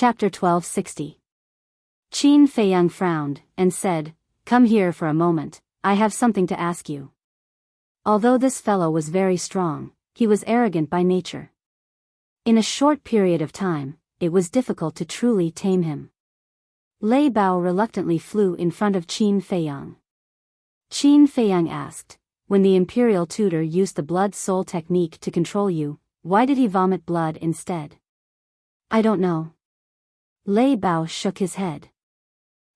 Chapter 1260. Qin Feiyang frowned, and said, "Come here for a moment, I have something to ask you." Although this fellow was very strong, he was arrogant by nature. In a short period of time, it was difficult to truly tame him. Lei Bao reluctantly flew in front of Qin Feiyang. Qin Feiyang asked, "When the imperial tutor used the blood-soul technique to control you, why did he vomit blood instead?" "I don't know." Lei Bao shook his head.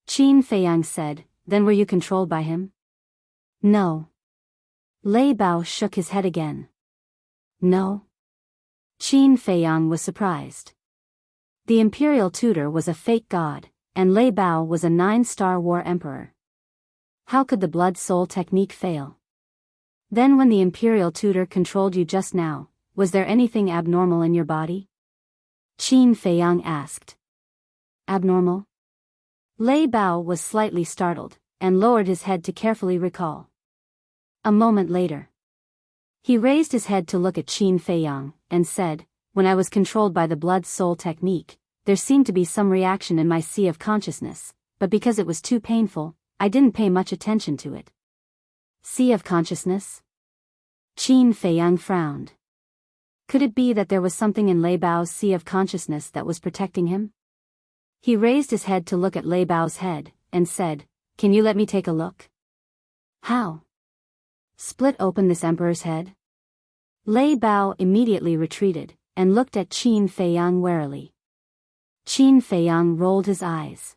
Qin Feiyang said, "Then were you controlled by him?" "No." Lei Bao shook his head again. "No?" Qin Feiyang was surprised. The imperial tutor was a fake god, and Lei Bao was a 9-star war emperor. How could the blood-soul technique fail? Then when the imperial tutor controlled you just now, was there anything abnormal in your body? Qin Feiyang asked. Abnormal? Lei Bao was slightly startled, and lowered his head to carefully recall. A moment later, he raised his head to look at Qin Feiyang, and said, "When I was controlled by the blood-soul technique, there seemed to be some reaction in my sea of consciousness, but because it was too painful, I didn't pay much attention to it." Sea of consciousness? Qin Feiyang frowned. Could it be that there was something in Lei Bao's sea of consciousness that was protecting him? He raised his head to look at Lei Bao's head, and said, "Can you let me take a look?" "How?" "Split open this emperor's head?" Lei Bao immediately retreated, and looked at Qin Feiyang warily. Qin Feiyang rolled his eyes.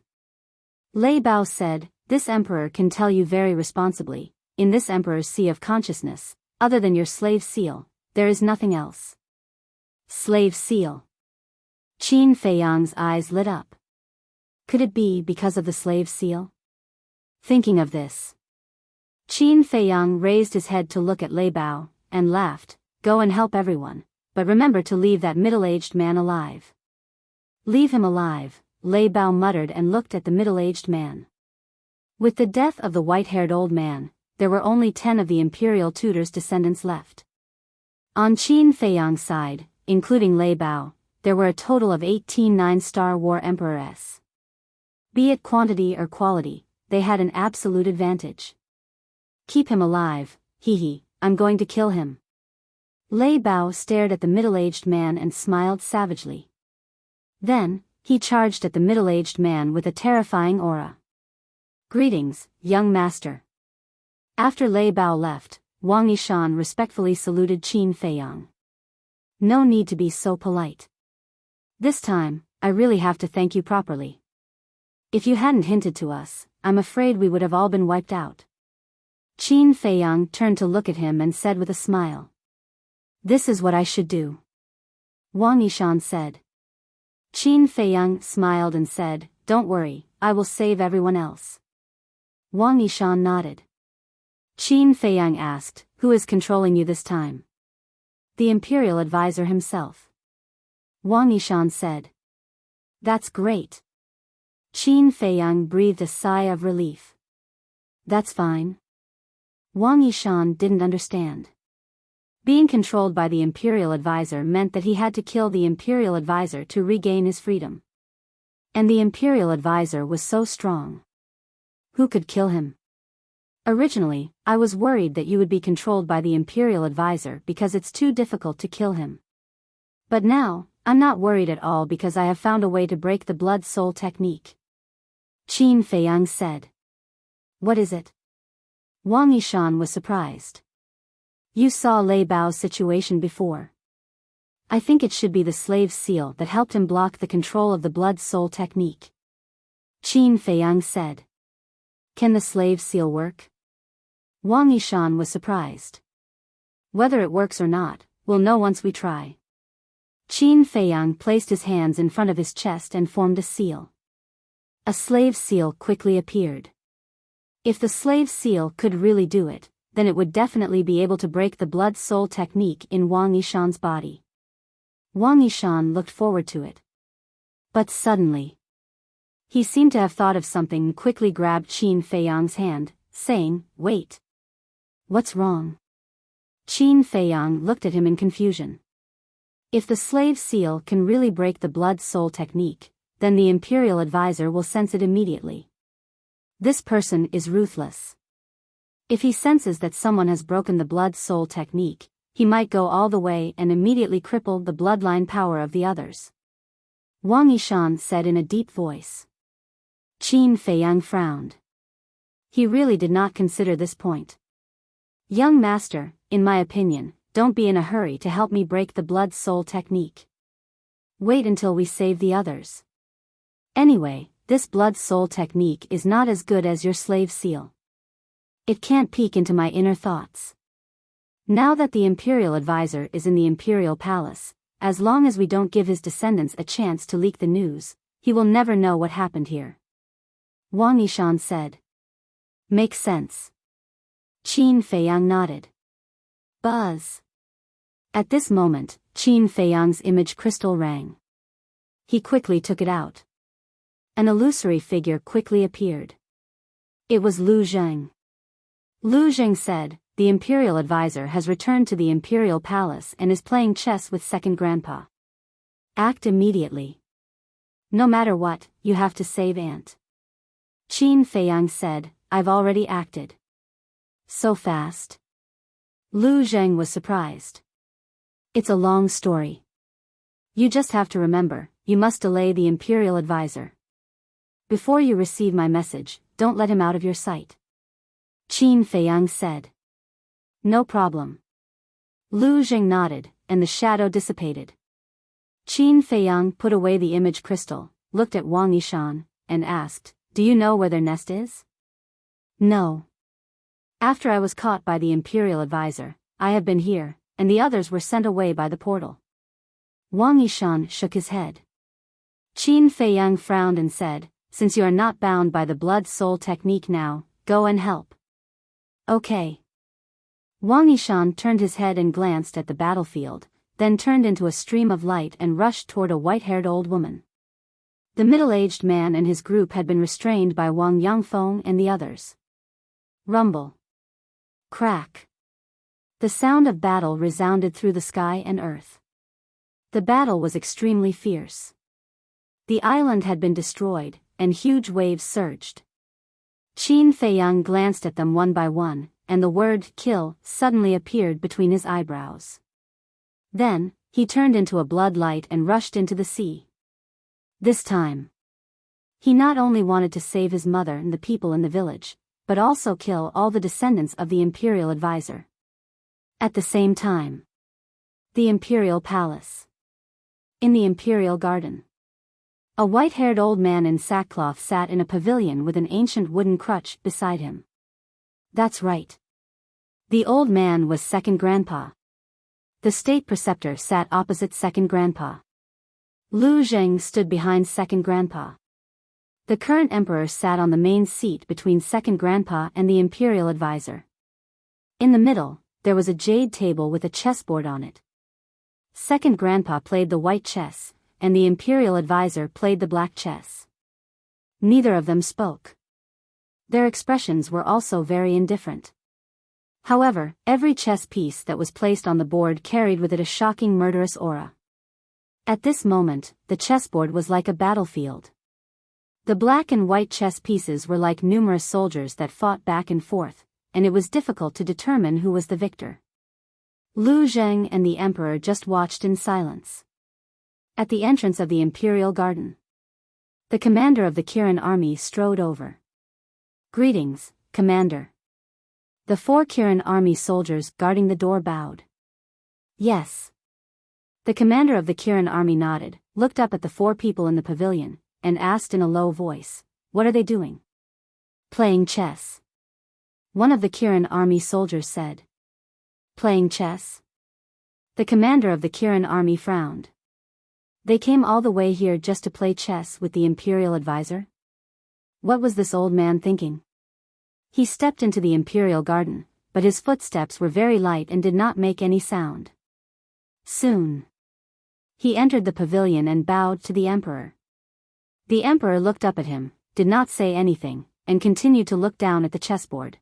Lei Bao said, "This emperor can tell you very responsibly, in this emperor's sea of consciousness, other than your slave seal, there is nothing else." Slave seal. Qin Feiyang's eyes lit up. Could it be because of the slave seal? Thinking of this, Qin Feiyang raised his head to look at Lei Bao, and laughed, "Go and help everyone, but remember to leave that middle-aged man alive." "Leave him alive," Lei Bao muttered and looked at the middle-aged man. With the death of the white-haired old man, there were only 10 of the imperial tutor's descendants left. On Qin Feiyang's side, including Lei Bao, there were a total of 18 9-star war emperors. Be it quantity or quality, they had an absolute advantage. "Keep him alive, hee, I'm going to kill him." Lei Bao stared at the middle-aged man and smiled savagely. Then, he charged at the middle-aged man with a terrifying aura. "Greetings, young master." After Lei Bao left, Wang Yishan respectfully saluted Qin Feiyang. "No need to be so polite. This time, I really have to thank you properly. If you hadn't hinted to us, I'm afraid we would have all been wiped out." Qin Feiyang turned to look at him and said with a smile, "This is what I should do." Wang Yishan said. Qin Feiyang smiled and said, "Don't worry, I will save everyone else." Wang Yishan nodded. Qin Feiyang asked, "Who is controlling you this time?" "The imperial advisor himself." Wang Yishan said. "That's great." Qin Feiyang breathed a sigh of relief. "That's fine." Wang Yishan didn't understand. Being controlled by the imperial advisor meant that he had to kill the imperial advisor to regain his freedom. And the imperial advisor was so strong. Who could kill him? "Originally, I was worried that you would be controlled by the imperial advisor because it's too difficult to kill him. But now, I'm not worried at all because I have found a way to break the blood-soul technique." Qin Feiyang said. "What is it?" Wang Yishan was surprised. "You saw Lei Bao's situation before. I think it should be the slave seal that helped him block the control of the blood-soul technique." Qin Feiyang said. "Can the slave seal work?" Wang Yishan was surprised. "Whether it works or not, we'll know once we try." Qin Feiyang placed his hands in front of his chest and formed a seal. A slave seal quickly appeared. If the slave seal could really do it, then it would definitely be able to break the blood-soul technique in Wang Yishan's body. Wang Yishan looked forward to it. But suddenly, he seemed to have thought of something and quickly grabbed Qin Feiyang's hand, saying, "Wait. What's wrong?" Qin Feiyang looked at him in confusion. If the slave seal can really break the blood-soul technique, then the imperial advisor will sense it immediately. This person is ruthless. If he senses that someone has broken the blood-soul technique, he might go all the way and immediately cripple the bloodline power of the others. Wang Yishan said in a deep voice. Qin Feiyang frowned. He really did not consider this point. Young master, in my opinion, don't be in a hurry to help me break the blood-soul technique. Wait until we save the others. Anyway, this blood-soul technique is not as good as your slave seal. It can't peek into my inner thoughts. Now that the imperial advisor is in the imperial palace, as long as we don't give his descendants a chance to leak the news, he will never know what happened here. Wang Yishan said. Makes sense. Qin Feiyang nodded. Buzz. At this moment, Qin Feiyang's image crystal rang. He quickly took it out. An illusory figure quickly appeared. It was Lu Zheng. Lu Zheng said, the imperial advisor has returned to the imperial palace and is playing chess with second grandpa. Act immediately. No matter what, you have to save Aunt. Qin Feiyang said, I've already acted. So fast? Lu Zheng was surprised. It's a long story. You just have to remember, you must delay the imperial advisor. Before you receive my message, don't let him out of your sight. Qin Feiyang said. No problem. Lu Zheng nodded, and the shadow dissipated. Qin Feiyang put away the image crystal, looked at Wang Yishan, and asked, do you know where their nest is? No. After I was caught by the imperial advisor, I have been here, and the others were sent away by the portal. Wang Yishan shook his head. Qin Feiyang frowned and said, since you are not bound by the blood-soul technique now, go and help. Okay. Wang Yishan turned his head and glanced at the battlefield, then turned into a stream of light and rushed toward a white-haired old woman. The middle-aged man and his group had been restrained by Wang Yangfeng and the others. Rumble. Crack. The sound of battle resounded through the sky and earth. The battle was extremely fierce. The island had been destroyed, and huge waves surged. Qin Feiyang glanced at them one by one, and the word kill suddenly appeared between his eyebrows. Then, he turned into a blood light and rushed into the sea. This time, he not only wanted to save his mother and the people in the village, but also kill all the descendants of the imperial advisor. At the same time, the imperial palace. In the imperial garden, a white-haired old man in sackcloth sat in a pavilion with an ancient wooden crutch beside him. That's right. The old man was second grandpa. The state preceptor sat opposite second grandpa. Lu Zheng stood behind second grandpa. The current emperor sat on the main seat between second grandpa and the imperial advisor. In the middle, there was a jade table with a chessboard on it. Second grandpa played the white chess, and the imperial advisor played the black chess. Neither of them spoke. Their expressions were also very indifferent. However, every chess piece that was placed on the board carried with it a shocking murderous aura. At this moment, the chessboard was like a battlefield. The black and white chess pieces were like numerous soldiers that fought back and forth, and it was difficult to determine who was the victor. Lu Zheng and the emperor just watched in silence. At the entrance of the imperial garden, the commander of the Kirin army strode over. Greetings, commander. The 4 Kirin army soldiers guarding the door bowed. Yes. The commander of the Kirin army nodded, looked up at the 4 people in the pavilion, and asked in a low voice, what are they doing? Playing chess. One of the Kirin army soldiers said. Playing chess? The commander of the Kirin army frowned. They came all the way here just to play chess with the imperial advisor? What was this old man thinking? He stepped into the imperial garden, but his footsteps were very light and did not make any sound. Soon, he entered the pavilion and bowed to the emperor. The emperor looked up at him, did not say anything, and continued to look down at the chessboard.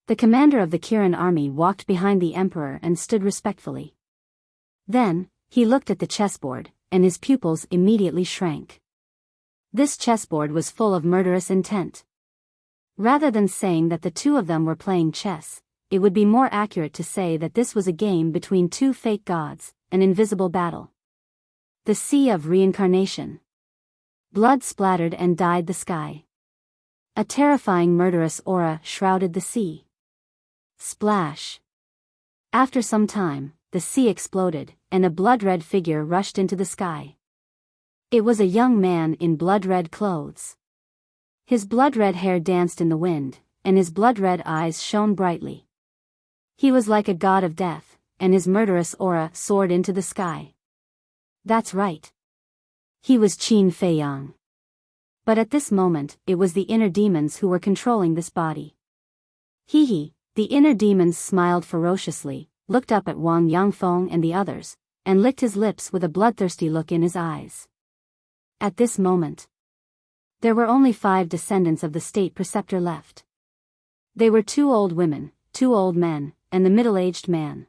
The commander of the Kirin army walked behind the emperor and stood respectfully. Then, he looked at the chessboard, and his pupils immediately shrank. This chessboard was full of murderous intent. Rather than saying that the two of them were playing chess, it would be more accurate to say that this was a game between two fake gods, an invisible battle. The Sea of Reincarnation. Blood splattered and dyed the sky. A terrifying murderous aura shrouded the sea. Splash. After some time, the sea exploded, and a blood-red figure rushed into the sky. It was a young man in blood-red clothes. His blood-red hair danced in the wind, and his blood-red eyes shone brightly. He was like a god of death, and his murderous aura soared into the sky. That's right. He was Qin Feiyang. But at this moment, it was the inner demons who were controlling this body. He, the inner demons smiled ferociously, looked up at Wang Yangfeng and the others, and licked his lips with a bloodthirsty look in his eyes. At this moment, there were only 5 descendants of the state preceptor left. They were 2 old women, 2 old men, and the middle-aged man.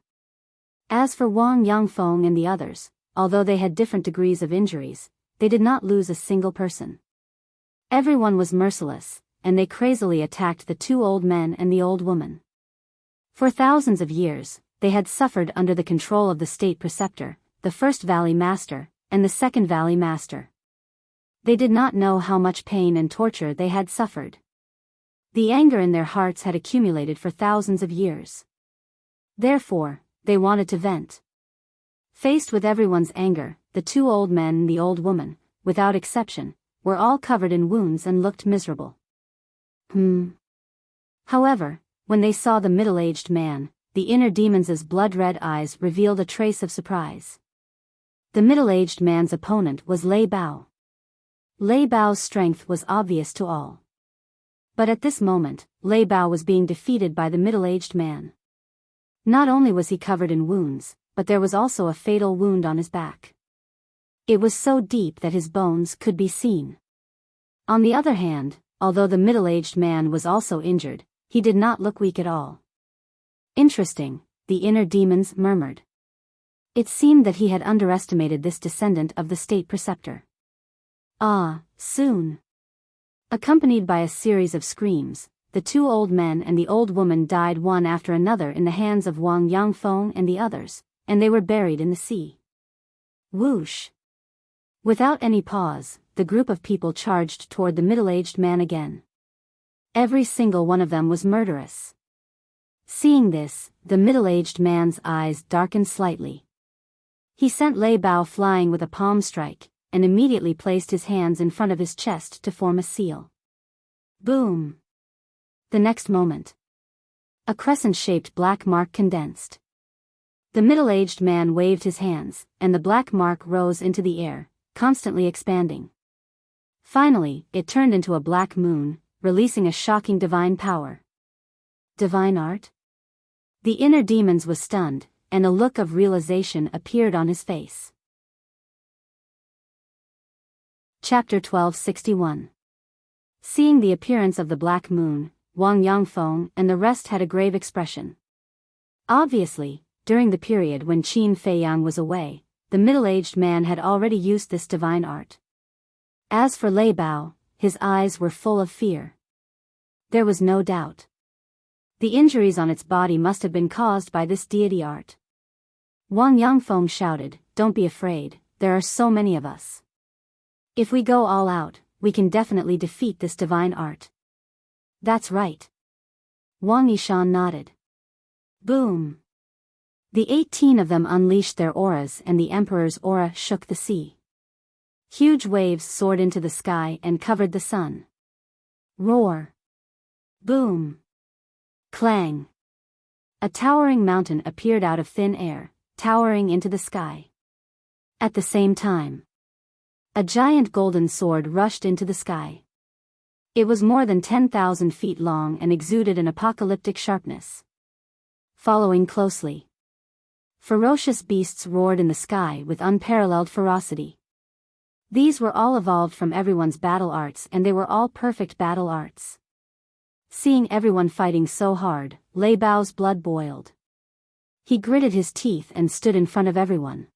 As for Wang Yangfeng and the others, although they had different degrees of injuries, they did not lose a single person. Everyone was merciless, and they crazily attacked the 2 old men and the old woman. For thousands of years, they had suffered under the control of the state preceptor, the first valley master, and the second valley master. They did not know how much pain and torture they had suffered. The anger in their hearts had accumulated for thousands of years. Therefore, they wanted to vent. Faced with everyone's anger, the 2 old men and the old woman, without exception, were all covered in wounds and looked miserable. However, when they saw the middle-aged man, the inner demons' blood-red eyes revealed a trace of surprise. The middle-aged man's opponent was Lei Bao. Lei Bao's strength was obvious to all. But at this moment, Lei Bao was being defeated by the middle-aged man. Not only was he covered in wounds, but there was also a fatal wound on his back. It was so deep that his bones could be seen. On the other hand, although the middle-aged man was also injured, he did not look weak at all. Interesting, the inner demons murmured. It seemed that he had underestimated this descendant of the state preceptor. Soon. Accompanied by a series of screams, the 2 old men and the old woman died one after another in the hands of Wang Yangfeng and the others, and they were buried in the sea. Whoosh! Without any pause, the group of people charged toward the middle-aged man again. Every single one of them was murderous. Seeing this, the middle-aged man's eyes darkened slightly. He sent Lei Bao flying with a palm strike, and immediately placed his hands in front of his chest to form a seal. Boom! The next moment, a crescent-shaped black mark condensed. The middle-aged man waved his hands, and the black mark rose into the air, constantly expanding. Finally, it turned into a black moon, releasing a shocking divine power. Divine art? The inner demons was stunned, and a look of realization appeared on his face. Chapter 1261. Seeing the appearance of the black moon, Wang Yangfeng and the rest had a grave expression. Obviously, during the period when Qin Feiyang was away, the middle-aged man had already used this divine art. As for Lei Bao, his eyes were full of fear. There was no doubt. The injuries on its body must have been caused by this deity art. Wang Yangfeng shouted, "Don't be afraid, there are so many of us. If we go all out, we can definitely defeat this divine art." That's right. Wang Yishan nodded. Boom! The 18 of them unleashed their auras and the emperor's aura shook the sea. Huge waves soared into the sky and covered the sun. Roar! Boom! Clang! A towering mountain appeared out of thin air, towering into the sky. At the same time, a giant golden sword rushed into the sky. It was more than 10,000 feet long and exuded an apocalyptic sharpness. Following closely, ferocious beasts roared in the sky with unparalleled ferocity. These were all evolved from everyone's battle arts, and they were all perfect battle arts. Seeing everyone fighting so hard, Lei Bao's blood boiled. He gritted his teeth and stood in front of everyone.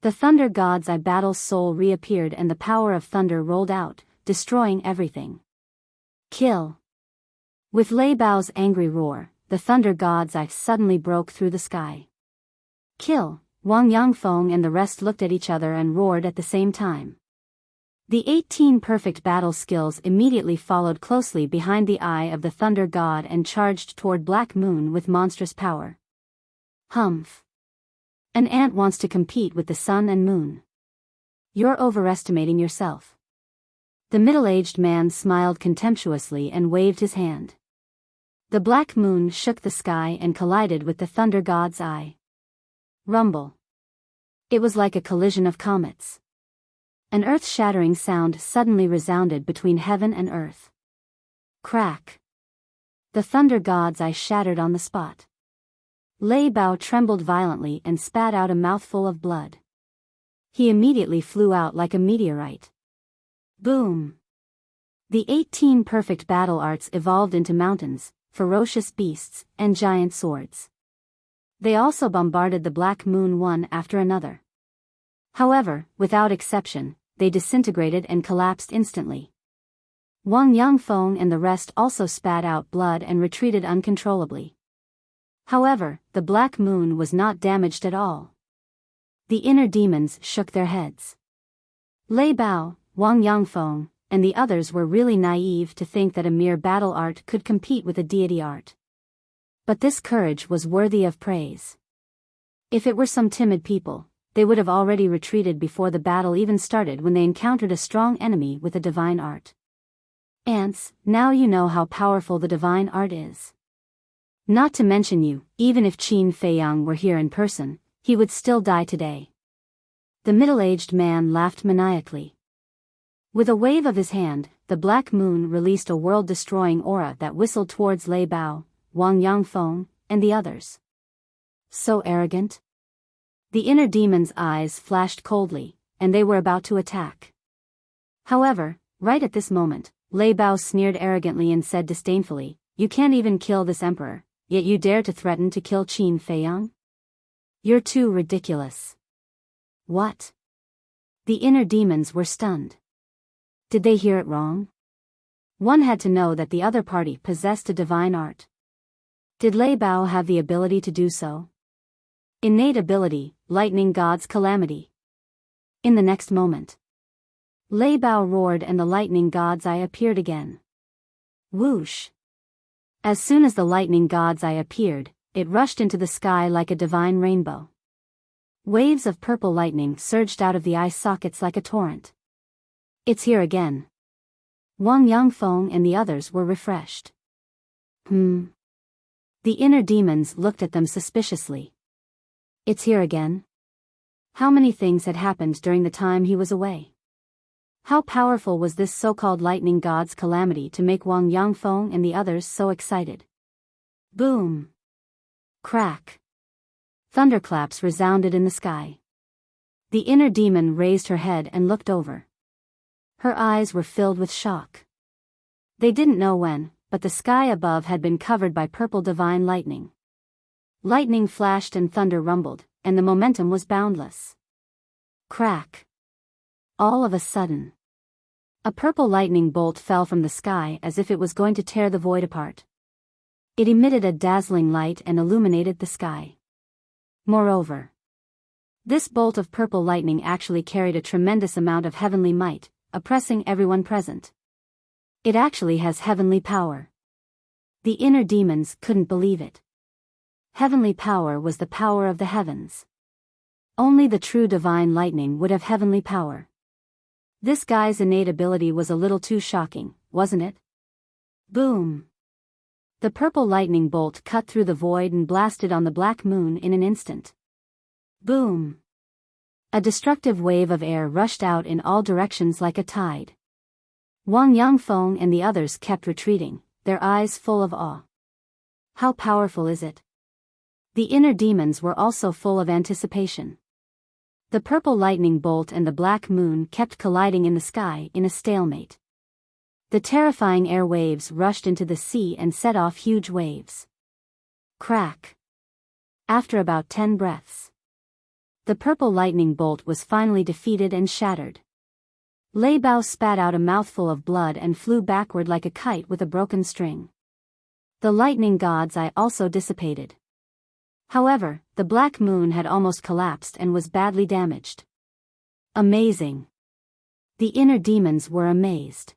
The thunder god's eye battle's soul reappeared and the power of thunder rolled out, destroying everything. Kill! With Lei Bao's angry roar, the thunder god's eye suddenly broke through the sky. Kill! Wang Yangfeng and the rest looked at each other and roared at the same time. The 18 perfect battle skills immediately followed closely behind the eye of the thunder god and charged toward Black Moon with monstrous power. Humph! An ant wants to compete with the sun and moon. You're overestimating yourself. The middle-aged man smiled contemptuously and waved his hand. The Black Moon shook the sky and collided with the thunder god's eye. Rumble. It was like a collision of comets. An earth-shattering sound suddenly resounded between heaven and earth. Crack. The thunder god's eye shattered on the spot. Lei Bao trembled violently and spat out a mouthful of blood. He immediately flew out like a meteorite. Boom! The 18 perfect battle arts evolved into mountains, ferocious beasts, and giant swords. They also bombarded the Black Moon one after another. However, without exception, they disintegrated and collapsed instantly. Wang Yangfeng and the rest also spat out blood and retreated uncontrollably. However, the Black Moon was not damaged at all. The inner demons shook their heads. Lei Bao, Wang Yangfeng, and the others were really naive to think that a mere battle art could compete with a deity art. But this courage was worthy of praise. If it were some timid people, they would have already retreated before the battle even started when they encountered a strong enemy with a divine art. Ants, now you know how powerful the divine art is. Not to mention you, even if Qin Feiyang were here in person, he would still die today. The middle-aged man laughed maniacally. With a wave of his hand, the Black Moon released a world-destroying aura that whistled towards Lei Bao, Wang Yangfeng, and the others. So arrogant? The inner demon's eyes flashed coldly, and they were about to attack. However, right at this moment, Lei Bao sneered arrogantly and said disdainfully, "You can't even kill this emperor, yet you dare to threaten to kill Qin Feiyang? You're too ridiculous." What? The inner demons were stunned. Did they hear it wrong? One had to know that the other party possessed a divine art. Did Lei Bao have the ability to do so? Innate ability, lightning god's calamity. In the next moment, Lei Bao roared and the lightning god's eye appeared again. Whoosh! As soon as the lightning god's eye appeared, it rushed into the sky like a divine rainbow. Waves of purple lightning surged out of the eye sockets like a torrent. It's here again. Wang Yangfeng and the others were refreshed. The inner demons looked at them suspiciously. It's here again? How many things had happened during the time he was away? How powerful was this so-called lightning god's calamity to make Wang Yangfeng and the others so excited? Boom! Crack! Thunderclaps resounded in the sky. The inner demon raised her head and looked over. Her eyes were filled with shock. They didn't know when, but the sky above had been covered by purple divine lightning. Lightning flashed and thunder rumbled, and the momentum was boundless. Crack! All of a sudden, a purple lightning bolt fell from the sky as if it was going to tear the void apart. It emitted a dazzling light and illuminated the sky. Moreover, this bolt of purple lightning actually carried a tremendous amount of heavenly might, oppressing everyone present. It actually has heavenly power. The inner demons couldn't believe it. Heavenly power was the power of the heavens. Only the true divine lightning would have heavenly power. This guy's innate ability was a little too shocking, wasn't it? Boom! The purple lightning bolt cut through the void and blasted on the Black Moon in an instant. Boom! A destructive wave of air rushed out in all directions like a tide. Wang Yangfeng and the others kept retreating, their eyes full of awe. How powerful is it? The inner demons were also full of anticipation. The purple lightning bolt and the Black Moon kept colliding in the sky in a stalemate. The terrifying air waves rushed into the sea and set off huge waves. Crack! After about 10 breaths, The purple lightning bolt was finally defeated and shattered. Lei Bao spat out a mouthful of blood and flew backward like a kite with a broken string. The lightning god's eye also dissipated. However, the black moon had almost collapsed and was badly damaged. Amazing. The inner demons were amazed.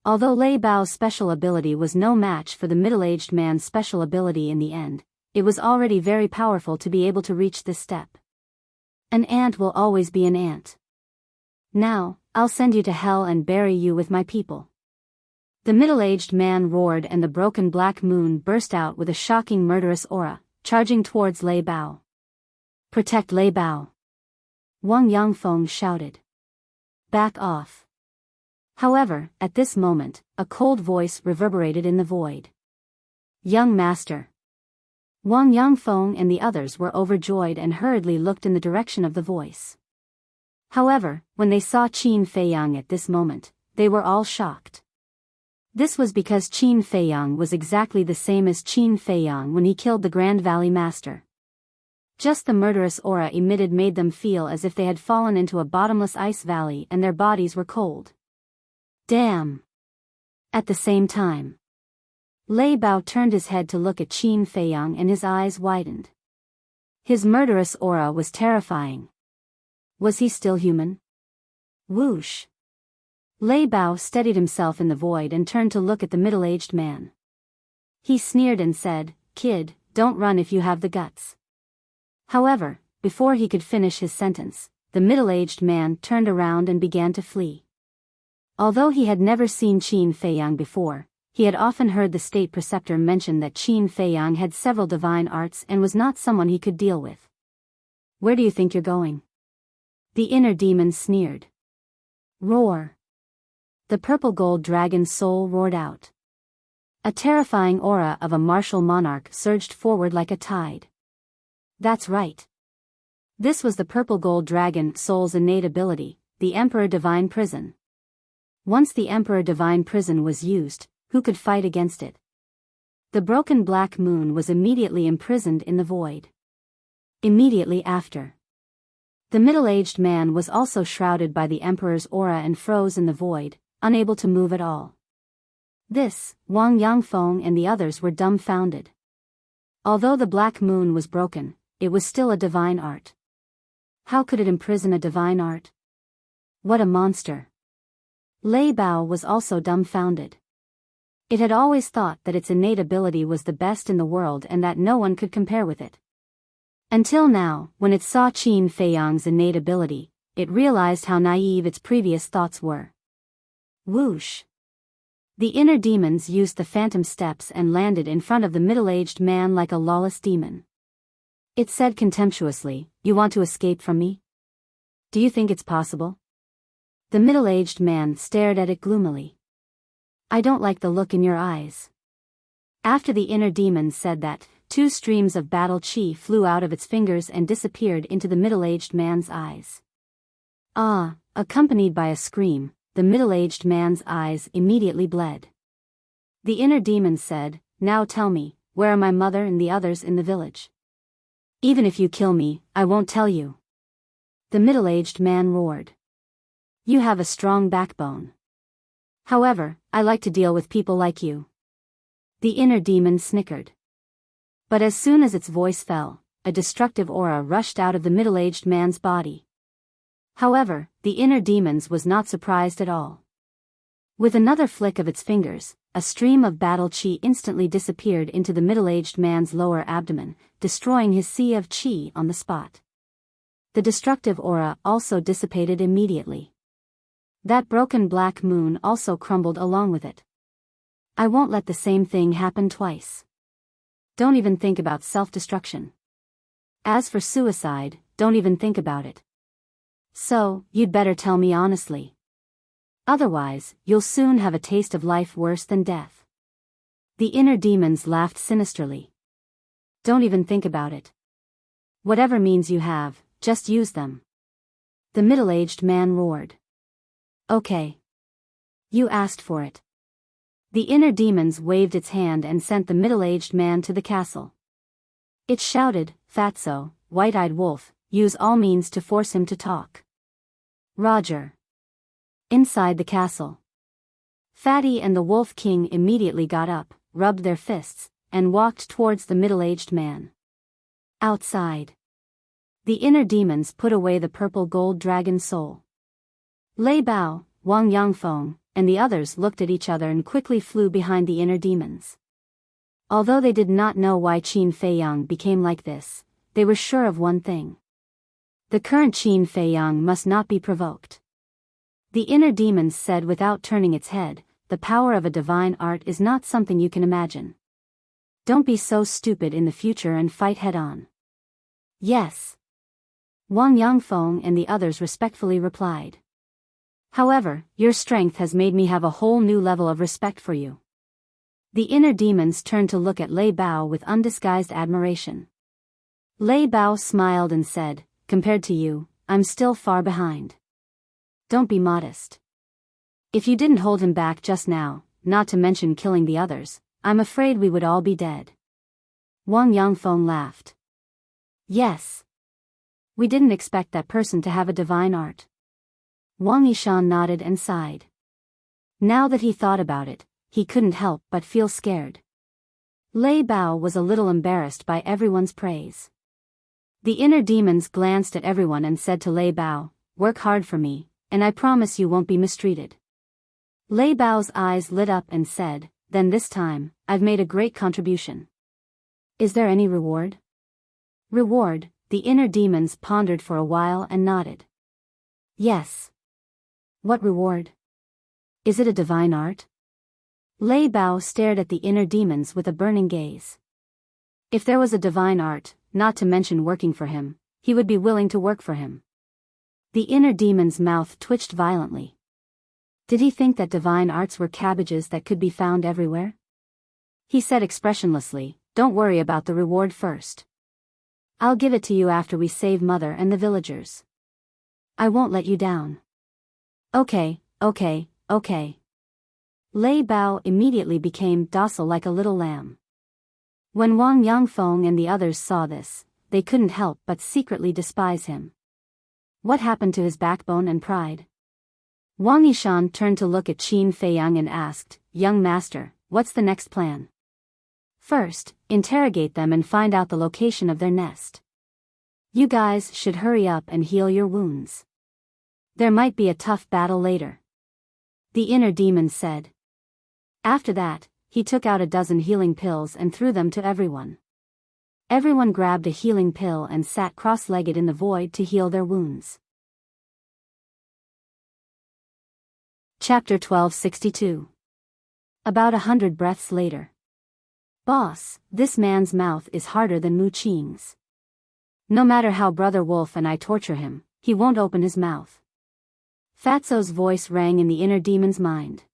Although Lei Bao's special ability was no match for the middle-aged man's special ability in the end, it was already very powerful to be able to reach this step. An ant will always be an ant. Now, I'll send you to hell and bury you with my people. The middle-aged man roared and the broken black moon burst out with a shocking murderous aura, charging towards Lei Bao. Protect Lei Bao. Wang Yangfeng shouted. Back off. However, at this moment, a cold voice reverberated in the void. Young master. Wang Yangfeng and the others were overjoyed and hurriedly looked in the direction of the voice. However, when they saw Qin Feiyang at this moment, they were all shocked. This was because Qin Feiyang was exactly the same as Qin Feiyang when he killed the Grand Valley Master. Just the murderous aura emitted made them feel as if they had fallen into a bottomless ice valley and their bodies were cold. Damn! At the same time, Lei Bao turned his head to look at Qin Feiyang and his eyes widened. His murderous aura was terrifying. Was he still human? Whoosh! Lei Bao steadied himself in the void and turned to look at the middle-aged man. He sneered and said, "Kid, don't run if you have the guts." However, before he could finish his sentence, the middle-aged man turned around and began to flee. Although he had never seen Qin Feiyang before, he had often heard the state preceptor mention that Qin Feiyang had several divine arts and was not someone he could deal with. Where do you think you're going? The inner demon sneered. Roar! The purple gold dragon's soul roared out. A terrifying aura of a martial monarch surged forward like a tide. That's right. This was the purple gold dragon soul's innate ability, the Emperor Divine Prison. Once the Emperor Divine Prison was used, who could fight against it? The broken black moon was immediately imprisoned in the void. Immediately after, the middle-aged man was also shrouded by the Emperor's aura and froze in the void, unable to move at all. This, Wang Yangfeng and the others were dumbfounded. Although the black moon was broken, it was still a divine art. How could it imprison a divine art? What a monster! Lei Bao was also dumbfounded. It had always thought that its innate ability was the best in the world and that no one could compare with it. Until now, when it saw Qin Feiyang's innate ability, it realized how naive its previous thoughts were. Whoosh! The inner demons used the phantom steps and landed in front of the middle-aged man like a lawless demon. It said contemptuously, "You want to escape from me? Do you think it's possible?" The middle-aged man stared at it gloomily. "I don't like the look in your eyes." After the inner demon said that, 2 streams of battle chi flew out of its fingers and disappeared into the middle-aged man's eyes. Ah! Accompanied by a scream, the middle-aged man's eyes immediately bled. The inner demon said, "Now tell me, where are my mother and the others in the village? Even if you kill me, I won't tell you." The middle-aged man roared. "You have a strong backbone. However, I like to deal with people like you." The inner demon snickered. But as soon as its voice fell, a destructive aura rushed out of the middle-aged man's body. However, the inner demons was not surprised at all. With another flick of its fingers, a stream of battle chi instantly disappeared into the middle-aged man's lower abdomen, destroying his sea of chi on the spot. The destructive aura also dissipated immediately. That broken black moon also crumbled along with it. I won't let the same thing happen twice. Don't even think about self-destruction. As for suicide, don't even think about it. So, you'd better tell me honestly. Otherwise, you'll soon have a taste of life worse than death. The inner demons laughed sinisterly. Don't even think about it. Whatever means you have, just use them. The middle-aged man roared. Okay. You asked for it. The inner demons waved its hand and sent the middle-aged man to the castle. It shouted, "Fatso, white-eyed wolf, use all means to force him to talk. Roger. Inside the castle. Fatty and the Wolf King immediately got up, rubbed their fists, and walked towards the middle-aged man. Outside. The inner demons put away the purple gold dragon soul. Lei Bao, Wang Yangfeng, and the others looked at each other and quickly flew behind the inner demons. Although they did not know why Qin Feiyang became like this, they were sure of one thing. The current Qin Feiyang must not be provoked. The inner demons said without turning its head, the power of a divine art is not something you can imagine. Don't be so stupid in the future and fight head-on. Yes. Wang Yangfeng and the others respectfully replied. However, your strength has made me have a whole new level of respect for you. The inner demons turned to look at Lei Bao with undisguised admiration. Lei Bao smiled and said, compared to you, I'm still far behind. Don't be modest. If you didn't hold him back just now, not to mention killing the others, I'm afraid we would all be dead. Wang Yangfeng laughed. Yes. We didn't expect that person to have a divine art. Wang Yishan nodded and sighed. Now that he thought about it, he couldn't help but feel scared. Lei Bao was a little embarrassed by everyone's praise. The inner demons glanced at everyone and said to Lei Bao, work hard for me, and I promise you won't be mistreated. Lei Bao's eyes lit up and said, then this time, I've made a great contribution. Is there any reward? Reward, the inner demons pondered for a while and nodded. Yes. What reward? Is it a divine art? Lei Bao stared at the inner demons with a burning gaze. If there was a divine art, not to mention working for him, he would be willing to work for him. The inner demon's mouth twitched violently. Did he think that divine arts were cabbages that could be found everywhere? He said expressionlessly, don't worry about the reward first. I'll give it to you after we save Mother and the villagers. I won't let you down. Okay. Lei Bao immediately became docile like a little lamb. When Wang Yangfeng and the others saw this, they couldn't help but secretly despise him. What happened to his backbone and pride? Wang Yishan turned to look at Qin Feiyang and asked, young master, what's the next plan? First, interrogate them and find out the location of their nest. You guys should hurry up and heal your wounds. There might be a tough battle later. The inner demon said. After that, he took out a dozen healing pills and threw them to everyone. Everyone grabbed a healing pill and sat cross-legged in the void to heal their wounds. Chapter 1262. About 100 breaths later. Boss, this man's mouth is harder than Mu Qing's. No matter how Brother Wolf and I torture him, he won't open his mouth. Fatso's voice rang in the inner demon's mind.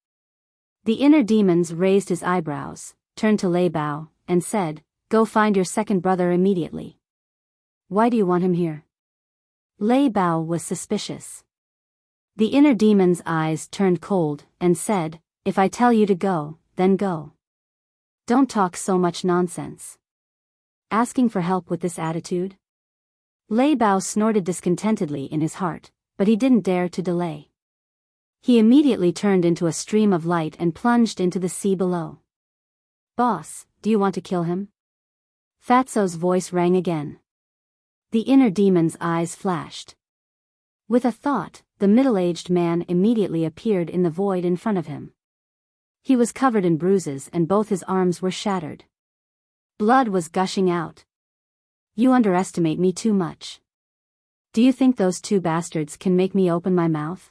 The inner demons raised his eyebrows, turned to Lei Bao, and said, go find your second brother immediately. Why do you want him here? Lei Bao was suspicious. The inner demon's eyes turned cold, and said, if I tell you to go, then go. Don't talk so much nonsense. Asking for help with this attitude? Lei Bao snorted discontentedly in his heart, but he didn't dare to delay. He immediately turned into a stream of light and plunged into the sea below. Boss, do you want to kill him? Fatso's voice rang again. The inner demon's eyes flashed. With a thought, the middle-aged man immediately appeared in the void in front of him. He was covered in bruises and both his arms were shattered. Blood was gushing out. You underestimate me too much. Do you think those two bastards can make me open my mouth?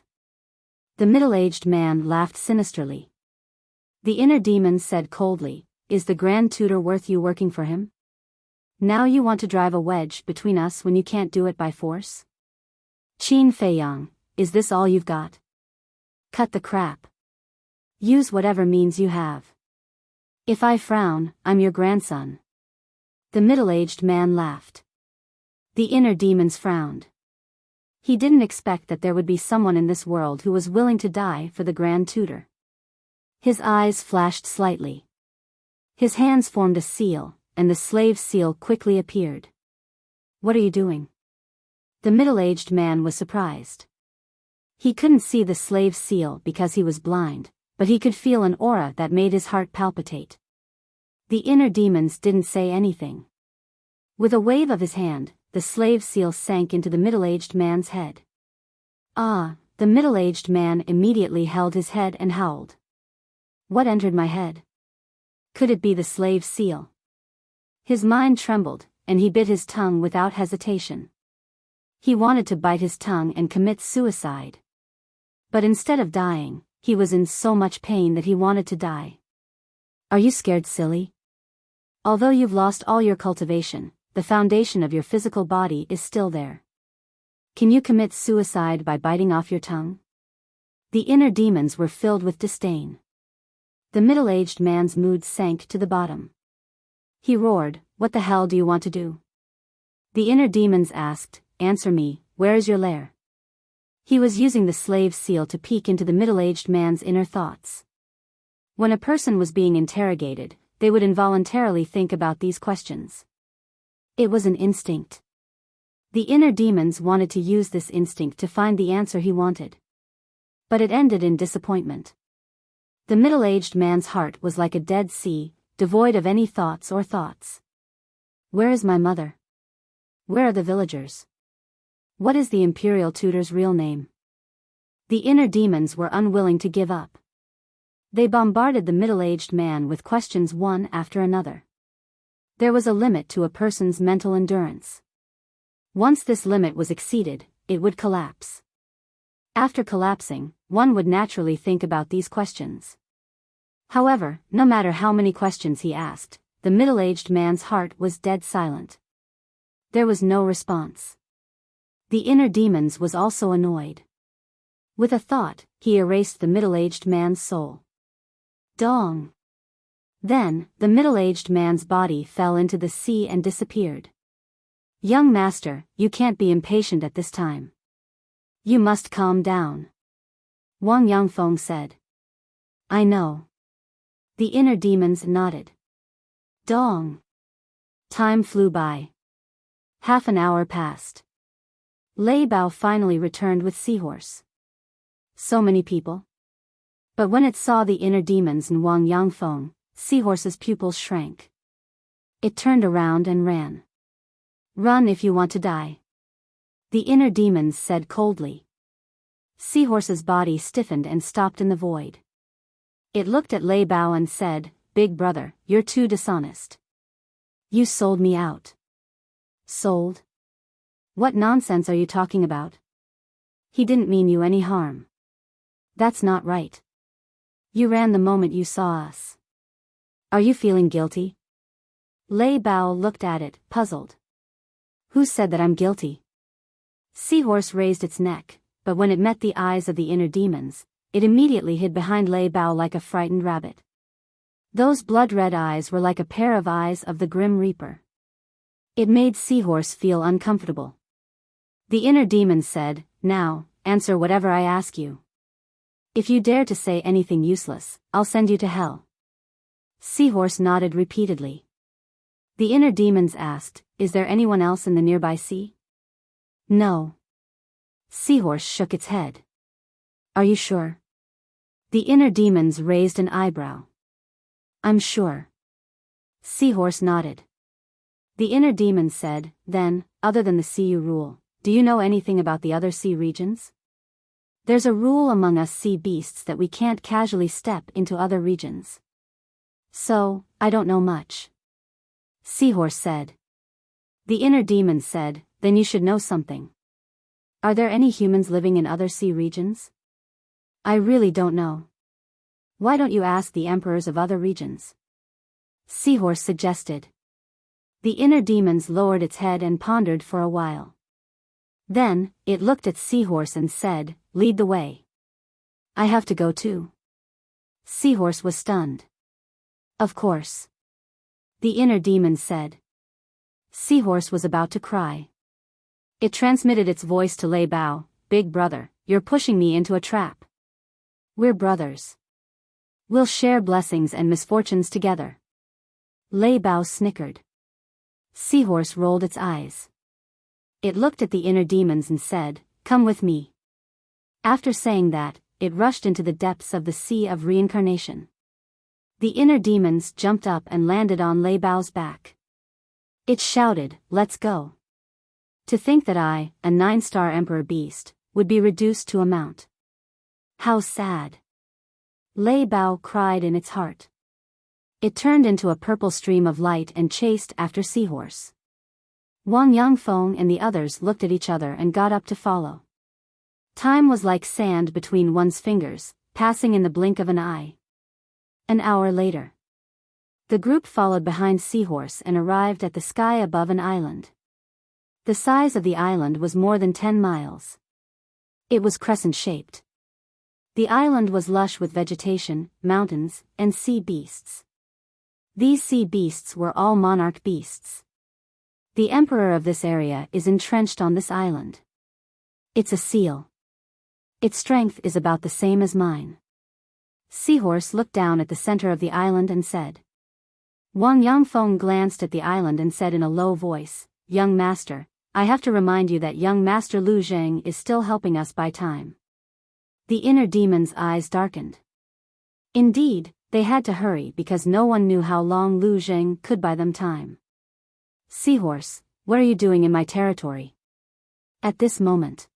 The middle-aged man laughed sinisterly. The inner demon said coldly, is the Grand Tutor worth you working for him? Now you want to drive a wedge between us when you can't do it by force? Qin Feiyang, is this all you've got? Cut the crap. Use whatever means you have. If I frown, I'm your grandson. The middle-aged man laughed. The inner demons frowned. He didn't expect that there would be someone in this world who was willing to die for the Grand Tutor. His eyes flashed slightly. His hands formed a seal, and the slave seal quickly appeared. What are you doing? The middle-aged man was surprised. He couldn't see the slave seal because he was blind, but he could feel an aura that made his heart palpitate. The inner demons didn't say anything. With a wave of his hand, the slave seal sank into the middle-aged man's head. Ah, the middle-aged man immediately held his head and howled. What entered my head? Could it be the slave seal? His mind trembled, and he bit his tongue without hesitation. He wanted to bite his tongue and commit suicide. But instead of dying, he was in so much pain that he wanted to die. Are you scared, silly? Although you've lost all your cultivation, the foundation of your physical body is still there. Can you commit suicide by biting off your tongue? The inner demons were filled with disdain. The middle-aged man's mood sank to the bottom. He roared, "What the hell do you want to do?" The inner demons asked, "Answer me, where is your lair?" He was using the slave seal to peek into the middle-aged man's inner thoughts. When a person was being interrogated, they would involuntarily think about these questions. It was an instinct. The inner demons wanted to use this instinct to find the answer he wanted. But it ended in disappointment. The middle-aged man's heart was like a dead sea, devoid of any thoughts or thoughts. Where is my mother? Where are the villagers? What is the imperial tutor's real name? The inner demons were unwilling to give up. They bombarded the middle-aged man with questions one after another. There was a limit to a person's mental endurance. Once this limit was exceeded, it would collapse. After collapsing, one would naturally think about these questions. However, no matter how many questions he asked, the middle-aged man's heart was dead silent. There was no response. The inner demons was also annoyed. With a thought, he erased the middle-aged man's soul. Dong! Then, the middle-aged man's body fell into the sea and disappeared. Young master, you can't be impatient at this time. You must calm down. Wang Yangfeng said. I know. The inner demons nodded. Dong! Time flew by. Half an hour passed. Lei Bao finally returned with Seahorse. So many people. But when it saw the inner demons and Wang Yangfeng, Seahorse's pupils shrank. It turned around and ran. Run if you want to die. The inner demons said coldly. Seahorse's body stiffened and stopped in the void. It looked at Lei Bao and said, Big brother, you're too dishonest. You sold me out. Sold? What nonsense are you talking about? He didn't mean you any harm. That's not right. You ran the moment you saw us. Are you feeling guilty? Lei Bao looked at it, puzzled. Who said that I'm guilty? Seahorse raised its neck, but when it met the eyes of the inner demons, it immediately hid behind Lei Bao like a frightened rabbit. Those blood-red eyes were like a pair of eyes of the Grim Reaper. It made Seahorse feel uncomfortable. The inner demon said, Now, answer whatever I ask you. If you dare to say anything useless, I'll send you to hell. Seahorse nodded repeatedly. The inner demons asked, Is there anyone else in the nearby sea? No. Seahorse shook its head. Are you sure? The inner demons raised an eyebrow. I'm sure. Seahorse nodded. The inner demons said, Then, other than the sea you rule, do you know anything about the other sea regions? There's a rule among us sea beasts that we can't casually step into other regions. So, I don't know much. Seahorse said. The inner demons said, Then you should know something. Are there any humans living in other sea regions? I really don't know. Why don't you ask the emperors of other regions? Seahorse suggested. The inner demons lowered its head and pondered for a while. Then, it looked at Seahorse and said, Lead the way. I have to go too. Seahorse was stunned. Of course. The inner demon said. Seahorse was about to cry. It transmitted its voice to Lei Bao, Big brother, you're pushing me into a trap. We're brothers. We'll share blessings and misfortunes together. Lei Bao snickered. Seahorse rolled its eyes. It looked at the inner demons and said, "Come with me." After saying that, it rushed into the depths of the sea of reincarnation. The inner demons jumped up and landed on Lei Bao's back. It shouted, "Let's go." To think that I, a 9-star emperor beast, would be reduced to a mount. How sad. Lei Bao cried in its heart. It turned into a purple stream of light and chased after Seahorse. Wang Yangfeng and the others looked at each other and got up to follow. Time was like sand between one's fingers, passing in the blink of an eye. An hour later. The group followed behind Seahorse and arrived at the sky above an island. The size of the island was more than 10 miles. It was crescent-shaped. The island was lush with vegetation, mountains, and sea beasts. These sea beasts were all monarch beasts. The emperor of this area is entrenched on this island. It's a seal. Its strength is about the same as mine. Seahorse looked down at the center of the island and said. Wang Yangfeng glanced at the island and said in a low voice, "Young master, I have to remind you that young master Lu Zheng is still helping us buy time." The inner demon's eyes darkened. Indeed, they had to hurry because no one knew how long Lu Zheng could buy them time. "Seahorse, what are you doing in my territory?" At this moment,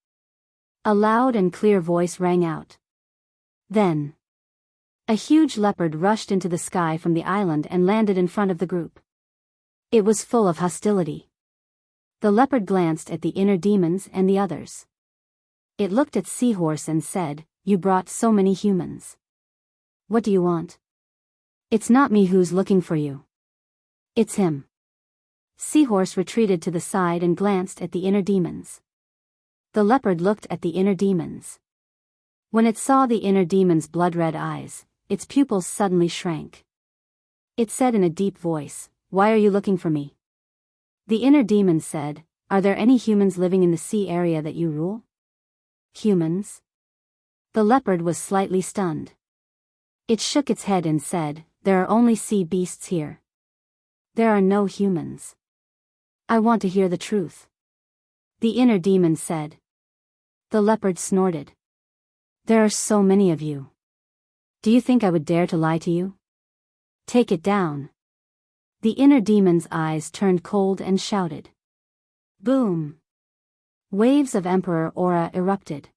a loud and clear voice rang out. Then, a huge leopard rushed into the sky from the island and landed in front of the group. It was full of hostility. The leopard glanced at the inner demons and the others. It looked at Seahorse and said, "You brought so many humans. What do you want?" "It's not me who's looking for you. It's him." Seahorse retreated to the side and glanced at the inner demons. The leopard looked at the inner demons. When it saw the inner demon's blood-red eyes, its pupils suddenly shrank. It said in a deep voice, "Why are you looking for me?" The inner demon said, "Are there any humans living in the sea area that you rule?" "Humans?" The leopard was slightly stunned. It shook its head and said, "There are only sea beasts here. There are no humans." "I want to hear the truth." The inner demon said. The leopard snorted. "There are so many of you. Do you think I would dare to lie to you? Take it down." The inner demon's eyes turned cold and shouted. Boom! Waves of emperor aura erupted.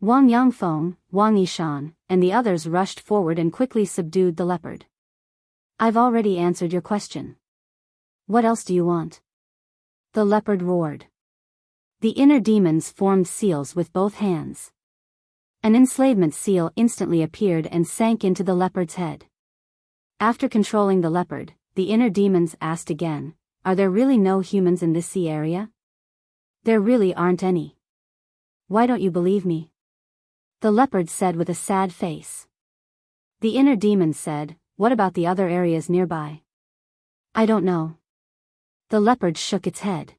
Wang Yangfeng, Wang Yishan, and the others rushed forward and quickly subdued the leopard. "I've already answered your question. What else do you want?" The leopard roared. The inner demons formed seals with both hands. An enslavement seal instantly appeared and sank into the leopard's head. After controlling the leopard, the inner demons asked again, "Are there really no humans in this sea area?" "There really aren't any. Why don't you believe me?" The leopard said with a sad face. The inner demon said, "What about the other areas nearby?" "I don't know." The leopard shook its head.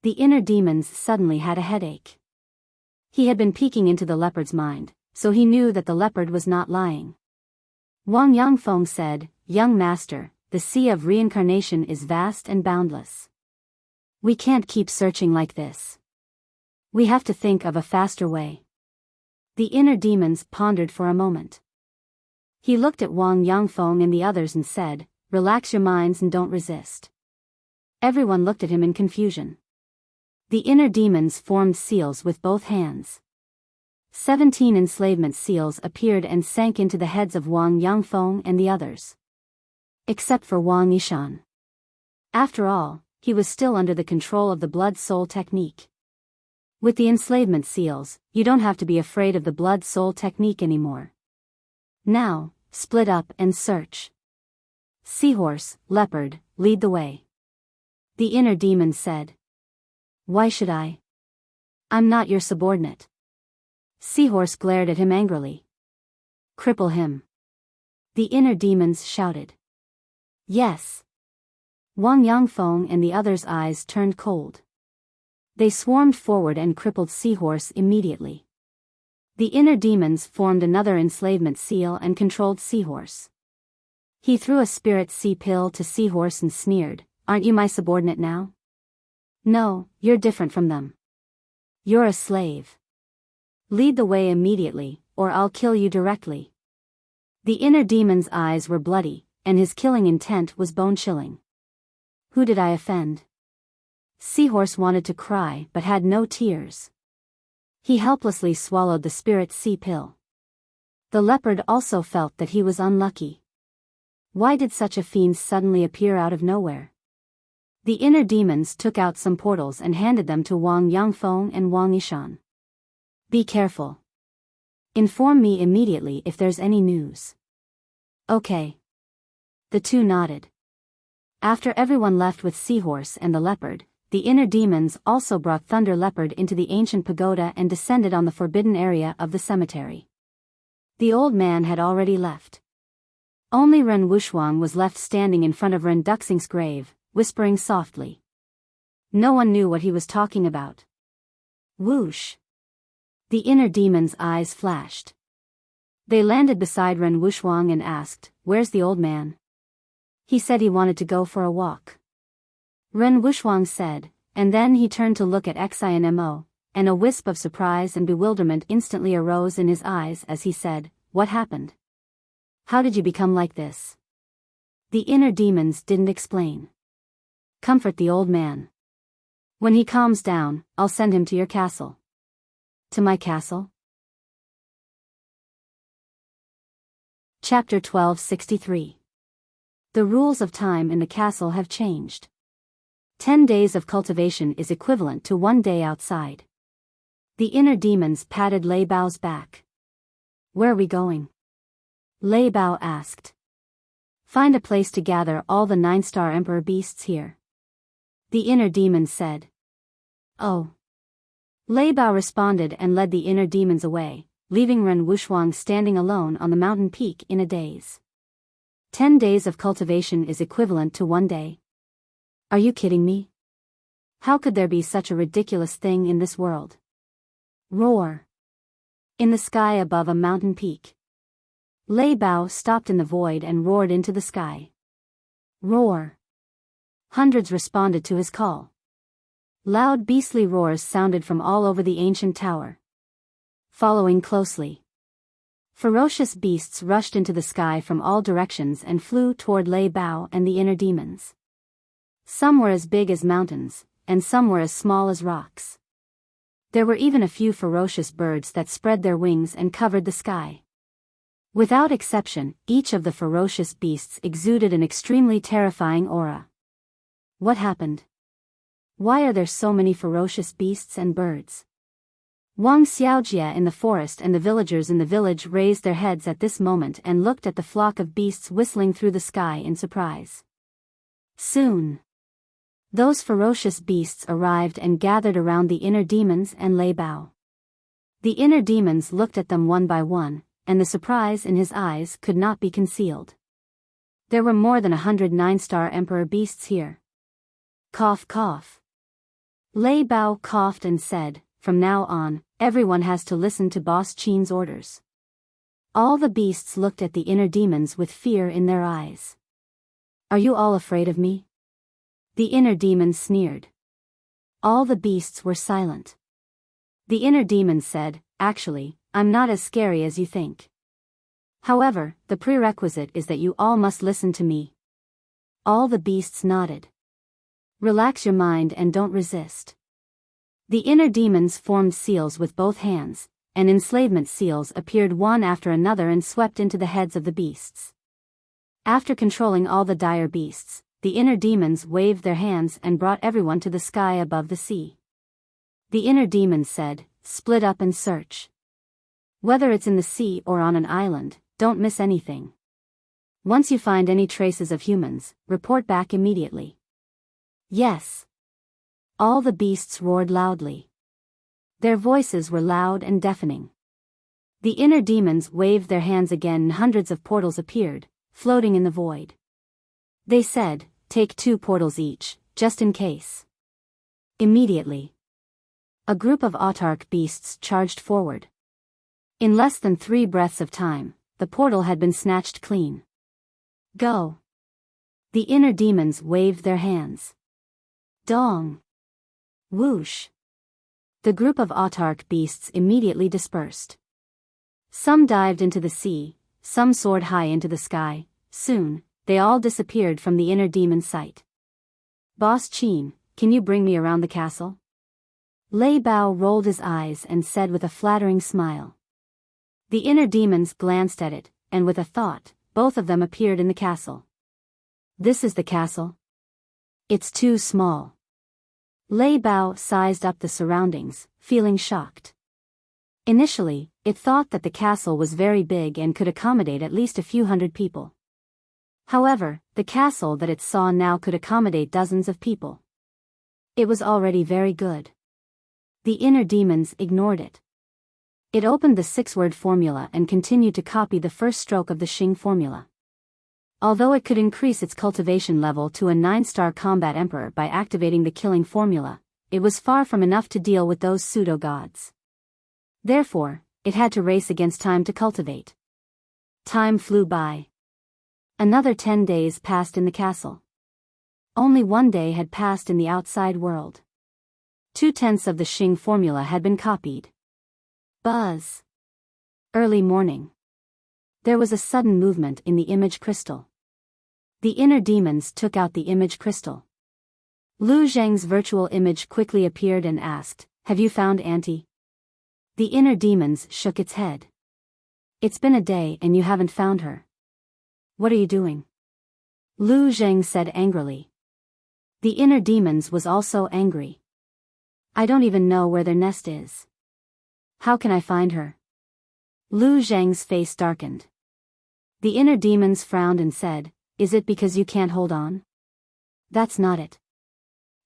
The inner demons suddenly had a headache. He had been peeking into the leopard's mind, so he knew that the leopard was not lying. Wang Yangfeng said, "Young master, the sea of reincarnation is vast and boundless. We can't keep searching like this. We have to think of a faster way." The inner demons pondered for a moment. He looked at Wang Yangfeng and the others and said, "Relax your minds and don't resist." Everyone looked at him in confusion. The inner demons formed seals with both hands. 17 enslavement seals appeared and sank into the heads of Wang Yangfeng and the others. Except for Wang Yishan. After all, he was still under the control of the blood-soul technique. With the enslavement seals, you don't have to be afraid of the blood-soul technique anymore. Now, split up and search. Seahorse, leopard, lead the way. The inner demon said. "Why should I? I'm not your subordinate." Seahorse glared at him angrily. "Cripple him." The inner demons shouted. "Yes." Wang Yangfeng and the others' eyes turned cold. They swarmed forward and crippled Seahorse immediately. The inner demons formed another enslavement seal and controlled Seahorse. He threw a spirit sea pill to Seahorse and sneered, "Aren't you my subordinate now? No, you're different from them. You're a slave. Lead the way immediately, or I'll kill you directly. The inner demon's eyes were bloody, and his killing intent was bone-chilling. Who did I offend? Seahorse wanted to cry but had no tears. He helplessly swallowed the spirit sea pill. The leopard also felt that he was unlucky. Why did such a fiend suddenly appear out of nowhere? The inner demons took out some portals and handed them to Wang Yangfeng and Wang Yishan. Be careful. Inform me immediately if there's any news. Okay. The two nodded. After everyone left with Seahorse and the leopard, the inner demons also brought Thunder Leopard into the ancient pagoda and descended on the forbidden area of the cemetery. The old man had already left. Only Ren Wuxuang was left standing in front of Ren Duxing's grave, whispering softly. No one knew what he was talking about. Whoosh! The inner demon's eyes flashed. They landed beside Ren Wuxuang and asked, "Where's the old man?" He said he wanted to go for a walk. Ren Wuxuang said, and then he turned to look at Xinmo, and a wisp of surprise and bewilderment instantly arose in his eyes as he said, "What happened? How did you become like this?" The inner demons didn't explain. Comfort the old man. When he calms down, I'll send him to your castle. To my castle? Chapter 1263. The rules of time in the castle have changed. 10 days of cultivation is equivalent to 1 day outside. The inner demons patted Lei Bao's back. Where are we going? Lei Bao asked. Find a place to gather all the 9-star emperor beasts here. The inner demons said. Oh. Lei Bao responded and led the inner demons away, leaving Ren Wuxuang standing alone on the mountain peak in a daze. 10 days of cultivation is equivalent to 1 day. Are you kidding me? How could there be such a ridiculous thing in this world? Roar. In the sky above a mountain peak. Lei Bao stopped in the void and roared into the sky. Roar. Hundreds responded to his call. Loud beastly roars sounded from all over the ancient tower. Following closely. Ferocious beasts rushed into the sky from all directions and flew toward Lei Bao and the inner demons. Some were as big as mountains, and some were as small as rocks. There were even a few ferocious birds that spread their wings and covered the sky. Without exception, each of the ferocious beasts exuded an extremely terrifying aura. What happened? Why are there so many ferocious beasts and birds? Wang Xiaojie in the forest and the villagers in the village raised their heads at this moment and looked at the flock of beasts whistling through the sky in surprise. Soon, those ferocious beasts arrived and gathered around the inner demons and Lei Bao. The inner demons looked at them one by one, and the surprise in his eyes could not be concealed. There were more than 100 9-star emperor beasts here. Cough cough. Lei Bao coughed and said, "From now on, everyone has to listen to Boss Qin's orders." All the beasts looked at the inner demons with fear in their eyes. Are you all afraid of me? The inner demons sneered. All the beasts were silent. The inner demons said, "Actually, I'm not as scary as you think. However, the prerequisite is that you all must listen to me." All the beasts nodded. Relax your mind and don't resist. The inner demons formed seals with both hands, and enslavement seals appeared one after another and swept into the heads of the beasts. After controlling all the dire beasts, the inner demons waved their hands and brought everyone to the sky above the sea. The inner demons said, "Split up and search. Whether it's in the sea or on an island, don't miss anything. Once you find any traces of humans, report back immediately." Yes. All the beasts roared loudly. Their voices were loud and deafening. The inner demons waved their hands again and hundreds of portals appeared, floating in the void. They said, "Take 2 portals each, just in case." Immediately, a group of autarch beasts charged forward. In less than 3 breaths of time, the portal had been snatched clean. Go. The inner demons waved their hands. Dong. Whoosh! The group of autarch beasts immediately dispersed. Some dived into the sea, some soared high into the sky. Soon, they all disappeared from the inner demon's sight. Boss Qin, can you bring me around the castle? Lei Bao rolled his eyes and said with a flattering smile. The inner demons glanced at it, and with a thought, both of them appeared in the castle. This is the castle? It's too small. Lei Bao sized up the surroundings, feeling shocked. Initially, it thought that the castle was very big and could accommodate at least a few hundred people. However, the castle that it saw now could accommodate dozens of people. It was already very good. The inner demons ignored it. It opened the 6-word formula and continued to copy the first stroke of the Xing formula. Although it could increase its cultivation level to a 9-star combat emperor by activating the killing formula, it was far from enough to deal with those pseudo-gods. Therefore, it had to race against time to cultivate. Time flew by. Another 10 days passed in the castle. Only 1 day had passed in the outside world. 2/10 of the Xing formula had been copied. Buzz. Early morning. There was a sudden movement in the image crystal. The inner demons took out the image crystal. Lu Zheng's virtual image quickly appeared and asked, "Have you found Auntie?" The inner demons shook its head. "It's been a day and you haven't found her. What are you doing?" Lu Zheng said angrily. The inner demons was also angry. "I don't even know where their nest is. How can I find her?" Lu Zheng's face darkened. The inner demons frowned and said, "Is it because you can't hold on?" "That's not it.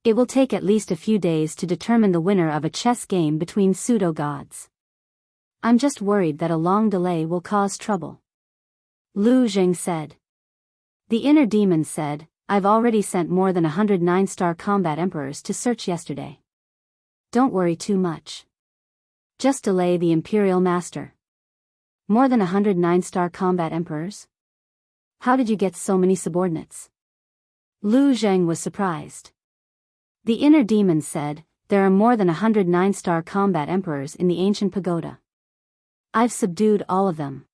It will take at least a few days to determine the winner of a chess game between pseudo-gods. I'm just worried that a long delay will cause trouble." Lu Zheng said. The inner demons said, "I've already sent more than 109-star combat emperors to search yesterday. Don't worry too much. Just delay the Imperial Master." "More than 109-star combat emperors? How did you get so many subordinates?" Lu Zheng was surprised. The inner demons said, "There are more than 109-star combat emperors in the ancient pagoda. I've subdued all of them.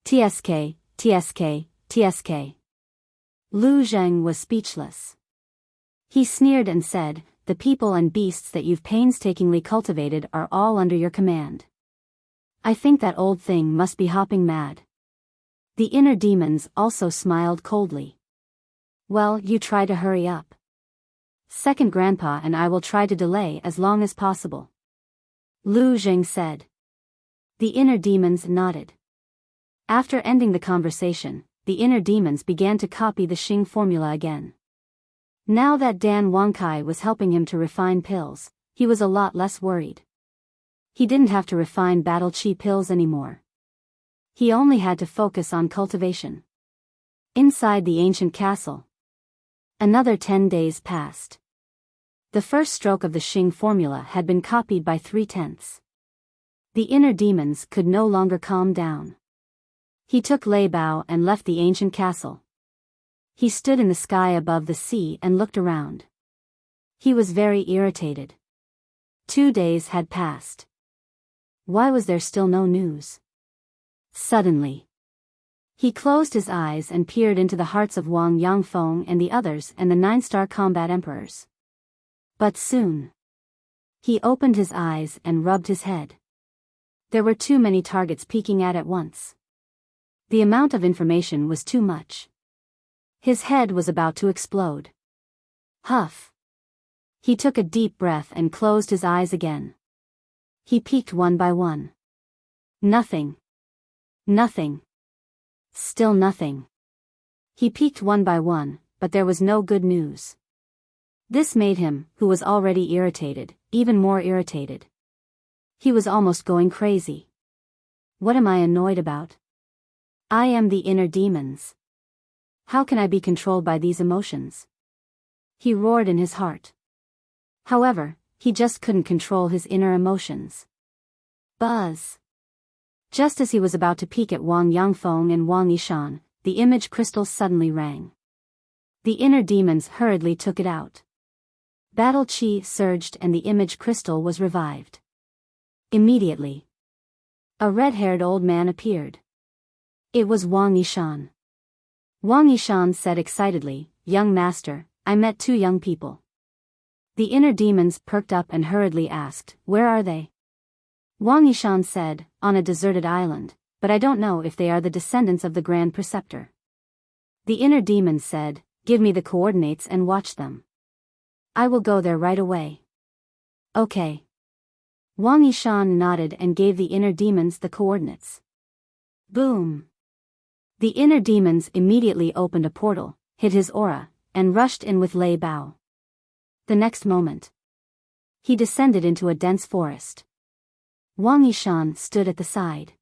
TSK, TSK, TSK. Lu Zheng was speechless. He sneered and said, "The people and beasts that you've painstakingly cultivated are all under your command. I think that old thing must be hopping mad." The inner demons also smiled coldly. "Well, you try to hurry up. Second Grandpa and I will try to delay as long as possible," Lu Zheng said. The inner demons nodded. After ending the conversation, the inner demons began to copy the Xing formula again. Now that Dan Wangkai was helping him to refine pills, he was a lot less worried. He didn't have to refine battle chi pills anymore. He only had to focus on cultivation. Inside the ancient castle. Another 10 days passed. The first stroke of the Xing formula had been copied by 3/10. The inner demons could no longer calm down. He took Lei Bao and left the ancient castle. He stood in the sky above the sea and looked around. He was very irritated. 2 days had passed. Why was there still no news? Suddenly, he closed his eyes and peered into the hearts of Wang Yangfeng and the others and the 9-star combat emperors. But soon, he opened his eyes and rubbed his head. There were too many targets peeking at once. The amount of information was too much. His head was about to explode. Huff. He took a deep breath and closed his eyes again. He peeked one by one. Nothing. Nothing. Still nothing. He peeked one by one, but there was no good news. This made him, who was already irritated, even more irritated. He was almost going crazy. What am I annoyed about? I am the inner demons. How can I be controlled by these emotions? He roared in his heart. However, he just couldn't control his inner emotions. Buzz. Just as he was about to peek at Wang Yangfeng and Wang Yishan, the image crystal suddenly rang. The inner demons hurriedly took it out. Battle chi surged and the image crystal was revived. Immediately, a red-haired old man appeared. It was Wang Yishan. Wang Yishan said excitedly, "Young master, I met two young people." The inner demons perked up and hurriedly asked, "Where are they?" Wang Yishan said, "On a deserted island, but I don't know if they are the descendants of the Grand Preceptor." The inner demons said, "Give me the coordinates and watch them. I will go there right away." Okay. Wang Yishan nodded and gave the inner demons the coordinates. Boom! The inner demons immediately opened a portal, hid his aura, and rushed in with Lei Bao. The next moment, he descended into a dense forest. Wang Yishan stood at the side.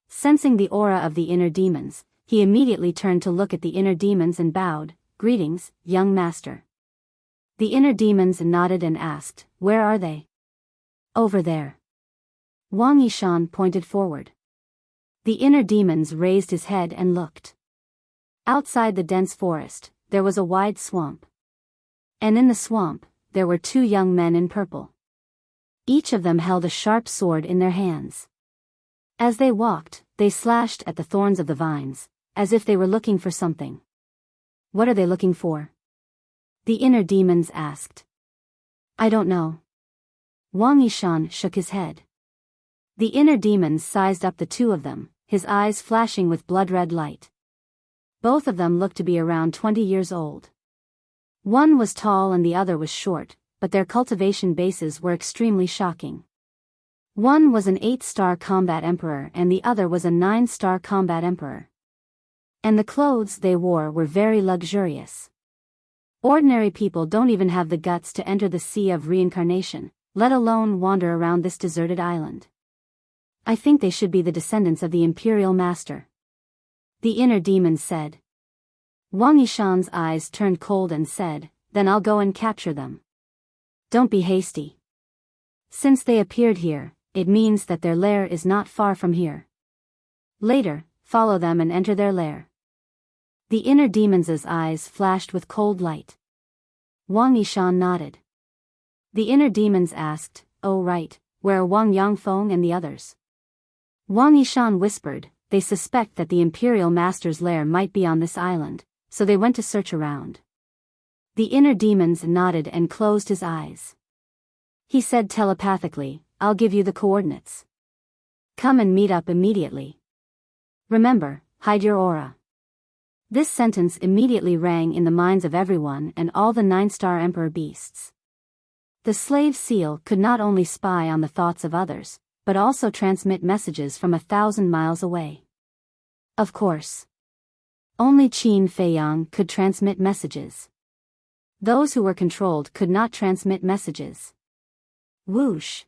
Sensing the aura of the inner demons, he immediately turned to look at the inner demons and bowed, "Greetings, young master." The inner demons nodded and asked, "Where are they?" "Over there." Wang Yishan pointed forward. The inner demons raised his head and looked. Outside the dense forest, there was a wide swamp. And in the swamp, there were two young men in purple. Each of them held a sharp sword in their hands. As they walked, they slashed at the thorns of the vines, as if they were looking for something. "What are they looking for?" the inner demons asked. "I don't know." Wang Yishan shook his head. The inner demons sized up the two of them, his eyes flashing with blood-red light. Both of them looked to be around 20 years old. One was tall and the other was short, but their cultivation bases were extremely shocking. One was an 8-star combat emperor and the other was a 9-star combat emperor. And the clothes they wore were very luxurious. Ordinary people don't even have the guts to enter the sea of reincarnation, let alone wander around this deserted island. "I think they should be the descendants of the Imperial Master," the inner demon said. Wang Yishan's eyes turned cold and said, "Then I'll go and capture them." "Don't be hasty. Since they appeared here, it means that their lair is not far from here. Later, follow them and enter their lair." The inner demon's eyes flashed with cold light. Wang Yishan nodded. The inner demons asked, "Oh right, where are Wang Yangfeng and the others?" Wang Yishan whispered, "They suspect that the Imperial Master's lair might be on this island, so they went to search around." The inner demons nodded and closed his eyes. He said telepathically, "I'll give you the coordinates. Come and meet up immediately. Remember, hide your aura." This sentence immediately rang in the minds of everyone and all the 9-star emperor beasts. The slave seal could not only spy on the thoughts of others, but also transmit messages from 1,000 miles away. Of course, only Qin Feiyang could transmit messages. Those who were controlled could not transmit messages. Whoosh!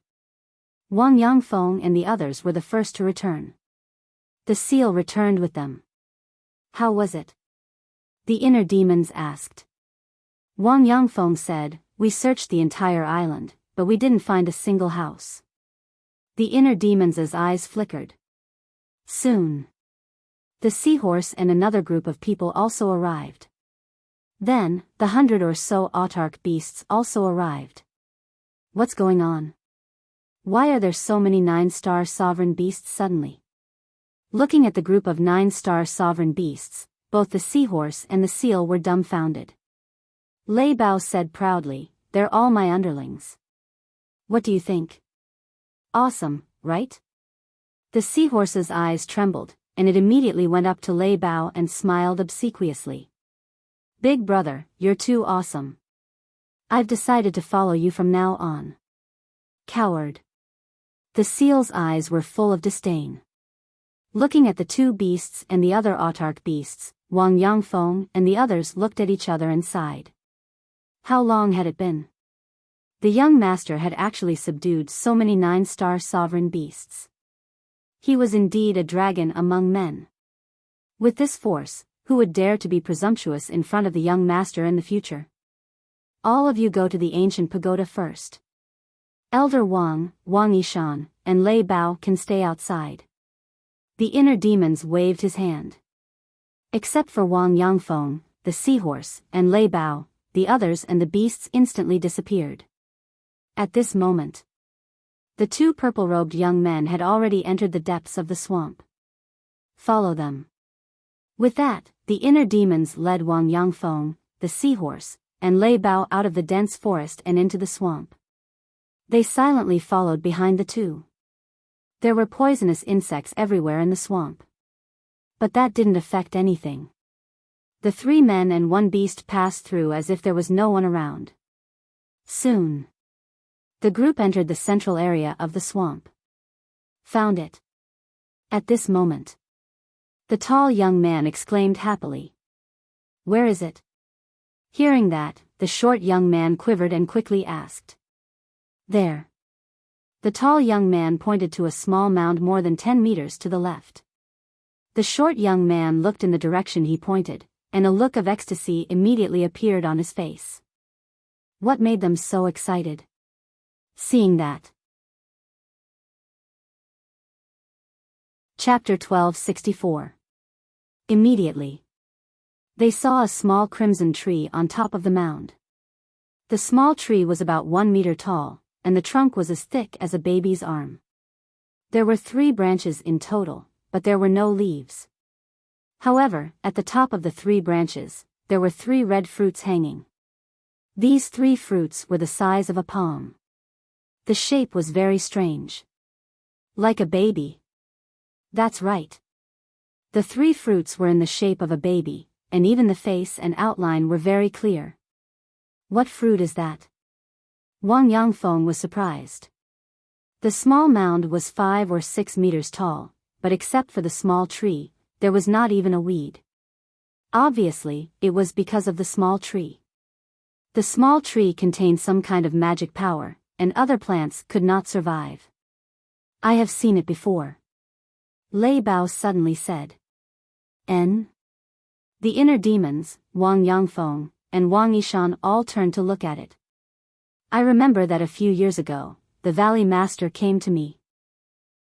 Wang Yangfeng and the others were the first to return. The seal returned with them. "How was it?" the inner demons asked. Wang Yangfeng said, "We searched the entire island, but we didn't find a single house." The inner demons' eyes flickered. Soon, the seahorse and another group of people also arrived. Then, the 100 or so autarch beasts also arrived. What's going on? Why are there so many 9-star sovereign beasts suddenly? Looking at the group of 9-star sovereign beasts, both the seahorse and the seal were dumbfounded. Lei Bao said proudly, "They're all my underlings." "What do you think?" "Awesome, right?" The seahorse's eyes trembled, and it immediately went up to Lei Bao and smiled obsequiously. "Big brother, you're too awesome. I've decided to follow you from now on." "Coward." The seal's eyes were full of disdain. Looking at the two beasts and the other autarch beasts, Wang Yangfeng and the others looked at each other and sighed. How long had it been? The young master had actually subdued so many 9-star sovereign beasts. He was indeed a dragon among men. With this force, who would dare to be presumptuous in front of the young master in the future? "All of you go to the ancient pagoda first. Elder Wang, Wang Yishan, and Lei Bao can stay outside." The inner demons waved his hand. Except for Wang Yangfeng, the seahorse, and Lei Bao, the others and the beasts instantly disappeared. At this moment, the two purple-robed young men had already entered the depths of the swamp. Follow them. With that, the inner demons led Wang Yangfeng, the seahorse, and Lei Bao out of the dense forest and into the swamp. They silently followed behind the two. There were poisonous insects everywhere in the swamp. But that didn't affect anything. The three men and one beast passed through as if there was no one around. Soon, the group entered the central area of the swamp. Found it. At this moment, the tall young man exclaimed happily. Where is it? Hearing that, the short young man quivered and quickly asked. There. The tall young man pointed to a small mound more than 10 meters to the left. The short young man looked in the direction he pointed, and a look of ecstasy immediately appeared on his face. What made them so excited? Seeing that. Chapter 1264. Immediately, they saw a small crimson tree on top of the mound. The small tree was about 1 meter tall, and the trunk was as thick as a baby's arm. There were 3 branches in total, but there were no leaves. However, at the top of the 3 branches, there were 3 red fruits hanging. These 3 fruits were the size of a palm. The shape was very strange. Like a baby. That's right. The 3 fruits were in the shape of a baby, and even the face and outline were very clear. What fruit is that? Wang Yangfeng was surprised. The small mound was 5 or 6 meters tall, but except for the small tree, there was not even a weed. Obviously, it was because of the small tree. The small tree contained some kind of magic power, and other plants could not survive. I have seen it before. Lei Bao suddenly said. The inner demons, Wang Yangfeng, and Wang Yishan all turned to look at it. I remember that a few years ago, the Valley Master came to me.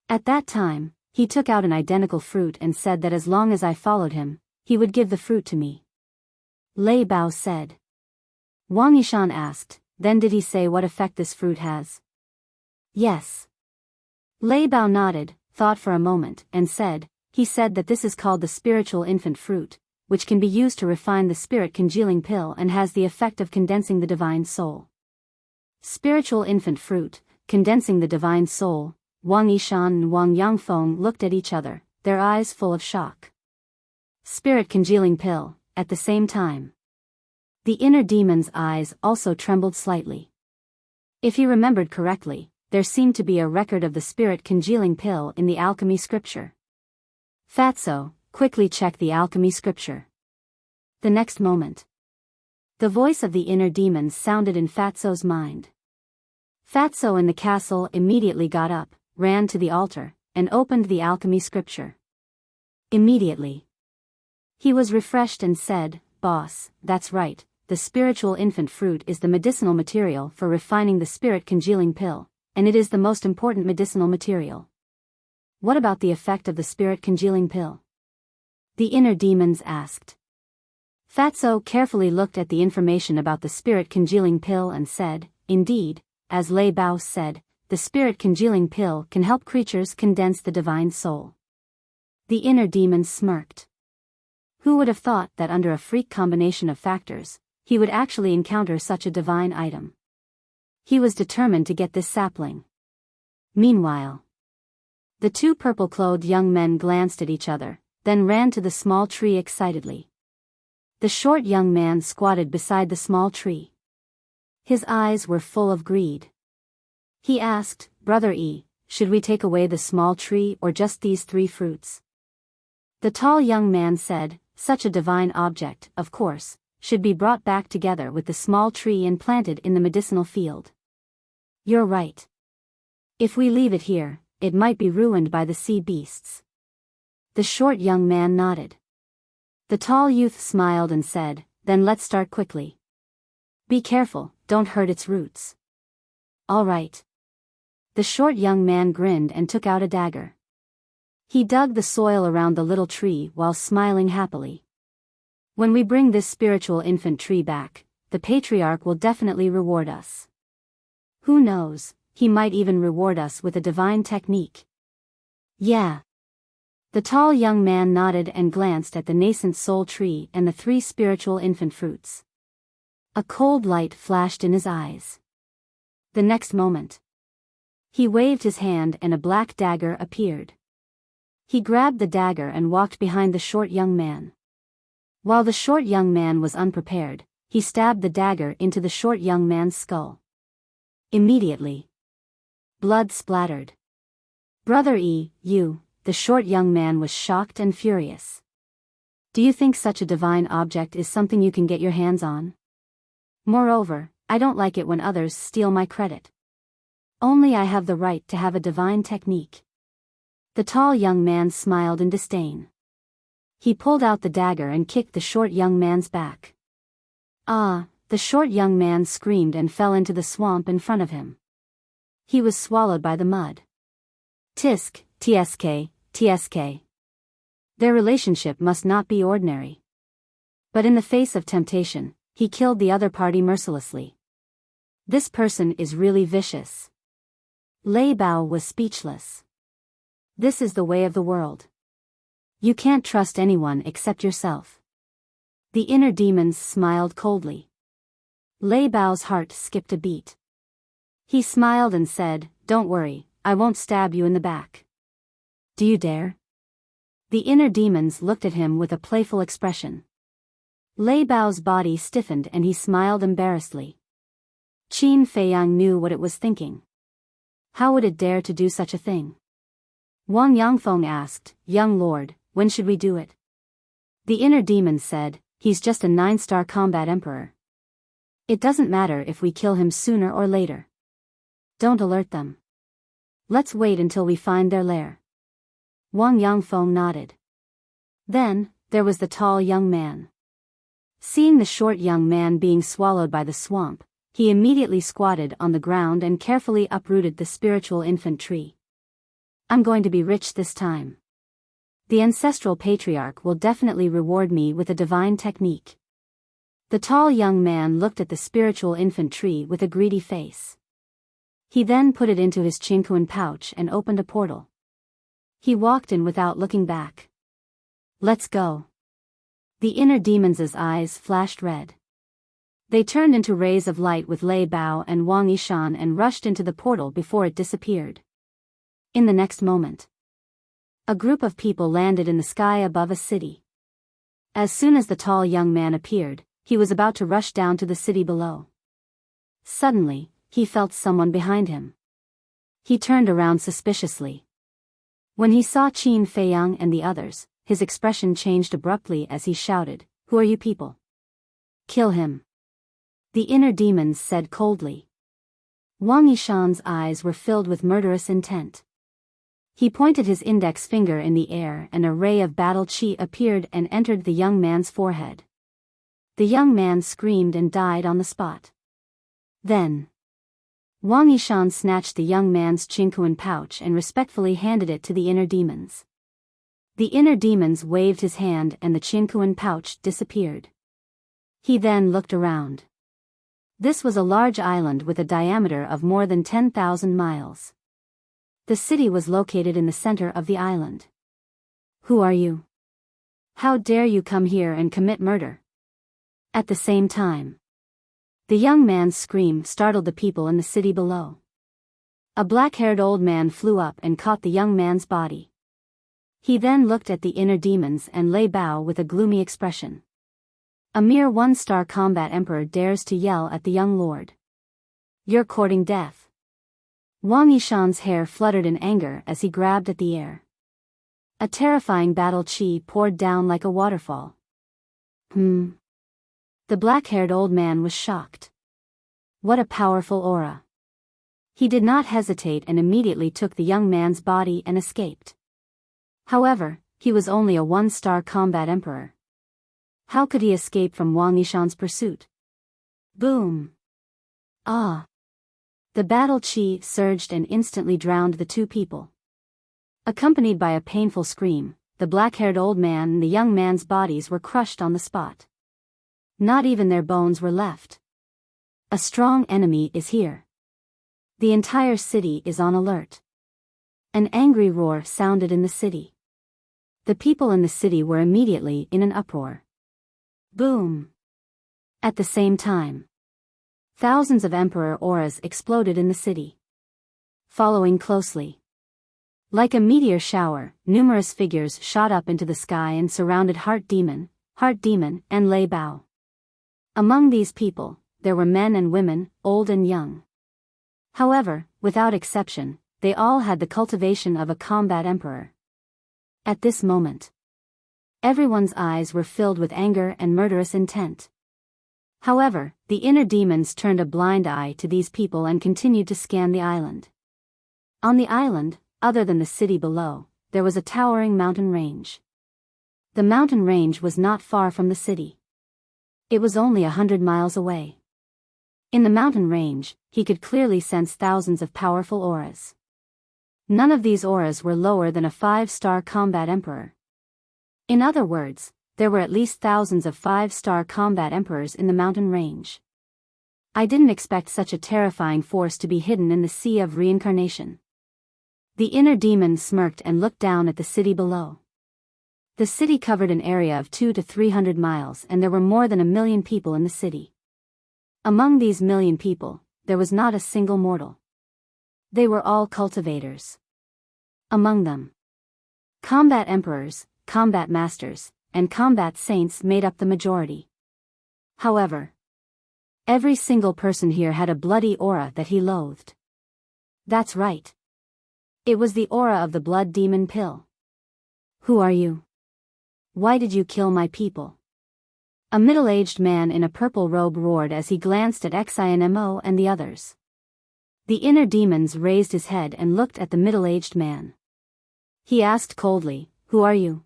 At that time, he took out an identical fruit and said that as long as I followed him, he would give the fruit to me. Lei Bao said. Wang Yishan asked, then did he say what effect this fruit has? Yes. Lei Bao nodded, thought for a moment, and said, he said that this is called the spiritual infant fruit, which can be used to refine the spirit congealing pill and has the effect of condensing the divine soul. Spiritual infant fruit, condensing the divine soul. Wang Yishan and Wang Yangfeng looked at each other, their eyes full of shock. Spirit congealing pill, at the same time. The inner demon's eyes also trembled slightly. If he remembered correctly, there seemed to be a record of the spirit congealing pill in the alchemy scripture. Fatso, quickly check the alchemy scripture. The next moment, the voice of the inner demons sounded in Fatso's mind. Fatso in the castle immediately got up, ran to the altar, and opened the alchemy scripture. Immediately, he was refreshed and said, Boss, that's right, the spiritual infant fruit is the medicinal material for refining the spirit congealing pill, and it is the most important medicinal material. What about the effect of the spirit congealing pill? The inner demons asked. Fatso carefully looked at the information about the spirit congealing pill and said, indeed, as Lei Bao said, the spirit congealing pill can help creatures condense the divine soul. The inner demons smirked. Who would have thought that under a freak combination of factors, he would actually encounter such a divine item? He was determined to get this sapling. Meanwhile, the 2 purple-clothed young men glanced at each other, then ran to the small tree excitedly. The short young man squatted beside the small tree. His eyes were full of greed. He asked, Brother E, should we take away the small tree or just these 3 fruits? The tall young man said, such a divine object, of course, should be brought back together with the small tree and planted in the medicinal field. You're right. If we leave it here, it might be ruined by the sea beasts. The short young man nodded. The tall youth smiled and said, then let's start quickly. Be careful, don't hurt its roots. All right. The short young man grinned and took out a dagger. He dug the soil around the little tree while smiling happily. When we bring this spiritual infant tree back, the patriarch will definitely reward us. Who knows, he might even reward us with a divine technique. Yeah. The tall young man nodded and glanced at the nascent soul tree and the 3 spiritual infant fruits. A cold light flashed in his eyes. The next moment, he waved his hand and a black dagger appeared. He grabbed the dagger and walked behind the short young man. While the short young man was unprepared, he stabbed the dagger into the short young man's skull. Immediately, blood splattered. Brother you, the short young man was shocked and furious. Do you think such a divine object is something you can get your hands on? Moreover, I don't like it when others steal my credit. Only I have the right to have a divine technique. The tall young man smiled in disdain. He pulled out the dagger and kicked the short young man's back. Ah, the short young man screamed and fell into the swamp in front of him. He was swallowed by the mud. Tisk, tsk, tsk. Their relationship must not be ordinary. But in the face of temptation, he killed the other party mercilessly. This person is really vicious. Lei Bao was speechless. This is the way of the world. You can't trust anyone except yourself. The inner demons smiled coldly. Lei Bao's heart skipped a beat. He smiled and said, "Don't worry, I won't stab you in the back." Do you dare? The inner demons looked at him with a playful expression. Lei Bao's body stiffened and he smiled embarrassedly. Qin Feiyang knew what it was thinking. How would it dare to do such a thing? Wang Yangfeng asked, "Young lord, when should we do it?" The inner demon said, "He's just a 9-star combat emperor. It doesn't matter if we kill him sooner or later. Don't alert them. Let's wait until we find their lair." Wang Yangfeng nodded. Then, there was the tall young man. Seeing the short young man being swallowed by the swamp, he immediately squatted on the ground and carefully uprooted the spiritual infant tree. I'm going to be rich this time. The ancestral patriarch will definitely reward me with a divine technique. The tall young man looked at the spiritual infant tree with a greedy face. He then put it into his Qingquan pouch and opened a portal. He walked in without looking back. Let's go. The inner demons' eyes flashed red. They turned into rays of light with Lei Bao and Wang Yishan and rushed into the portal before it disappeared. In the next moment, a group of people landed in the sky above a city. As soon as the tall young man appeared, he was about to rush down to the city below. Suddenly, he felt someone behind him. He turned around suspiciously. When he saw Qin Feiyang and the others, his expression changed abruptly as he shouted, "Who are you people? Kill him." The inner demons said coldly. Wang Yishan's eyes were filled with murderous intent. He pointed his index finger in the air and a ray of battle chi appeared and entered the young man's forehead. The young man screamed and died on the spot. Then, Wang Yishan snatched the young man's Qingquan pouch and respectfully handed it to the inner demons. The inner demons waved his hand and the Qingquan pouch disappeared. He then looked around. This was a large island with a diameter of more than 10,000 miles. The city was located in the center of the island. Who are you? How dare you come here and commit murder? At the same time, the young man's scream startled the people in the city below. A black-haired old man flew up and caught the young man's body. He then looked at the inner demons and Lei Bao with a gloomy expression. A mere 1-star combat emperor dares to yell at the young lord. You're courting death. Wang Yishan's hair fluttered in anger as he grabbed at the air. A terrifying battle chi poured down like a waterfall. The black-haired old man was shocked. What a powerful aura. He did not hesitate and immediately took the young man's body and escaped. However, he was only a 1-star combat emperor. How could he escape from Wang Yishan's pursuit? Boom! Ah! The battle chi surged and instantly drowned the two people. Accompanied by a painful scream, the black-haired old man and the young man's bodies were crushed on the spot. Not even their bones were left. A strong enemy is here. The entire city is on alert. An angry roar sounded in the city. The people in the city were immediately in an uproar. Boom! At the same time, thousands of Emperor auras exploded in the city. Following closely, like a meteor shower, numerous figures shot up into the sky and surrounded Heart Demon, and Lei Bao. Among these people, there were men and women, old and young. However, without exception, they all had the cultivation of a combat emperor. At this moment, everyone's eyes were filled with anger and murderous intent. However, the inner demons turned a blind eye to these people and continued to scan the island. On the island, other than the city below, there was a towering mountain range. The mountain range was not far from the city. It was only 100 miles away. In the mountain range, he could clearly sense thousands of powerful auras. None of these auras were lower than a 5-star combat emperor. In other words, there were at least thousands of 5-star combat emperors in the mountain range. I didn't expect such a terrifying force to be hidden in the sea of reincarnation. The inner demon smirked and looked down at the city below. The city covered an area of 200 to 300 miles and there were more than 1 million people in the city. Among these million people, there was not a single mortal. They were all cultivators. Among them, combat emperors, combat masters, and combat saints made up the majority. However, every single person here had a bloody aura that he loathed. That's right. It was the aura of the blood demon pill. Who are you? Why did you kill my people? A middle-aged man in a purple robe roared as he glanced at Xinmo and the others. The inner demons raised his head and looked at the middle-aged man. He asked coldly, "Who are you?"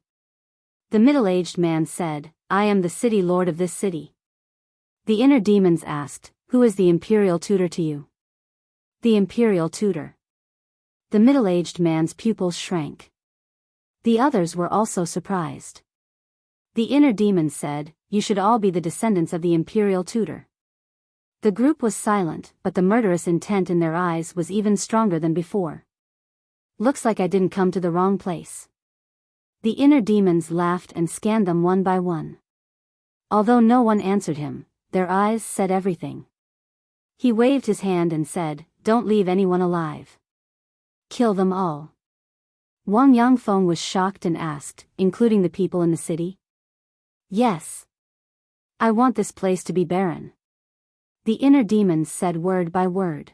The middle-aged man said, "I am the city lord of this city." The inner demons asked, "Who is the imperial tutor to you?" The imperial tutor. The middle-aged man's pupils shrank. The others were also surprised. The inner demon said, "You should all be the descendants of the imperial tutor." The group was silent, but the murderous intent in their eyes was even stronger than before. Looks like I didn't come to the wrong place. The inner demons laughed and scanned them one by one. Although no one answered him, their eyes said everything. He waved his hand and said, "Don't leave anyone alive. Kill them all." Wang Yangfeng was shocked and asked, "Including the people in the city?" "Yes. I want this place to be barren." The inner demons said word by word.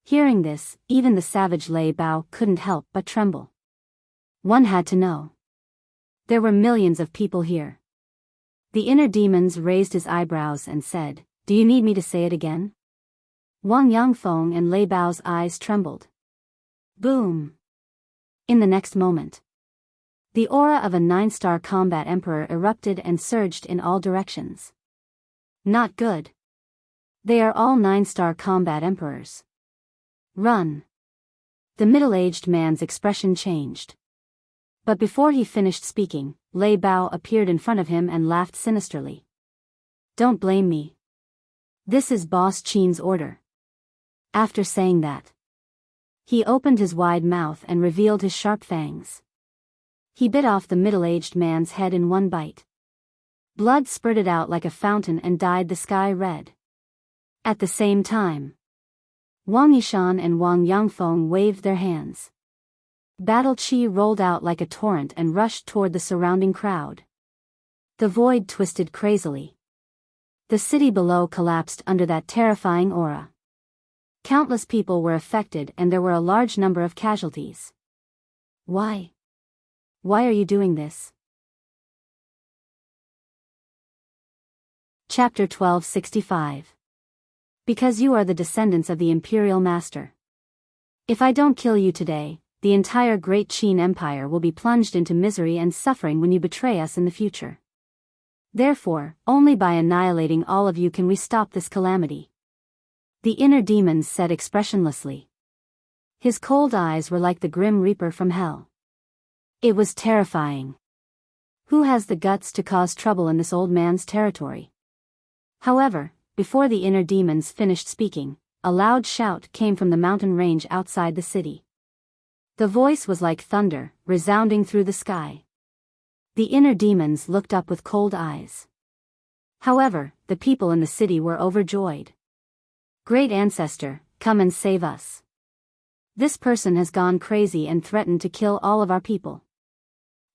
Hearing this, even the savage Lei Bao couldn't help but tremble. One had to know. There were millions of people here. The inner demons raised his eyebrows and said, "Do you need me to say it again?" Wang Yangfeng and Lei Bao's eyes trembled. Boom! In the next moment, the aura of a 9-star combat emperor erupted and surged in all directions. Not good. They are all 9-star combat emperors. Run! The middle-aged man's expression changed. But before he finished speaking, Lei Bao appeared in front of him and laughed sinisterly. "Don't blame me. This is Boss Qin's order." After saying that, he opened his wide mouth and revealed his sharp fangs. He bit off the middle-aged man's head in one bite. Blood spurted out like a fountain and dyed the sky red. At the same time, Wang Yishan and Wang Yangfeng waved their hands. Battle chi rolled out like a torrent and rushed toward the surrounding crowd. The void twisted crazily. The city below collapsed under that terrifying aura. Countless people were affected and there were a large number of casualties. Why? Why are you doing this? Chapter 1265. Because you are the descendants of the Imperial Master. If I don't kill you today, the entire Great Qin Empire will be plunged into misery and suffering when you betray us in the future. Therefore, only by annihilating all of you can we stop this calamity. The inner demons said expressionlessly. His cold eyes were like the grim reaper from hell. It was terrifying. Who has the guts to cause trouble in this old man's territory? However, before the inner demons finished speaking, a loud shout came from the mountain range outside the city. The voice was like thunder, resounding through the sky. The inner demons looked up with cold eyes. However, the people in the city were overjoyed. Great Ancestor, come and save us. This person has gone crazy and threatened to kill all of our people.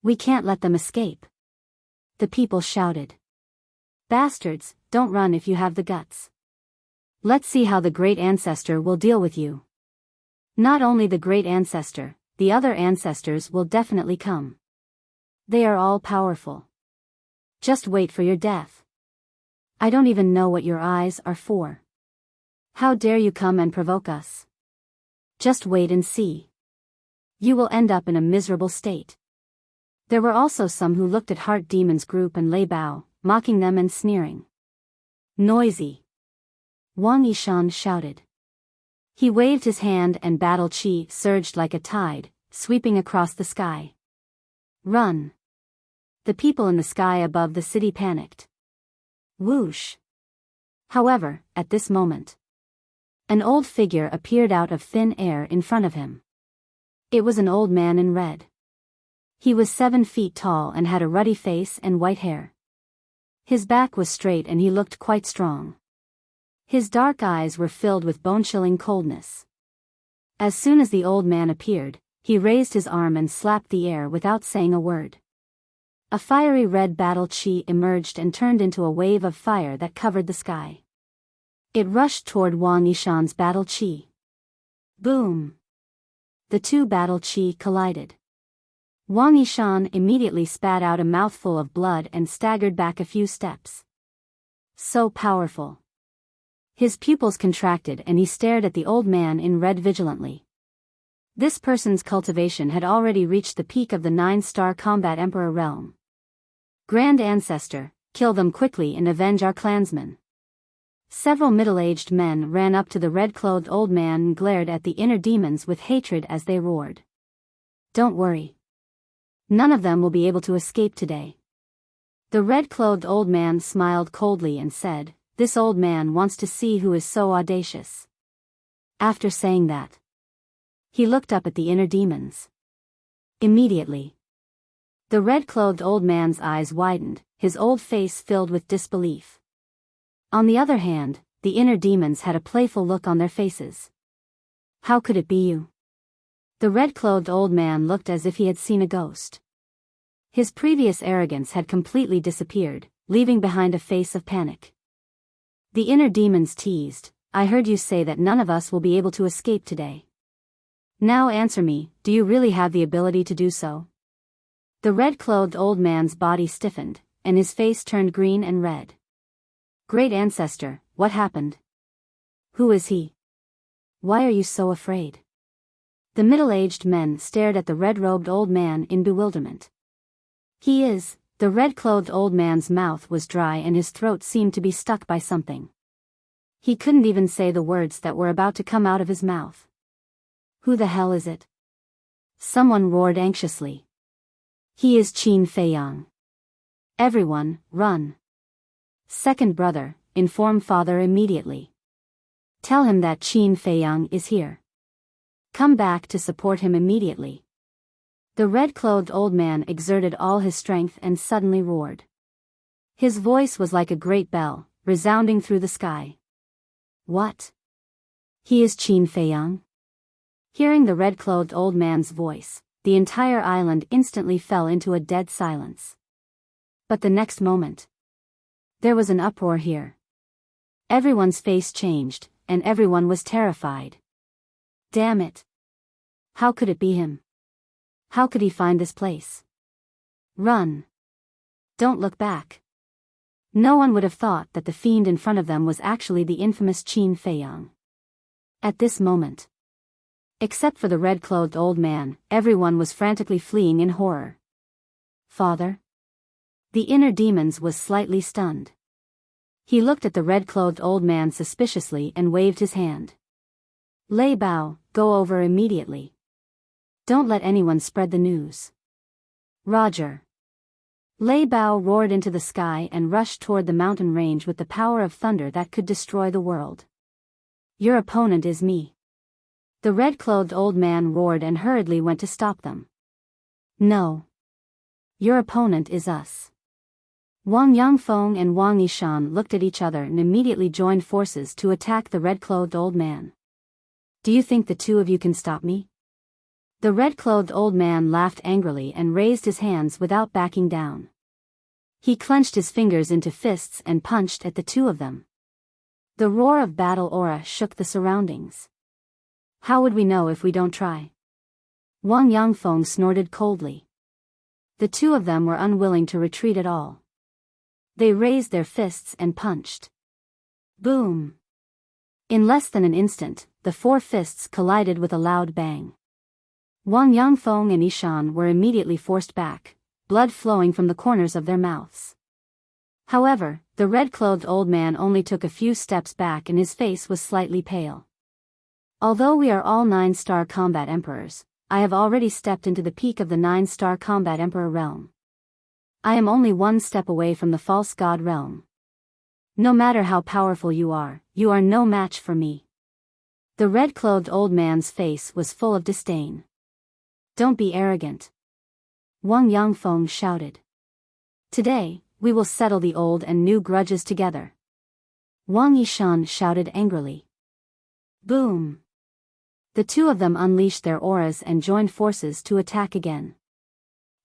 We can't let them escape. The people shouted. Bastards, don't run if you have the guts. Let's see how the Great Ancestor will deal with you. Not only the Great Ancestor, the other ancestors will definitely come. They are all powerful. Just wait for your death. I don't even know what your eyes are for. How dare you come and provoke us? Just wait and see. You will end up in a miserable state. There were also some who looked at Heart Demon's group and lay bow, mocking them and sneering. Noisy! Wang Yishan shouted. He waved his hand and battle chi surged like a tide, sweeping across the sky. Run! The people in the sky above the city panicked. Whoosh! However, at this moment, an old figure appeared out of thin air in front of him. It was an old man in red. He was 7 feet tall and had a ruddy face and white hair. His back was straight and he looked quite strong. His dark eyes were filled with bone-chilling coldness. As soon as the old man appeared, he raised his arm and slapped the air without saying a word. A fiery red battle chi emerged and turned into a wave of fire that covered the sky. It rushed toward Wang Yishan's battle chi. Boom! The two battle chi collided. Wang Yishan immediately spat out a mouthful of blood and staggered back a few steps. So powerful. His pupils contracted and he stared at the old man in red vigilantly. This person's cultivation had already reached the peak of the 9-star combat emperor realm. Grand Ancestor, kill them quickly and avenge our clansmen. Several middle-aged men ran up to the red-clothed old man and glared at the inner demons with hatred as they roared. Don't worry. None of them will be able to escape today. The red-clothed old man smiled coldly and said, this old man wants to see who is so audacious. After saying that, he looked up at the inner demons. Immediately, the red-clothed old man's eyes widened, his old face filled with disbelief. On the other hand, the inner demons had a playful look on their faces. How could it be you? The red-clothed old man looked as if he had seen a ghost. His previous arrogance had completely disappeared, leaving behind a face of panic. The inner demons teased, I heard you say that none of us will be able to escape today. Now answer me, do you really have the ability to do so? The red-clothed old man's body stiffened, and his face turned green and red. Great Ancestor, what happened? Who is he? Why are you so afraid? The middle-aged men stared at the red-robed old man in bewilderment. He is, the red-clothed old man's mouth was dry and his throat seemed to be stuck by something. He couldn't even say the words that were about to come out of his mouth. Who the hell is it? Someone roared anxiously. He is Qin Feiyang. Everyone, run. Second brother, inform father immediately. Tell him that Qin Feiyang is here. Come back to support him immediately. The red-clothed old man exerted all his strength and suddenly roared. His voice was like a great bell, resounding through the sky. What? He is Qin Feiyang? Hearing the red-clothed old man's voice, the entire island instantly fell into a dead silence. But the next moment, there was an uproar here. Everyone's face changed, and everyone was terrified. Damn it! How could it be him? How could he find this place? Run! Don't look back. No one would have thought that the fiend in front of them was actually the infamous Qin Feiyang. At this moment, except for the red-clothed old man, everyone was frantically fleeing in horror. Father? The inner demons was slightly stunned. He looked at the red-clothed old man suspiciously and waved his hand. Lei Bao, go over immediately. Don't let anyone spread the news. Roger. Lei Bao roared into the sky and rushed toward the mountain range with the power of thunder that could destroy the world. Your opponent is me. The red-clothed old man roared and hurriedly went to stop them. No. Your opponent is us. Wang Yangfeng and Wang Yishan looked at each other and immediately joined forces to attack the red-clothed old man. Do you think the two of you can stop me? The red-clothed old man laughed angrily and raised his hands without backing down. He clenched his fingers into fists and punched at the two of them. The roar of battle aura shook the surroundings. How would we know if we don't try? Wang Yangfeng snorted coldly. The two of them were unwilling to retreat at all. They raised their fists and punched. Boom! In less than an instant, the four fists collided with a loud bang. Wang Yangfeng and Yishan were immediately forced back, blood flowing from the corners of their mouths. However, the red-clothed old man only took a few steps back and his face was slightly pale. Although we are all 9-star combat emperors, I have already stepped into the peak of the 9-star combat emperor realm. I am only one step away from the false god realm. No matter how powerful you are no match for me. The red-clothed old man's face was full of disdain. Don't be arrogant. Wang Yangfeng shouted. Today, we will settle the old and new grudges together. Wang Yishan shouted angrily. Boom! The two of them unleashed their auras and joined forces to attack again.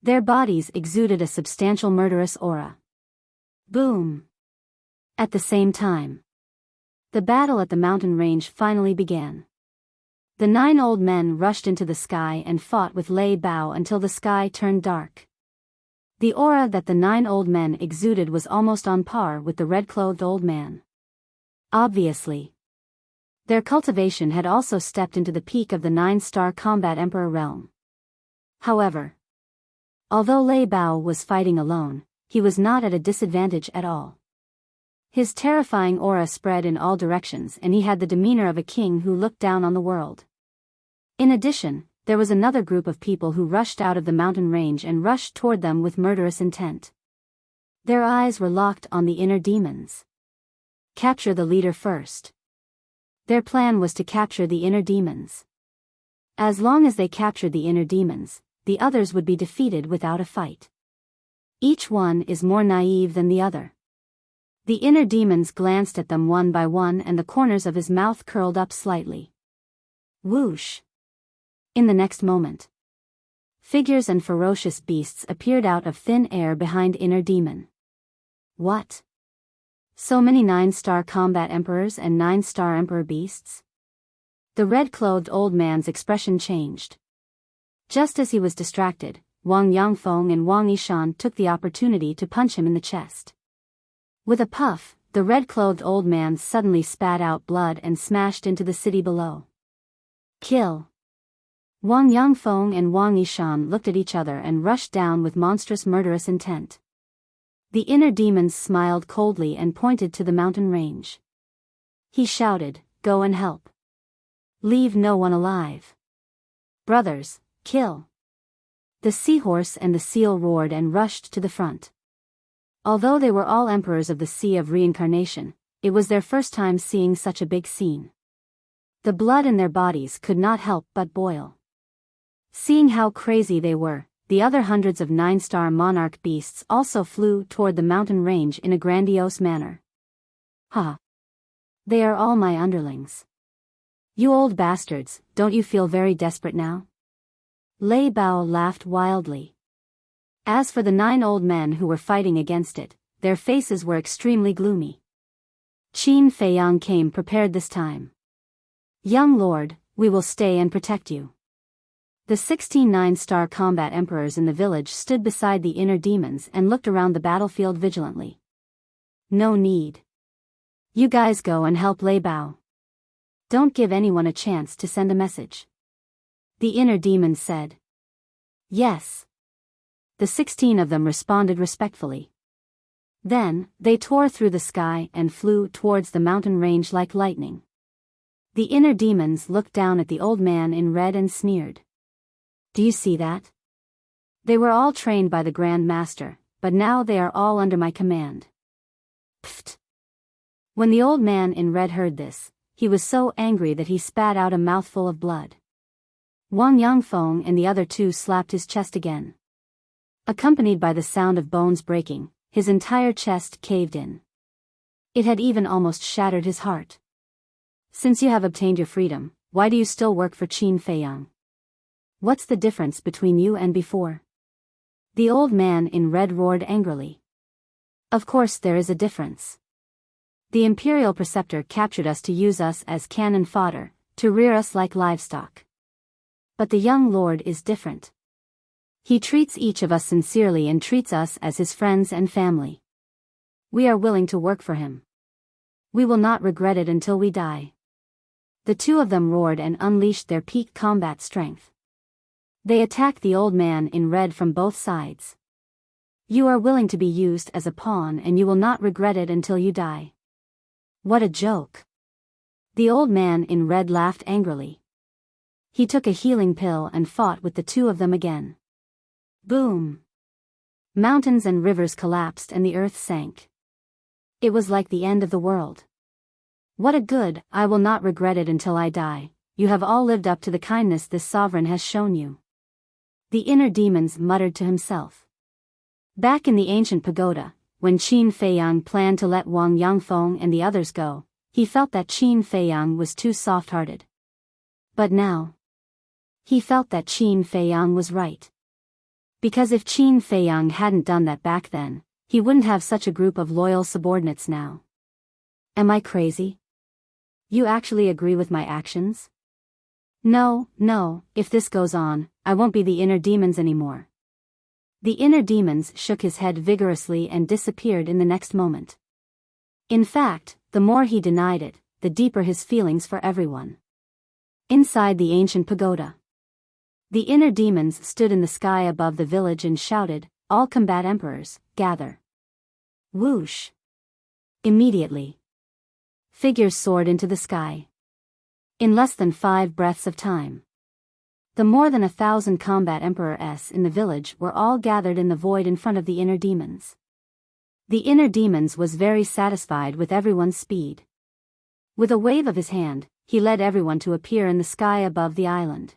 Their bodies exuded a substantial murderous aura. Boom! At the same time, the battle at the mountain range finally began. The 9 old men rushed into the sky and fought with Lei Bao until the sky turned dark. The aura that the 9 old men exuded was almost on par with the red-clothed old man. Obviously, their cultivation had also stepped into the peak of the 9-star combat emperor realm. However, although Lei Bao was fighting alone, he was not at a disadvantage at all. His terrifying aura spread in all directions and he had the demeanor of a king who looked down on the world. In addition, there was another group of people who rushed out of the mountain range and rushed toward them with murderous intent. Their eyes were locked on the inner demons. Capture the leader first. Their plan was to capture the inner demons. As long as they captured the inner demons, the others would be defeated without a fight. Each one is more naive than the other. The inner demons glanced at them one by one and the corners of his mouth curled up slightly. Whoosh! In the next moment, figures and ferocious beasts appeared out of thin air behind inner demon. What? So many 9-star combat emperors and 9-star emperor beasts? The red-clothed old man's expression changed. Just as he was distracted, Wang Yangfeng and Wang Yishan took the opportunity to punch him in the chest. With a puff, the red-clothed old man suddenly spat out blood and smashed into the city below. Kill! Wang Yangfeng and Wang Yishan looked at each other and rushed down with monstrous murderous intent. The inner demons smiled coldly and pointed to the mountain range. He shouted, "Go and help. Leave no one alive. Brothers, kill!" The seahorse and the seal roared and rushed to the front. Although they were all emperors of the Sea of Reincarnation, it was their first time seeing such a big scene. The blood in their bodies could not help but boil. Seeing how crazy they were, the other hundreds of 9-star monarch beasts also flew toward the mountain range in a grandiose manner. Ha! They are all my underlings. You old bastards, don't you feel very desperate now? Lei Bao laughed wildly. As for the 9 old men who were fighting against it, their faces were extremely gloomy. Qin Feiyang came prepared this time. Young lord, we will stay and protect you. The 16 9-star combat emperors in the village stood beside the inner demons and looked around the battlefield vigilantly. No need. You guys go and help Lei Bao. Don't give anyone a chance to send a message. The inner demons said. Yes. The 16 of them responded respectfully. Then, they tore through the sky and flew towards the mountain range like lightning. The inner demons looked down at the old man in red and sneered. Do you see that? They were all trained by the Grand Master, but now they are all under my command. Pfft. When the old man in red heard this, he was so angry that he spat out a mouthful of blood. Wang Yangfeng and the other two slapped his chest again. Accompanied by the sound of bones breaking, his entire chest caved in. It had even almost shattered his heart. Since you have obtained your freedom, why do you still work for Qin Feiyang? What's the difference between you and before? The old man in red roared angrily. Of course there is a difference. The imperial preceptor captured us to use us as cannon fodder, to rear us like livestock. But the young lord is different. He treats each of us sincerely and treats us as his friends and family. We are willing to work for him. We will not regret it until we die. The two of them roared and unleashed their peak combat strength. They attacked the old man in red from both sides. You are willing to be used as a pawn and you will not regret it until you die. What a joke. The old man in red laughed angrily. He took a healing pill and fought with the two of them again. Boom! Mountains and rivers collapsed and the earth sank. It was like the end of the world. What a good, I will not regret it until I die. You have all lived up to the kindness this sovereign has shown you. The inner demons muttered to himself. Back in the ancient pagoda, when Qin Feiyang planned to let Wang Yangfeng and the others go, he felt that Qin Feiyang was too soft-hearted. But now, he felt that Qin Feiyang was right. Because if Qin Feiyang hadn't done that back then, he wouldn't have such a group of loyal subordinates now. Am I crazy? You actually agree with my actions? No, if this goes on, I won't be the inner demons anymore. The inner demons shook his head vigorously and disappeared in the next moment. In fact, the more he denied it, the deeper his feelings for everyone. Inside the ancient pagoda, the inner demons stood in the sky above the village and shouted, "All combat emperors, gather." Whoosh! Immediately, figures soared into the sky. In less than 5 breaths of time, the more than 1,000 combat emperors in the village were all gathered in the void in front of the inner demons. The inner demons was very satisfied with everyone's speed. With a wave of his hand, he led everyone to appear in the sky above the island.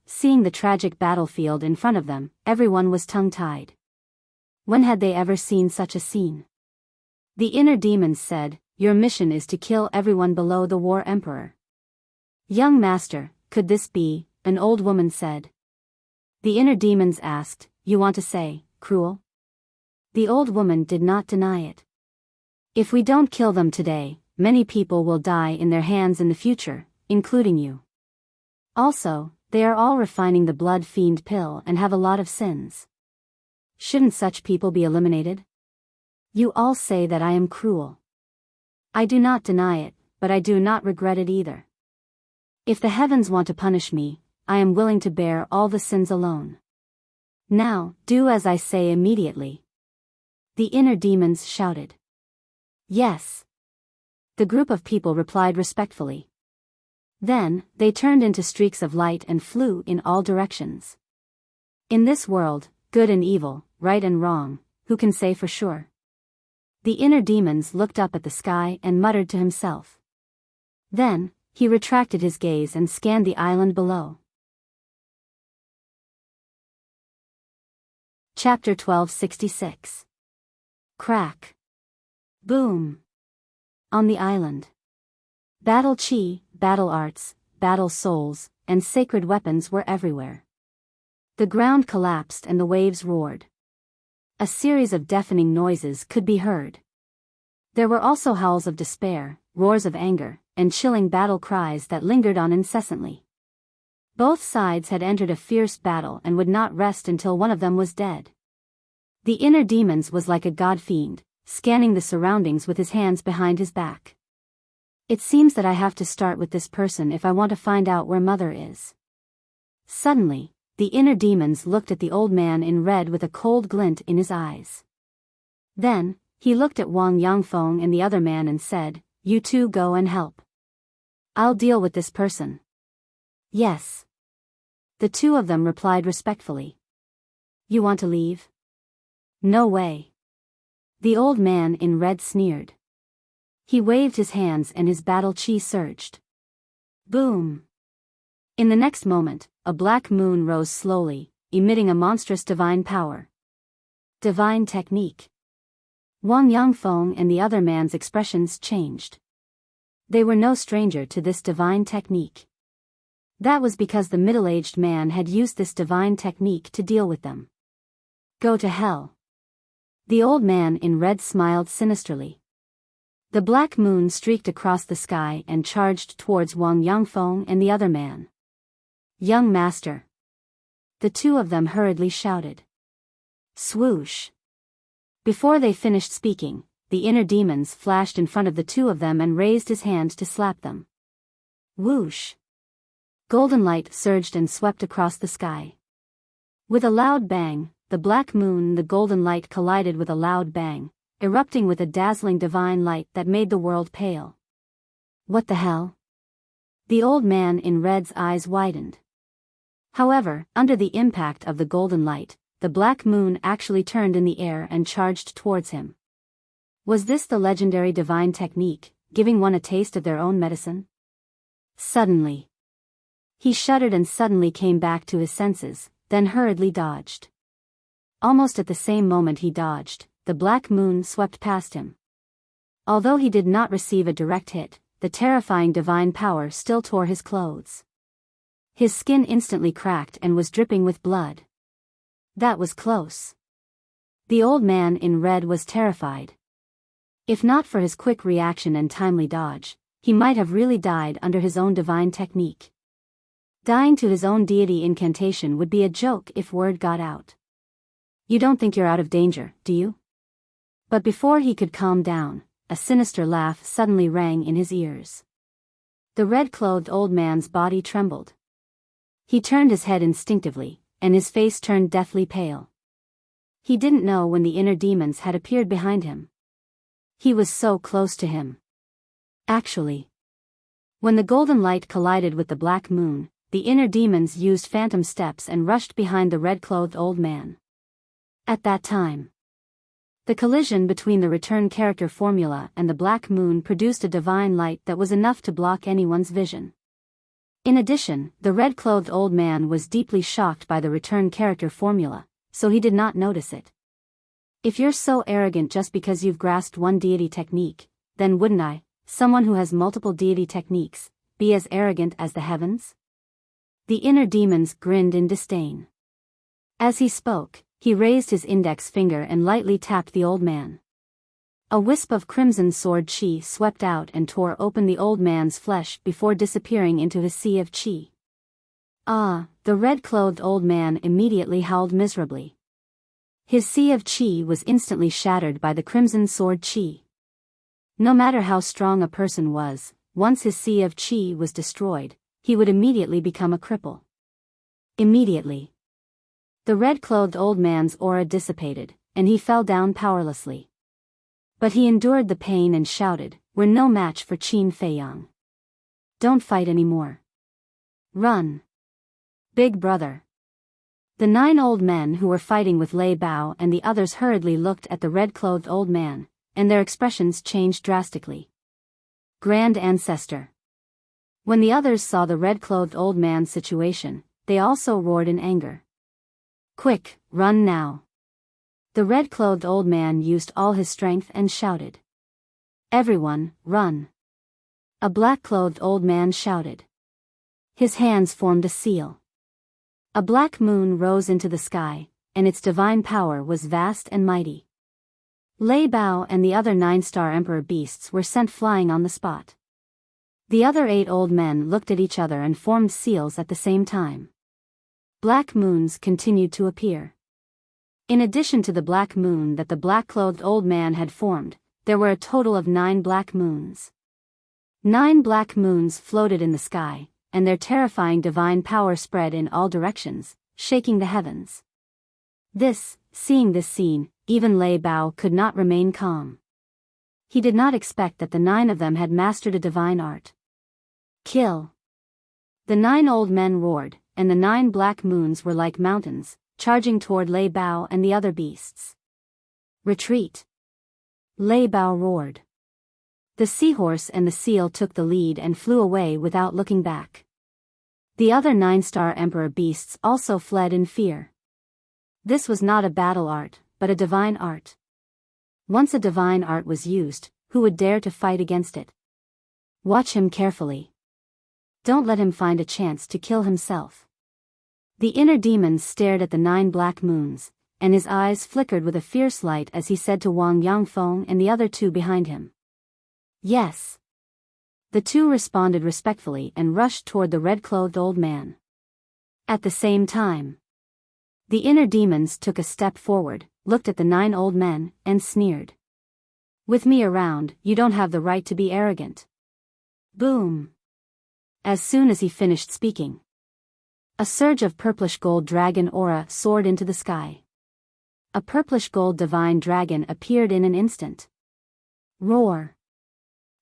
Seeing the tragic battlefield in front of them, everyone was tongue-tied. When had they ever seen such a scene? The inner demons said, "Your mission is to kill everyone below the war emperor." "Young master, could this be?" an old woman said. The inner demons asked, "You want to say, cruel?" The old woman did not deny it. "If we don't kill them today, many people will die in their hands in the future, including you. Also, they are all refining the blood fiend pill and have a lot of sins. Shouldn't such people be eliminated? You all say that I am cruel. I do not deny it, but I do not regret it either. If the heavens want to punish me, I am willing to bear all the sins alone. Now, do as I say immediately." The inner demons shouted. "Yes." The group of people replied respectfully. Then, they turned into streaks of light and flew in all directions. In this world, good and evil, right and wrong, who can say for sure? The inner demons looked up at the sky and muttered to himself. Then, he retracted his gaze and scanned the island below. Chapter 1266. Crack. Boom. On the island. Battle chi, battle arts, battle souls, and sacred weapons were everywhere. The ground collapsed and the waves roared. A series of deafening noises could be heard. There were also howls of despair, roars of anger, and chilling battle cries that lingered on incessantly. Both sides had entered a fierce battle and would not rest until one of them was dead. The inner demons was like a god-fiend, scanning the surroundings with his hands behind his back. "It seems that I have to start with this person if I want to find out where Mother is." Suddenly, the inner demons looked at the old man in red with a cold glint in his eyes. Then, he looked at Wang Yangfeng and the other man and said, "You two go and help. I'll deal with this person." "Yes." The two of them replied respectfully. "You want to leave?" No way. The old man in red sneered. He waved his hands and his battle chi surged. Boom! In the next moment, a black moon rose slowly, emitting a monstrous divine power. Divine technique. Wang Yangfeng and the other man's expressions changed. They were no stranger to this divine technique. That was because the middle-aged man had used this divine technique to deal with them. Go to hell. The old man in red smiled sinisterly. The black moon streaked across the sky and charged towards Wang Yangfeng and the other man. Young master. The two of them hurriedly shouted. Swoosh. Before they finished speaking, the inner demons flashed in front of the two of them and raised his hand to slap them. Whoosh. Golden light surged and swept across the sky. With a loud bang, the black moon and the golden light collided with a loud bang, erupting with a dazzling divine light that made the world pale. What the hell? The old man in red's eyes widened. However, under the impact of the golden light, the black moon actually turned in the air and charged towards him. Was this the legendary divine technique, giving one a taste of their own medicine? Suddenly. He shuddered and suddenly came back to his senses, then hurriedly dodged. Almost at the same moment he dodged, the black moon swept past him. Although he did not receive a direct hit, the terrifying divine power still tore his clothes. His skin instantly cracked and was dripping with blood. That was close. The old man in red was terrified. If not for his quick reaction and timely dodge, he might have really died under his own divine technique. Dying to his own deity incantation would be a joke if word got out. You don't think you're out of danger, do you? But before he could calm down, a sinister laugh suddenly rang in his ears. The red-clothed old man's body trembled. He turned his head instinctively, and his face turned deathly pale. He didn't know when the inner demons had appeared behind him. He was so close to him. Actually, when the golden light collided with the black moon, the inner demons used phantom steps and rushed behind the red-clothed old man. At that time, the collision between the return character formula and the black moon produced a divine light that was enough to block anyone's vision. In addition, the red-clothed old man was deeply shocked by the return character formula, so he did not notice it. If you're so arrogant just because you've grasped one deity technique, then wouldn't I, someone who has multiple deity techniques, be as arrogant as the heavens? The inner demons grinned in disdain. As he spoke, he raised his index finger and lightly tapped the old man. A wisp of crimson sword chi swept out and tore open the old man's flesh before disappearing into his sea of chi. Ah, the red-clothed old man immediately howled miserably. His sea of chi was instantly shattered by the crimson sword chi. No matter how strong a person was, once his sea of chi was destroyed, he would immediately become a cripple. Immediately. The red-clothed old man's aura dissipated, and he fell down powerlessly. But he endured the pain and shouted, "We're no match for Qin Feiyang. Don't fight anymore. Run. Big brother." The 9 old men who were fighting with Lei Bao and the others hurriedly looked at the red-clothed old man, and their expressions changed drastically. Grand Ancestor. When the others saw the red-clothed old man's situation, they also roared in anger. Quick, run now. The red-clothed old man used all his strength and shouted. Everyone, run. A black-clothed old man shouted. His hands formed a seal. A black moon rose into the sky, and its divine power was vast and mighty. Lei Bao and the other 9-star emperor beasts were sent flying on the spot. The other 8 old men looked at each other and formed seals at the same time. Black moons continued to appear. In addition to the black moon that the black-clothed old man had formed, there were a total of 9 black moons. 9 black moons floated in the sky, and their terrifying divine power spread in all directions, shaking the heavens. Seeing this scene, even Lei Bao could not remain calm. He did not expect that the 9 of them had mastered a divine art. Kill! The 9 old men roared, and the 9 black moons were like mountains, charging toward Lei Bao and the other beasts. Retreat! Lei Bao roared. The seahorse and the seal took the lead and flew away without looking back. The other 9-star emperor beasts also fled in fear. This was not a battle art, but a divine art. Once a divine art was used, who would dare to fight against it? Watch him carefully. Don't let him find a chance to kill himself. The inner demon stared at the 9 black moons, and his eyes flickered with a fierce light as he said to Wang Yangfeng and the other 2 behind him. Yes. The 2 responded respectfully and rushed toward the red-clothed old man. At the same time, the inner demons took a step forward, looked at the 9 old men, and sneered. With me around, you don't have the right to be arrogant. Boom. As soon as he finished speaking, a surge of purplish gold dragon aura soared into the sky. A purplish gold divine dragon appeared in an instant. Roar.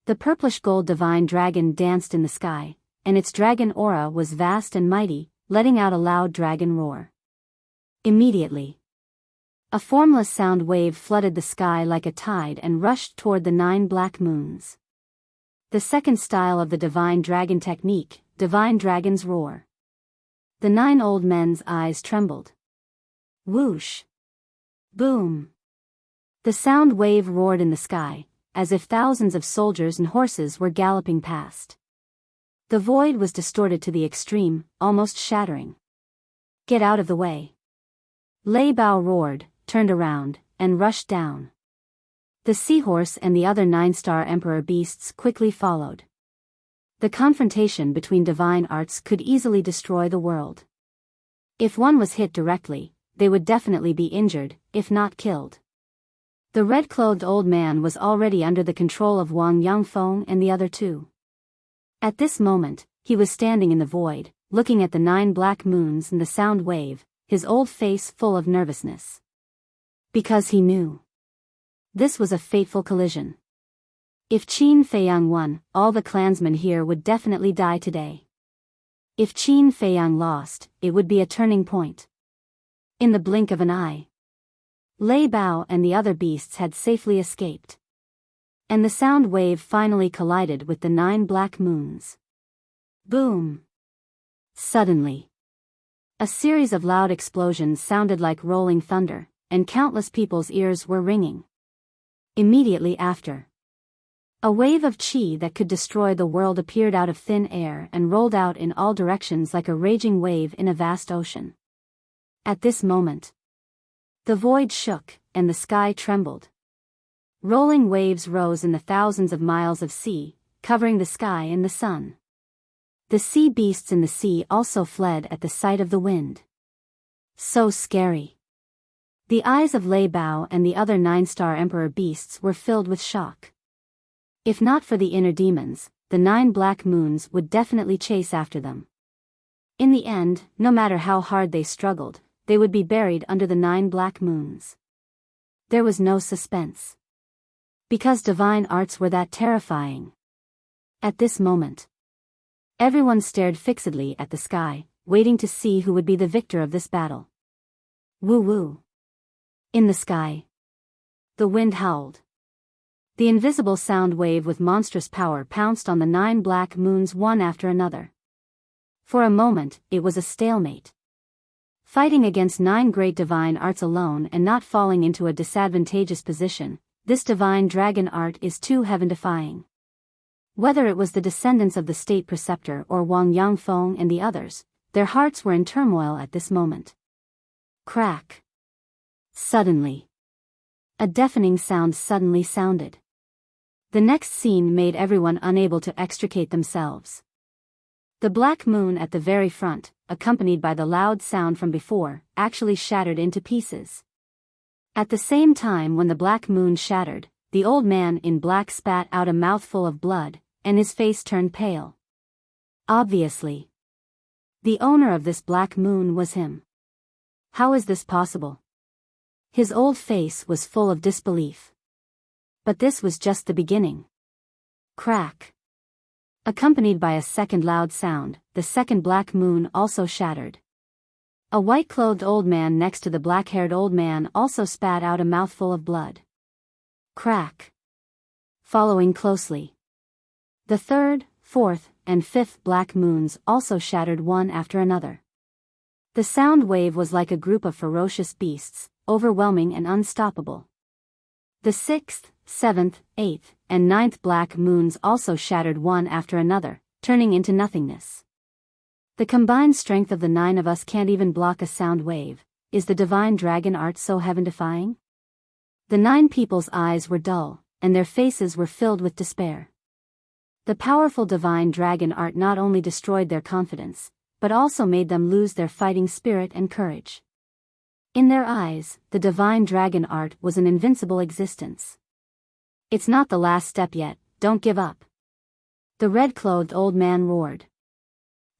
The purplish gold divine dragon danced in the sky, and its dragon aura was vast and mighty, letting out a loud dragon roar. Immediately, a formless sound wave flooded the sky like a tide and rushed toward the 9 black moons. The second style of the divine dragon technique, divine dragon's roar. The 9 old men's eyes trembled. Whoosh. Boom. The sound wave roared in the sky, as if thousands of soldiers and horses were galloping past. The void was distorted to the extreme, almost shattering. Get out of the way. Lei Bao roared, turned around, and rushed down. The seahorse and the other 9-star emperor beasts quickly followed. The confrontation between divine arts could easily destroy the world. If one was hit directly, they would definitely be injured, if not killed. The red-clothed old man was already under the control of Wang Yangfeng and the other 2. At this moment, he was standing in the void, looking at the 9 black moons and the sound wave, his old face full of nervousness. Because he knew this was a fateful collision. If Qin Feiyang won, all the clansmen here would definitely die today. If Qin Feiyang lost, it would be a turning point. In the blink of an eye, Lei Bao and the other beasts had safely escaped. And the sound wave finally collided with the 9 black moons. Boom! Suddenly, a series of loud explosions sounded like rolling thunder, and countless people's ears were ringing. Immediately after, a wave of qi that could destroy the world appeared out of thin air and rolled out in all directions like a raging wave in a vast ocean. At this moment, the void shook, and the sky trembled. Rolling waves rose in the thousands of miles of sea, covering the sky and the sun. The sea beasts in the sea also fled at the sight of the wind. So scary. The eyes of Lei Bao and the other 9-star emperor beasts were filled with shock. If not for the inner demons, the 9 black moons would definitely chase after them. In the end, no matter how hard they struggled, they would be buried under the 9 black moons. There was no suspense. Because divine arts were that terrifying. At this moment, everyone stared fixedly at the sky, waiting to see who would be the victor of this battle. Woo-woo. In the sky, the wind howled. The invisible sound wave with monstrous power pounced on the 9 black moons one after another. For a moment, it was a stalemate. Fighting against 9 great divine arts alone and not falling into a disadvantageous position, this divine dragon art is too heaven-defying. Whether it was the descendants of the state preceptor or Wang Yangfeng and the others, their hearts were in turmoil at this moment. Crack. Suddenly, a deafening sound suddenly sounded. The next scene made everyone unable to extricate themselves. The black moon at the very front, accompanied by the loud sound from before, actually shattered into pieces. At the same time when the black moon shattered, the old man in black spat out a mouthful of blood, and his face turned pale. Obviously, the owner of this black moon was him. How is this possible? His old face was full of disbelief. But this was just the beginning. Crack. Accompanied by a second loud sound, the second black moon also shattered. A white-clothed old man next to the black-haired old man also spat out a mouthful of blood. Crack. Following closely. The third, fourth, and fifth black moons also shattered one after another. The sound wave was like a group of ferocious beasts, overwhelming and unstoppable. The sixth, seventh, eighth, and ninth black moons also shattered one after another, turning into nothingness. The combined strength of the 9 of us can't even block a sound wave. Is the divine dragon art so heaven-defying? The 9 people's eyes were dull, and their faces were filled with despair. The powerful divine dragon art not only destroyed their confidence, but also made them lose their fighting spirit and courage. In their eyes, the divine dragon art was an invincible existence. It's not the last step yet, don't give up. The red-clothed old man roared.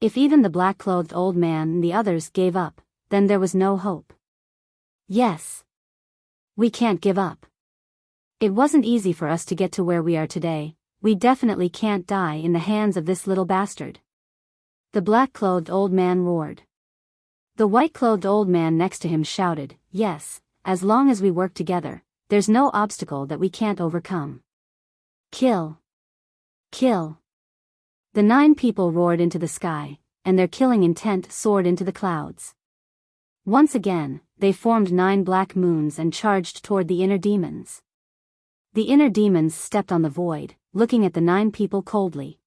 If even the black-clothed old man and the others gave up, then there was no hope. Yes. We can't give up. It wasn't easy for us to get to where we are today. We definitely can't die in the hands of this little bastard. The black-clothed old man roared. The white-clothed old man next to him shouted, yes, as long as we work together, there's no obstacle that we can't overcome. Kill. Kill. The 9 people roared into the sky, and their killing intent soared into the clouds. Once again, they formed 9 black moons and charged toward the inner demons. The inner demons stepped on the void, looking at the 9 people coldly.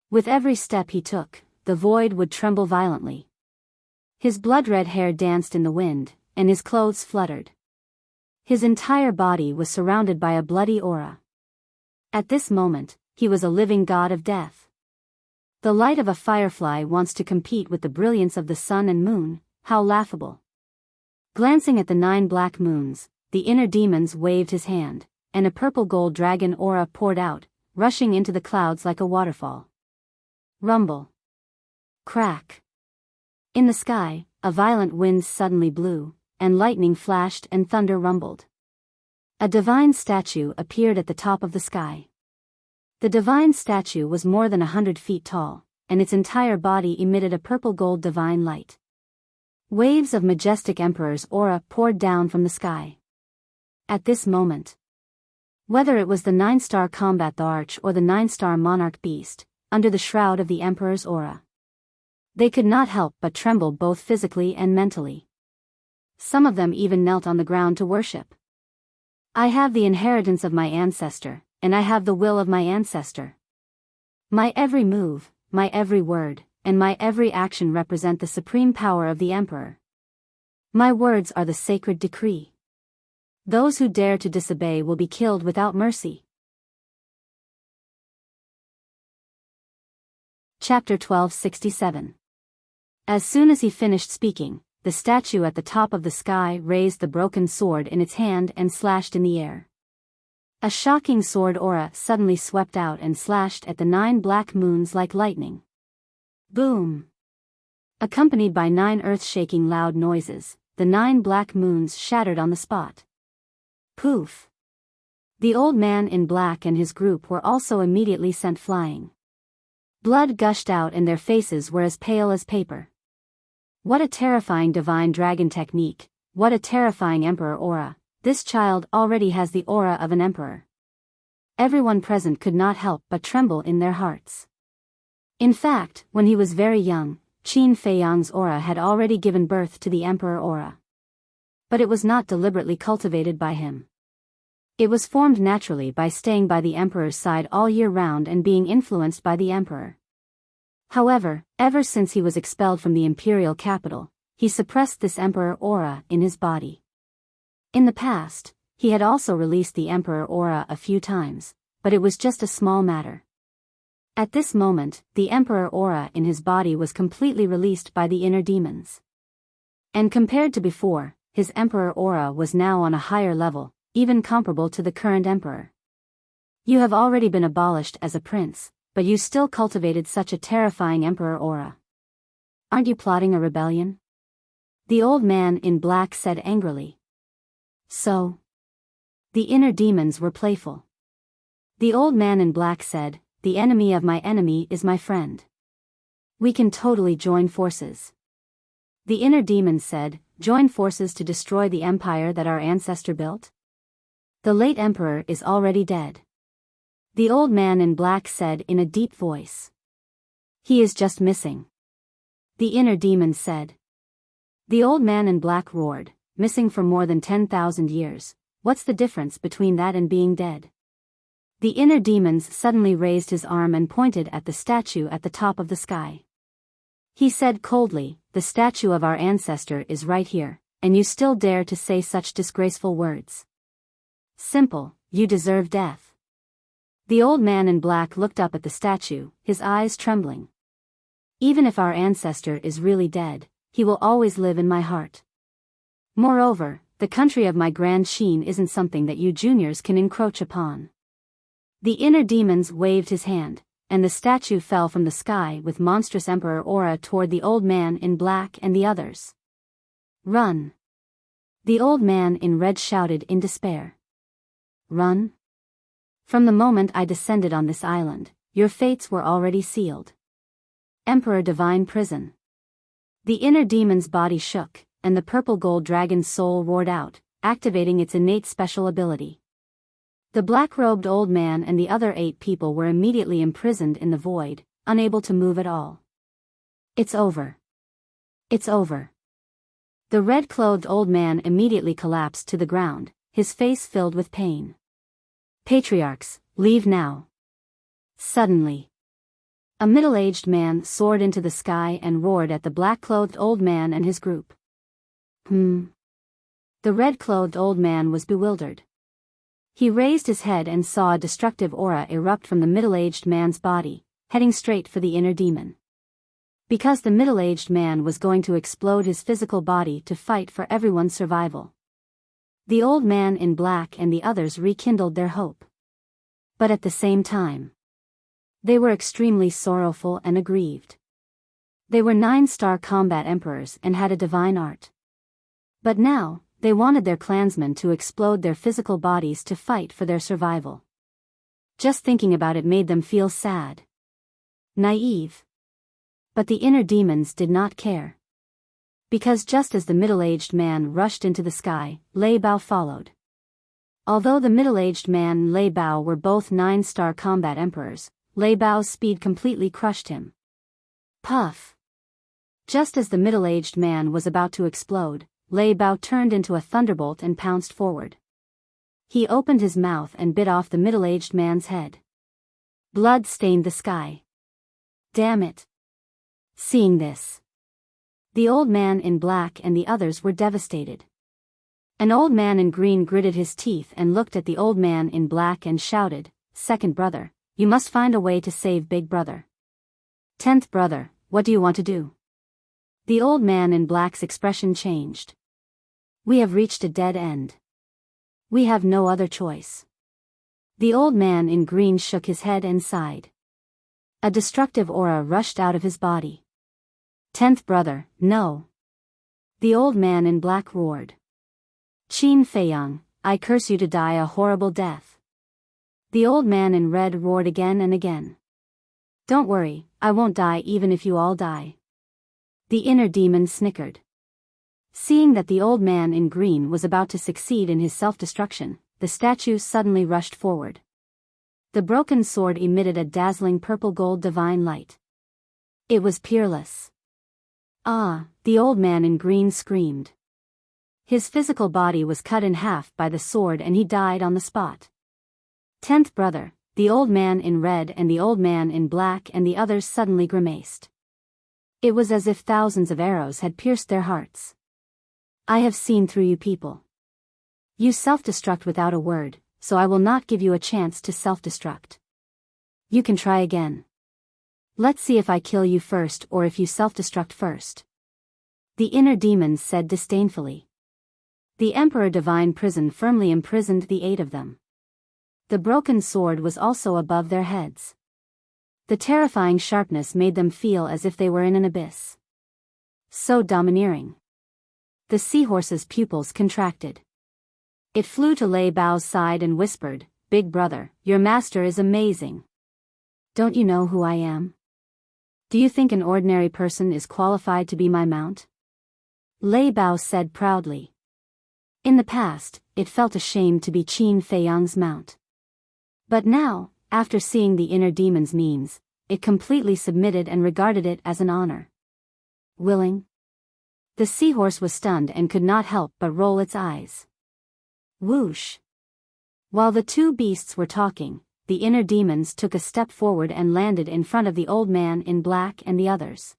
With every step he took, the void would tremble violently. His blood-red hair danced in the wind, and his clothes fluttered. His entire body was surrounded by a bloody aura. At this moment, he was a living god of death. The light of a firefly wants to compete with the brilliance of the sun and moon, how laughable. Glancing at the 9 black moons, the inner demons waved his hand, and a purple-gold dragon aura poured out, rushing into the clouds like a waterfall. Rumble. Crack. In the sky, a violent wind suddenly blew, and lightning flashed and thunder rumbled. A divine statue appeared at the top of the sky. The divine statue was more than 100 feet tall, and its entire body emitted a purple-gold divine light. Waves of majestic emperor's aura poured down from the sky. At this moment, whether it was the 9-star combat the arch or the 9-star monarch beast, under the shroud of the emperor's aura, they could not help but tremble both physically and mentally. Some of them even knelt on the ground to worship. I have the inheritance of my ancestor, and I have the will of my ancestor. My every move, my every word, and my every action represent the supreme power of the emperor. My words are the sacred decree. Those who dare to disobey will be killed without mercy. Chapter 1267. As soon as he finished speaking, the statue at the top of the sky raised the broken sword in its hand and slashed in the air. A shocking sword aura suddenly swept out and slashed at the 9 black moons like lightning. Boom! Accompanied by 9 earth-shaking loud noises, the 9 black moons shattered on the spot. Poof! The old man in black and his group were also immediately sent flying. Blood gushed out and their faces were as pale as paper. What a terrifying divine dragon technique, what a terrifying emperor aura. This child already has the aura of an emperor. Everyone present could not help but tremble in their hearts. In fact, when he was very young, Qin Feiyang's aura had already given birth to the emperor aura. But it was not deliberately cultivated by him. It was formed naturally by staying by the emperor's side all year round and being influenced by the emperor. However, ever since he was expelled from the imperial capital, he suppressed this emperor aura in his body. In the past, he had also released the emperor aura a few times, but it was just a small matter. At this moment, the emperor aura in his body was completely released by the inner demons. And compared to before, his emperor aura was now on a higher level, even comparable to the current emperor. You have already been abolished as a prince, but you still cultivated such a terrifying emperor aura. Aren't you plotting a rebellion? The old man in black said angrily. So? The inner demons were playful. The old man in black said, the enemy of my enemy is my friend. We can totally join forces. The inner demon said, join forces to destroy the empire that our ancestor built? The late emperor is already dead. The old man in black said in a deep voice. He is just missing. The inner demon said. The old man in black roared, missing for more than 10,000 years, what's the difference between that and being dead? The inner demons suddenly raised his arm and pointed at the statue at the top of the sky. He said coldly, the statue of our ancestor is right here, and you still dare to say such disgraceful words. Simple, you deserve death. The old man in black looked up at the statue, his eyes trembling. Even if our ancestor is really dead, he will always live in my heart. Moreover, the country of my grand Sheen isn't something that you juniors can encroach upon. The inner demons waved his hand, and the statue fell from the sky with monstrous emperor aura toward the old man in black and the others. Run! The old man in red shouted in despair. Run? From the moment I descended on this island, your fates were already sealed. Emperor Divine Prison. The inner demon's body shook, and the purple gold dragon's soul roared out, activating its innate special ability. The black-robed old man and the other 8 people were immediately imprisoned in the void, unable to move at all. It's over. It's over. The red-clothed old man immediately collapsed to the ground, his face filled with pain. Patriarchs, leave now. Suddenly, a middle-aged man soared into the sky and roared at the black-clothed old man and his group. The red-clothed old man was bewildered. He raised his head and saw a destructive aura erupt from the middle-aged man's body, heading straight for the inner demon. Because the middle-aged man was going to explode his physical body to fight for everyone's survival. The old man in black and the others rekindled their hope. But at the same time, they were extremely sorrowful and aggrieved. They were 9-star combat emperors and had a divine art. But now, they wanted their clansmen to explode their physical bodies to fight for their survival. Just thinking about it made them feel sad. Naive. But the inner demons did not care. Because just as the middle-aged man rushed into the sky, Lei Bao followed. Although the middle-aged man and Lei Bao were both 9-star combat emperors, Lei Bao's speed completely crushed him. Puff! Just as the middle-aged man was about to explode, Lei Bao turned into a thunderbolt and pounced forward. He opened his mouth and bit off the middle-aged man's head. Blood stained the sky. Damn it! Seeing this, the old man in black and the others were devastated. An old man in green gritted his teeth and looked at the old man in black and shouted, "Second brother, you must find a way to save big brother." 10th brother, what do you want to do? The old man in black's expression changed. We have reached a dead end. We have no other choice. The old man in green shook his head and sighed. A destructive aura rushed out of his body. 10th brother, no. The old man in black roared. Qin Feiyang, I curse you to die a horrible death. The old man in red roared again and again. Don't worry, I won't die even if you all die. The inner demon snickered. Seeing that the old man in green was about to succeed in his self-destruction, the statue suddenly rushed forward. The broken sword emitted a dazzling purple-gold divine light. It was peerless. Ah, the old man in green screamed. His physical body was cut in half by the sword and he died on the spot. 10th brother, the old man in red and the old man in black and the others suddenly grimaced. It was as if thousands of arrows had pierced their hearts. I have seen through you people. You self-destruct without a word, so I will not give you a chance to self-destruct. You can try again. Let's see if I kill you first or if you self-destruct first. The inner demons said disdainfully. The Emperor Divine Prison firmly imprisoned the 8 of them. The broken sword was also above their heads. The terrifying sharpness made them feel as if they were in an abyss. So domineering. The seahorse's pupils contracted. It flew to Lei Bao's side and whispered, "Big brother, your master is amazing. Don't you know who I am? Do you think an ordinary person is qualified to be my mount? Lei Bao said proudly. In the past, it felt ashamed to be Qin Feiyang's mount. But now, after seeing the inner demon's means, it completely submitted and regarded it as an honor. Willing? The seahorse was stunned and could not help but roll its eyes. Whoosh! While the two beasts were talking, the inner demons took a step forward and landed in front of the old man in black and the others.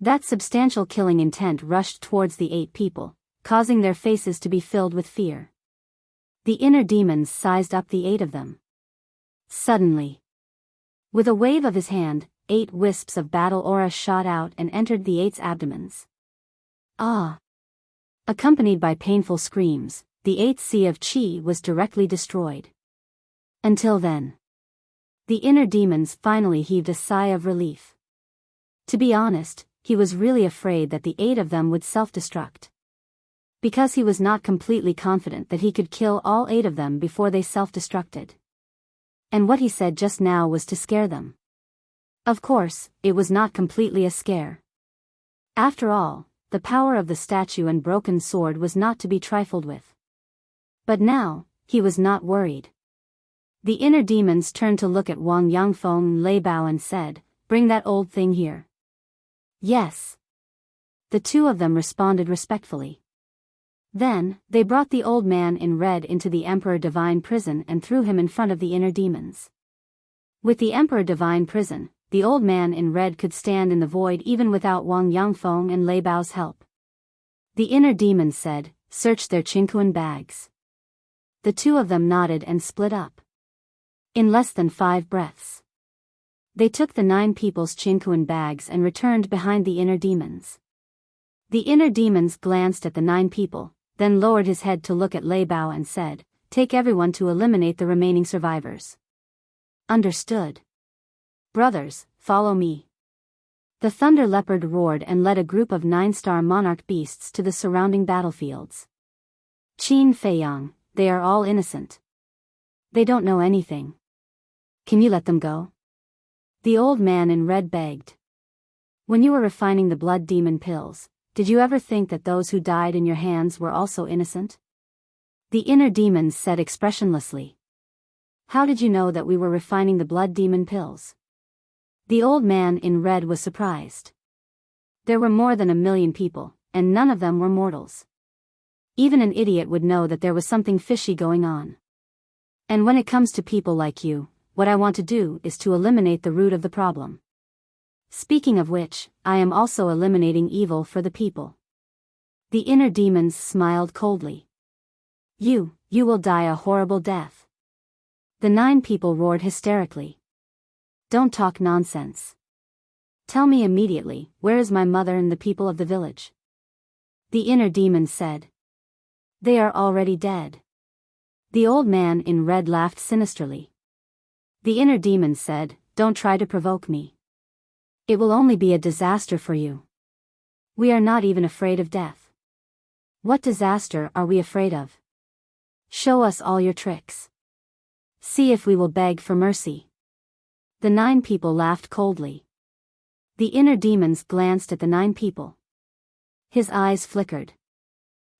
That substantial killing intent rushed towards the 8 people, causing their faces to be filled with fear. The inner demons sized up the 8 of them. Suddenly, with a wave of his hand, 8 wisps of battle aura shot out and entered the 8's abdomens. Ah! Accompanied by painful screams, the 8th sea of Qi was directly destroyed. Until then, the inner demons finally heaved a sigh of relief. To be honest, he was really afraid that the 8 of them would self-destruct. Because he was not completely confident that he could kill all 8 of them before they self-destructed. And what he said just now was to scare them. Of course, it was not completely a scare. After all, the power of the statue and broken sword was not to be trifled with. But now, he was not worried. The inner demons turned to look at Wang Yangfeng and Lei Bao and said, "Bring that old thing here." Yes. The 2 of them responded respectfully. Then, they brought the old man in red into the Emperor Divine prison and threw him in front of the inner demons. With the Emperor Divine prison, the old man in red could stand in the void even without Wang Yangfeng and Lei Bao's help. The inner demons said, "Search their Qinkuan bags." The 2 of them nodded and split up. In less than 5 breaths, they took the 9 people's Qinkuan bags and returned behind the inner demons. The inner demons glanced at the 9 people, then lowered his head to look at Lei Bao and said, "Take everyone to eliminate the remaining survivors." Understood. Brothers, follow me. The Thunder Leopard roared and led a group of 9-star monarch beasts to the surrounding battlefields. Qin Feiyang, they are all innocent. They don't know anything. Can you let them go? The old man in red begged. When you were refining the blood demon pills, did you ever think that those who died in your hands were also innocent? The inner demons said expressionlessly. How did you know that we were refining the blood demon pills? The old man in red was surprised. There were more than 1 million people, and none of them were mortals. Even an idiot would know that there was something fishy going on. And when it comes to people like you, what I want to do is to eliminate the root of the problem. Speaking of which, I am also eliminating evil for the people. The inner demons smiled coldly. You will die a horrible death. The 9 people roared hysterically. Don't talk nonsense. Tell me immediately, where is my mother and the people of the village? The inner demons said. They are already dead. The old man in red laughed sinisterly. The inner demons said, Don't try to provoke me. It will only be a disaster for you. We are not even afraid of death. What disaster are we afraid of? Show us all your tricks. See if we will beg for mercy. The 9 people laughed coldly. The inner demons glanced at the 9 people. His eyes flickered.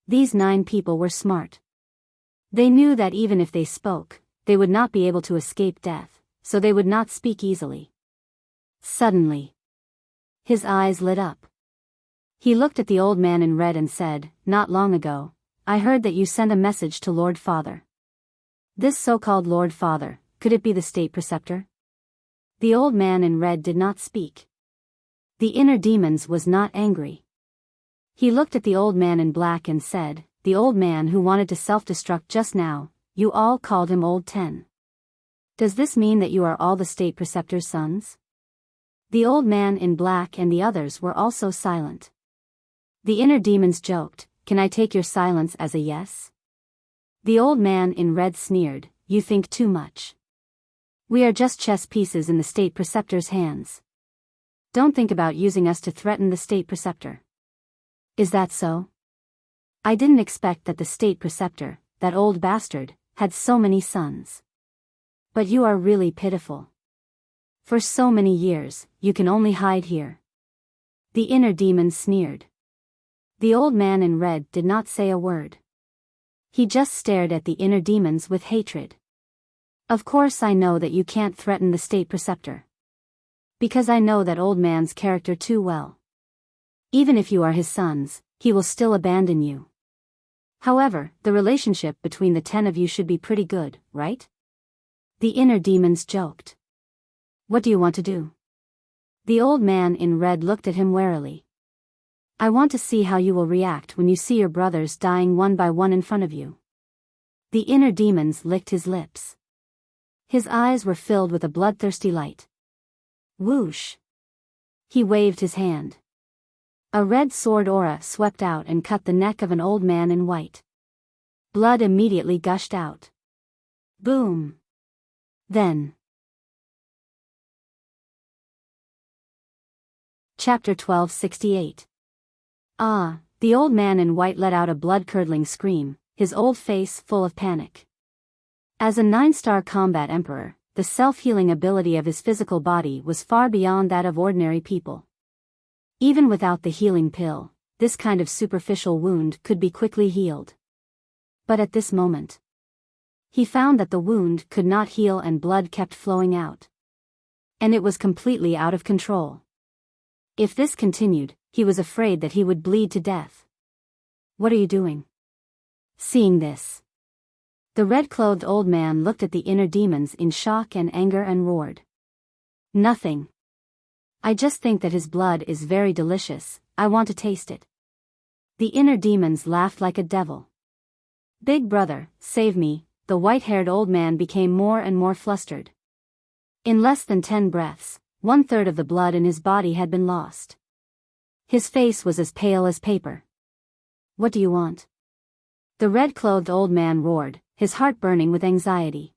These 9 people were smart. They knew that even if they spoke, they would not be able to escape death, so they would not speak easily. Suddenly, his eyes lit up. He looked at the old man in red and said, Not long ago, I heard that you sent a message to Lord Father. This so-called Lord Father, could it be the state preceptor? The old man in red did not speak. The inner demons was not angry. He looked at the old man in black and said, The old man who wanted to self-destruct just now, you all called him Old 10. Does this mean that you are all the state preceptor's sons? The old man in black and the others were also silent. The inner demons joked, Can I take your silence as a yes? The old man in red sneered, You think too much. We are just chess pieces in the state preceptor's hands. Don't think about using us to threaten the state preceptor. Is that so? I didn't expect that the state preceptor, that old bastard, had so many sons. But you are really pitiful. For so many years, you can only hide here. The inner demon sneered. The old man in red did not say a word. He just stared at the inner demons with hatred. Of course I know that you can't threaten the state preceptor. Because I know that old man's character too well. Even if you are his sons, he will still abandon you. However, the relationship between the 10 of you should be pretty good, right? The inner demons joked. What do you want to do? The old man in red looked at him warily. I want to see how you will react when you see your brothers dying one by one in front of you. The inner demons licked his lips. His eyes were filled with a bloodthirsty light. Whoosh! He waved his hand. A red sword aura swept out and cut the neck of an old man in white. Blood immediately gushed out. Boom! Then. Chapter 1268. Ah, the old man in white let out a blood-curdling scream, his old face full of panic. As a 9-star combat emperor, the self-healing ability of his physical body was far beyond that of ordinary people. Even without the healing pill, this kind of superficial wound could be quickly healed. But at this moment, he found that the wound could not heal and blood kept flowing out. And it was completely out of control. If this continued, he was afraid that he would bleed to death. What are you doing? Seeing this, the red-clothed old man looked at the inner demons in shock and anger and roared. Nothing. I just think that his blood is very delicious, I want to taste it. The inner demons laughed like a devil. Big brother, save me, the white-haired old man became more and more flustered. In less than 10 breaths, 1/3 of the blood in his body had been lost. His face was as pale as paper. What do you want? The red-clothed old man roared, his heart burning with anxiety.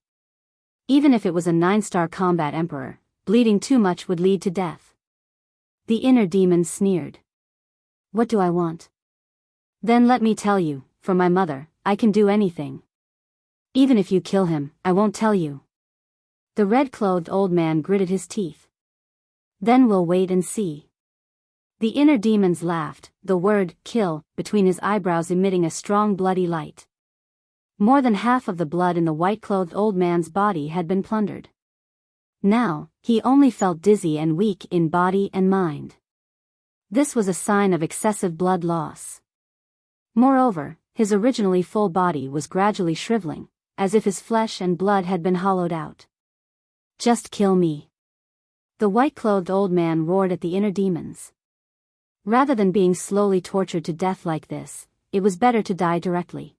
Even if it was a 9-star combat emperor, bleeding too much would lead to death. The inner demons sneered. What do I want? Then let me tell you, for my mother, I can do anything. Even if you kill him, I won't tell you. The red-clothed old man gritted his teeth. Then we'll wait and see. The inner demons laughed, the word, kill, between his eyebrows emitting a strong bloody light. More than half of the blood in the white-clothed old man's body had been plundered. Now, he only felt dizzy and weak in body and mind. This was a sign of excessive blood loss. Moreover, his originally full body was gradually shriveling, as if his flesh and blood had been hollowed out. Just kill me. The white-clothed old man roared at the inner demons. Rather than being slowly tortured to death like this, it was better to die directly.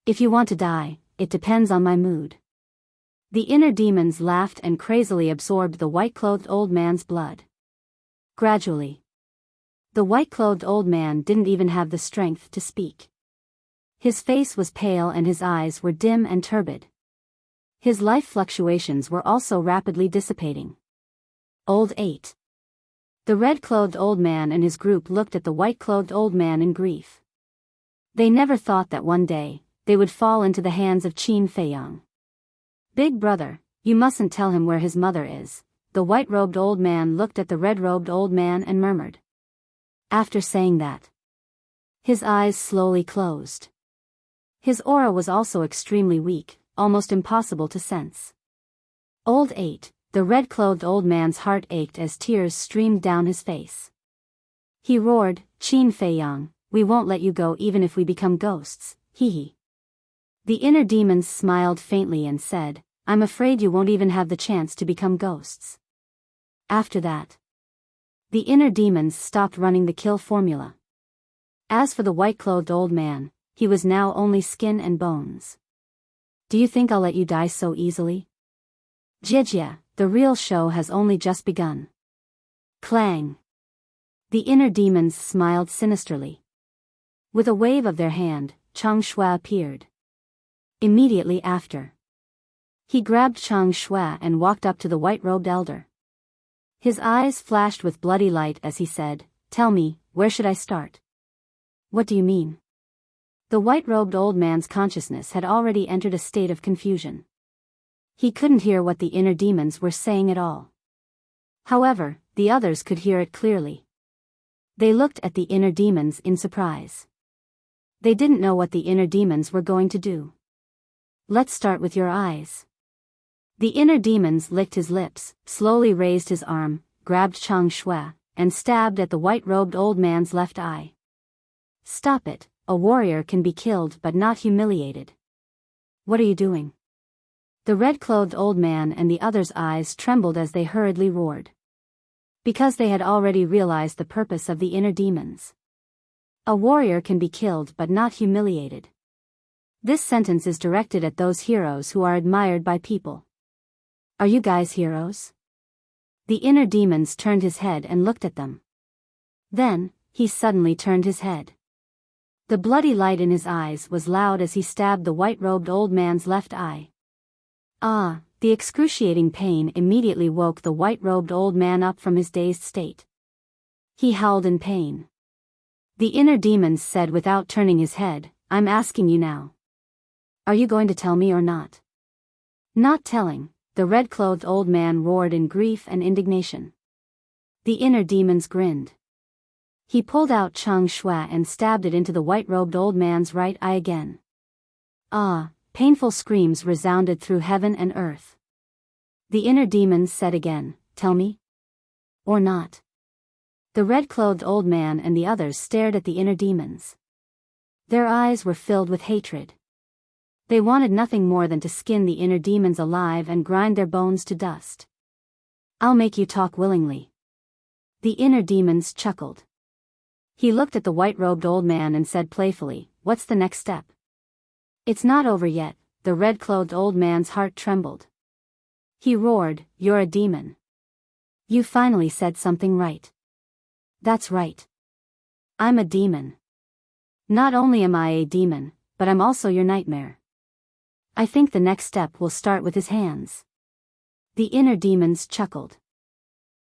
If you want to die, it depends on my mood. The inner demons laughed and crazily absorbed the white-clothed old man's blood. Gradually, the white-clothed old man didn't even have the strength to speak. His face was pale and his eyes were dim and turbid. His life fluctuations were also rapidly dissipating. Old 8. The red-clothed old man and his group looked at the white-clothed old man in grief. They never thought that one day, they would fall into the hands of Qin Feiyang. Big brother, you mustn't tell him where his mother is. The white-robed old man looked at the red-robed old man and murmured. After saying that, his eyes slowly closed. His aura was also extremely weak, almost impossible to sense. Old 8, the red-clothed old man's heart ached as tears streamed down his face. He roared, Qin Feiyang, we won't let you go even if we become ghosts, hee. The inner demons smiled faintly and said, I'm afraid you won't even have the chance to become ghosts. After that, the inner demons stopped running the kill formula. As for the white-clothed old man, he was now only skin and bones. Do you think I'll let you die so easily? Jijia, the real show has only just begun. Clang. The inner demons smiled sinisterly. With a wave of their hand, Chang Shui appeared. Immediately after, he grabbed Chang Shui and walked up to the white-robed elder. His eyes flashed with bloody light as he said, Tell me, where should I start? What do you mean? The white-robed old man's consciousness had already entered a state of confusion. He couldn't hear what the inner demons were saying at all. However, the others could hear it clearly. They looked at the inner demons in surprise. They didn't know what the inner demons were going to do. Let's start with your eyes. The inner demons licked his lips, slowly raised his arm, grabbed Chang Shui, and stabbed at the white-robed old man's left eye. Stop it, a warrior can be killed but not humiliated. What are you doing? The red-clothed old man and the others' eyes trembled as they hurriedly roared. Because they had already realized the purpose of the inner demons. A warrior can be killed but not humiliated. This sentence is directed at those heroes who are admired by people. Are you guys heroes? The inner demons turned his head and looked at them. Then, he suddenly turned his head. The bloody light in his eyes was loud as he stabbed the white-robed old man's left eye. Ah, the excruciating pain immediately woke the white-robed old man up from his dazed state. He howled in pain. The inner demons said without turning his head, I'm asking you now. Are you going to tell me or not? Not telling, the red-clothed old man roared in grief and indignation. The inner demons grinned. He pulled out Chang Shui and stabbed it into the white-robed old man's right eye again. Ah, painful screams resounded through heaven and earth. The inner demons said again, tell me? Or not? The red-clothed old man and the others stared at the inner demons. Their eyes were filled with hatred. They wanted nothing more than to skin the inner demons alive and grind their bones to dust. I'll make you talk willingly. The inner demons chuckled. He looked at the white-robed old man and said playfully, what's the next step? It's not over yet, the red-clothed old man's heart trembled. He roared, you're a demon. You finally said something right. That's right. I'm a demon. Not only am I a demon, but I'm also your nightmare. I think the next step will start with his hands. The inner demons chuckled.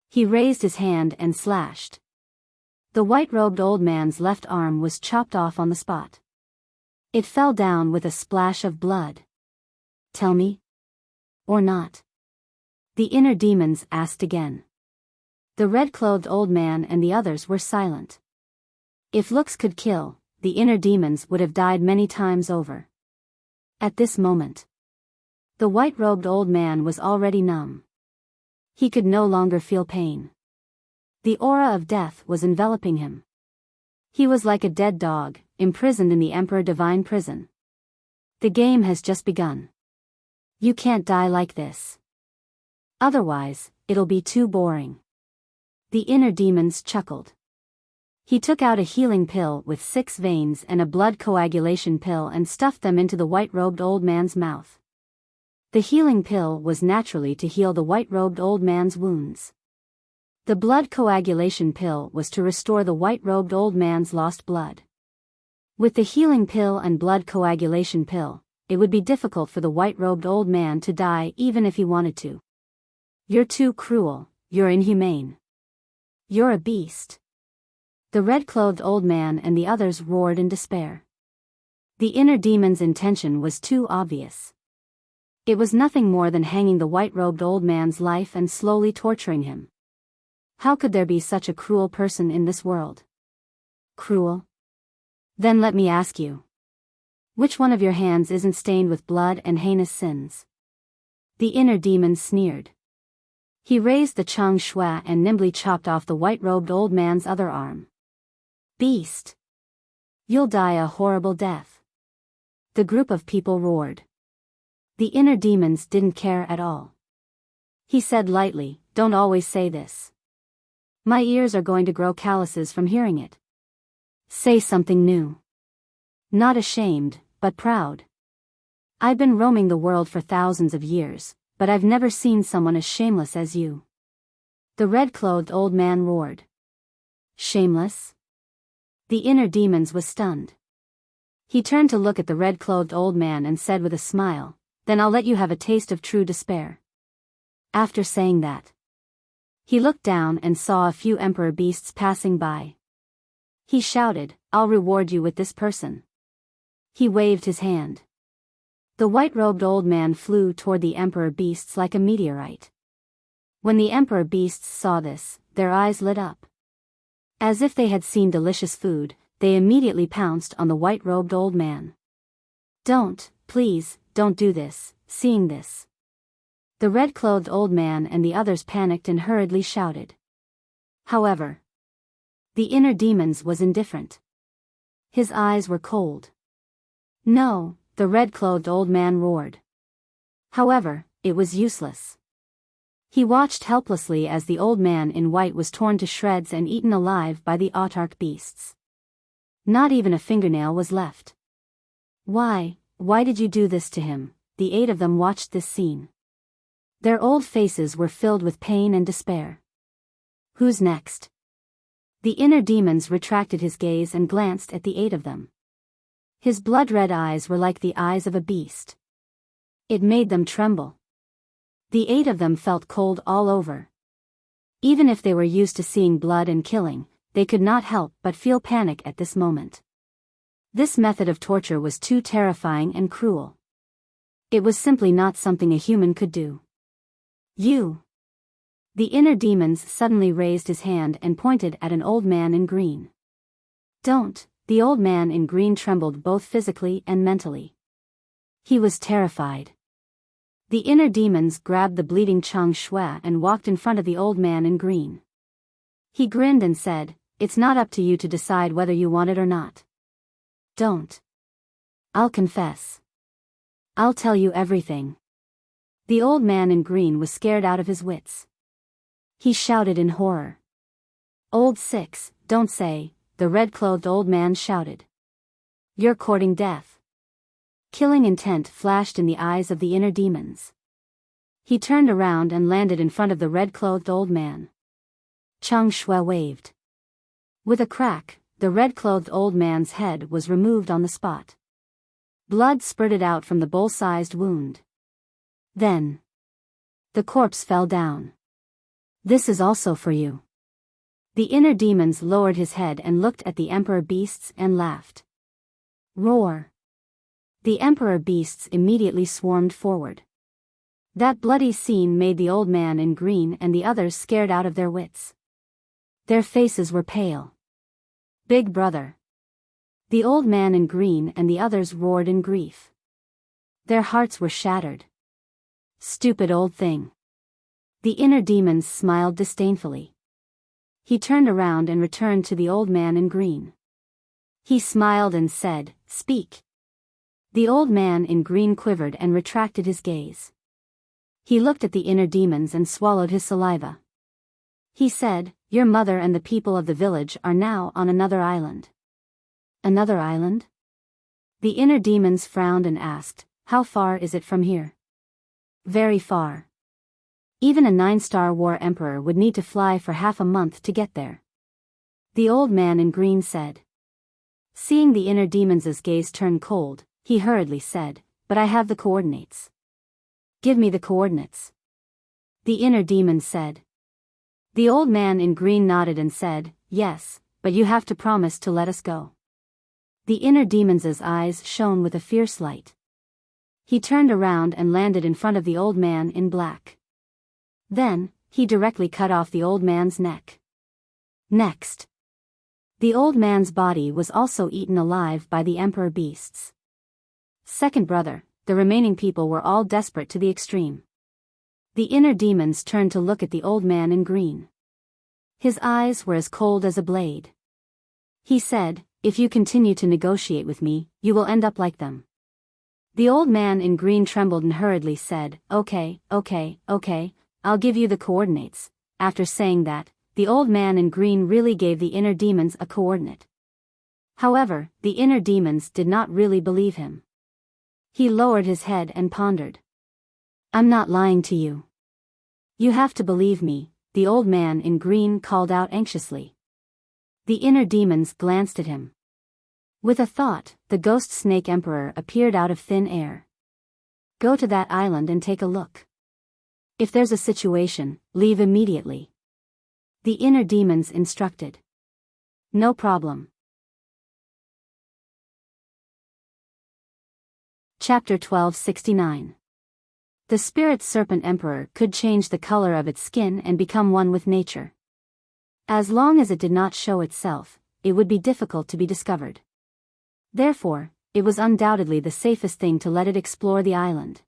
He raised his hand and slashed. The white-robed old man's left arm was chopped off on the spot. It fell down with a splash of blood. Tell me? Or not? The inner demons asked again. The red-clothed old man and the others were silent. If looks could kill, the inner demons would have died many times over. At this moment, the white-robed old man was already numb. He could no longer feel pain. The aura of death was enveloping him. He was like a dead dog, imprisoned in the Emperor Divine prison. The game has just begun. You can't die like this. Otherwise, it'll be too boring. The inner demons chuckled. He took out a healing pill with 6 veins and a blood coagulation pill and stuffed them into the white-robed old man's mouth. The healing pill was naturally to heal the white-robed old man's wounds. The blood coagulation pill was to restore the white-robed old man's lost blood. With the healing pill and blood coagulation pill, it would be difficult for the white-robed old man to die even if he wanted to. You're too cruel, you're inhumane. You're a beast. The red-clothed old man and the others roared in despair. The inner demon's intention was too obvious. It was nothing more than hanging the white-robed old man's life and slowly torturing him. How could there be such a cruel person in this world? Cruel? Then let me ask you. Which one of your hands isn't stained with blood and heinous sins? The inner demon sneered. He raised the Chang Shui and nimbly chopped off the white-robed old man's other arm. Beast! You'll die a horrible death. The group of people roared. The inner demons didn't care at all. He said lightly, don't always say this. My ears are going to grow calluses from hearing it. Say something new. Not ashamed, but proud. I've been roaming the world for thousands of years, but I've never seen someone as shameless as you. The red-clothed old man roared. Shameless? The inner demons was stunned. He turned to look at the red-clothed old man and said with a smile, then I'll let you have a taste of true despair. After saying that, he looked down and saw a few emperor beasts passing by. He shouted, I'll reward you with this person. He waved his hand. The white-robed old man flew toward the emperor beasts like a meteorite. When the emperor beasts saw this, their eyes lit up. As if they had seen delicious food, they immediately pounced on the white-robed old man. Don't, please, don't do this. Seeing this, the red-clothed old man and the others panicked and hurriedly shouted. However, the inner demons was indifferent. His eyes were cold. No, the red-clothed old man roared. However, it was useless. He watched helplessly as the old man in white was torn to shreds and eaten alive by the autarch beasts. Not even a fingernail was left. Why did you do this to him? The 8 of them watched this scene. Their old faces were filled with pain and despair. Who's next? The inner demons retracted his gaze and glanced at the 8 of them. His blood-red eyes were like the eyes of a beast. It made them tremble. The 8 of them felt cold all over. Even if they were used to seeing blood and killing, they could not help but feel panic at this moment. This method of torture was too terrifying and cruel. It was simply not something a human could do. You! The inner demons suddenly raised his hand and pointed at an old man in green. Don't! The old man in green trembled both physically and mentally. He was terrified. The inner demons grabbed the bleeding Chang Shui and walked in front of the old man in green. He grinned and said, "It's not up to you to decide whether you want it or not. Don't. I'll confess. I'll tell you everything." The old man in green was scared out of his wits. He shouted in horror. "Old Six, don't say," the red-clothed old man shouted. "You're courting death." Killing intent flashed in the eyes of the inner demons. He turned around and landed in front of the red-clothed old man. Chang Shui waved. With a crack, the red-clothed old man's head was removed on the spot. Blood spurted out from the bowl-sized wound. Then, the corpse fell down. "This is also for you." The inner demons lowered his head and looked at the emperor beasts and laughed. Roar! The emperor beasts immediately swarmed forward. That bloody scene made the old man in green and the others scared out of their wits. Their faces were pale. "Big brother!" The old man in green and the others roared in grief. Their hearts were shattered. "Stupid old thing." The inner demons smiled disdainfully. He turned around and returned to the old man in green. He smiled and said, "Speak." The old man in green quivered and retracted his gaze. He looked at the inner demons and swallowed his saliva. He said, "Your mother and the people of the village are now on another island." "Another island?" The inner demons frowned and asked, "How far is it from here?" "Very far. Even a 9-star war emperor would need to fly for half a month to get there." The old man in green said. Seeing the inner demons' gaze turn cold, he hurriedly said, "But I have the coordinates." "Give me the coordinates." The inner demons said. The old man in green nodded and said, "Yes, but you have to promise to let us go." The inner demons' eyes shone with a fierce light. He turned around and landed in front of the old man in black. Then, he directly cut off the old man's neck. Next, the old man's body was also eaten alive by the emperor beasts. Second brother, the remaining people were all desperate to the extreme. The inner demons turned to look at the old man in green. His eyes were as cold as a blade. He said, "If you continue to negotiate with me, you will end up like them." The old man in green trembled and hurriedly said, "Okay, I'll give you the coordinates." After saying that, the old man in green really gave the inner demons a coordinate. However, the inner demons did not really believe him. He lowered his head and pondered. "I'm not lying to you. You have to believe me," the old man in green called out anxiously. The inner demons glanced at him. With a thought, the ghost snake emperor appeared out of thin air. "Go to that island and take a look. If there's a situation, leave immediately." The inner demons instructed. "No problem." Chapter 1269. The spirit serpent emperor could change the color of its skin and become one with nature. As long as it did not show itself, it would be difficult to be discovered. Therefore, it was undoubtedly the safest thing to let it explore the island.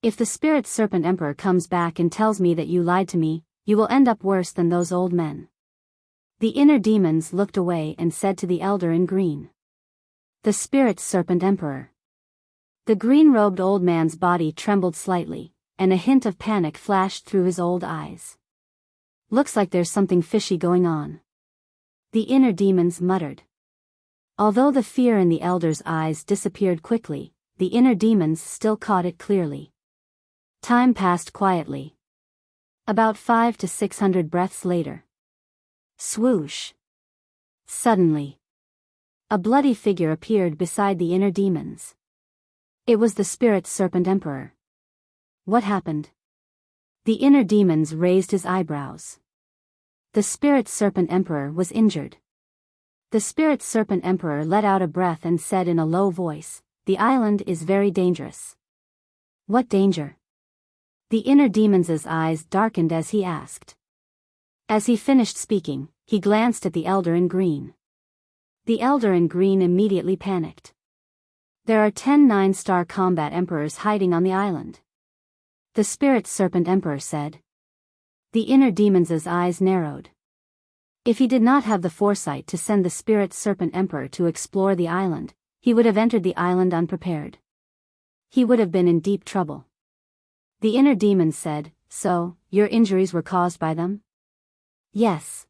If the Spirit Serpent Emperor comes back and tells me that you lied to me, you will end up worse than those old men. The inner demons looked away and said to the elder in green. The Spirit Serpent Emperor. The green-robed old man's body trembled slightly, and a hint of panic flashed through his old eyes. Looks like there's something fishy going on. The inner demons muttered. Although the fear in the elder's eyes disappeared quickly, the inner demons still caught it clearly. Time passed quietly. About 500 to 600 breaths later. Swoosh! Suddenly, a bloody figure appeared beside the inner demons. It was the Spirit Serpent Emperor. What happened? The inner demons raised his eyebrows. The Spirit Serpent Emperor was injured. The Spirit Serpent Emperor let out a breath and said in a low voice, "The island is very dangerous." What danger? The inner demon's eyes darkened as he asked. As he finished speaking, he glanced at the elder in green. The elder in green immediately panicked. There are 10 9-star combat emperors hiding on the island. The Spirit Serpent Emperor said. The inner demon's eyes narrowed. If he did not have the foresight to send the Spirit Serpent Emperor to explore the island, he would have entered the island unprepared. He would have been in deep trouble. The inner demon said, "So, your injuries were caused by them?" "Yes.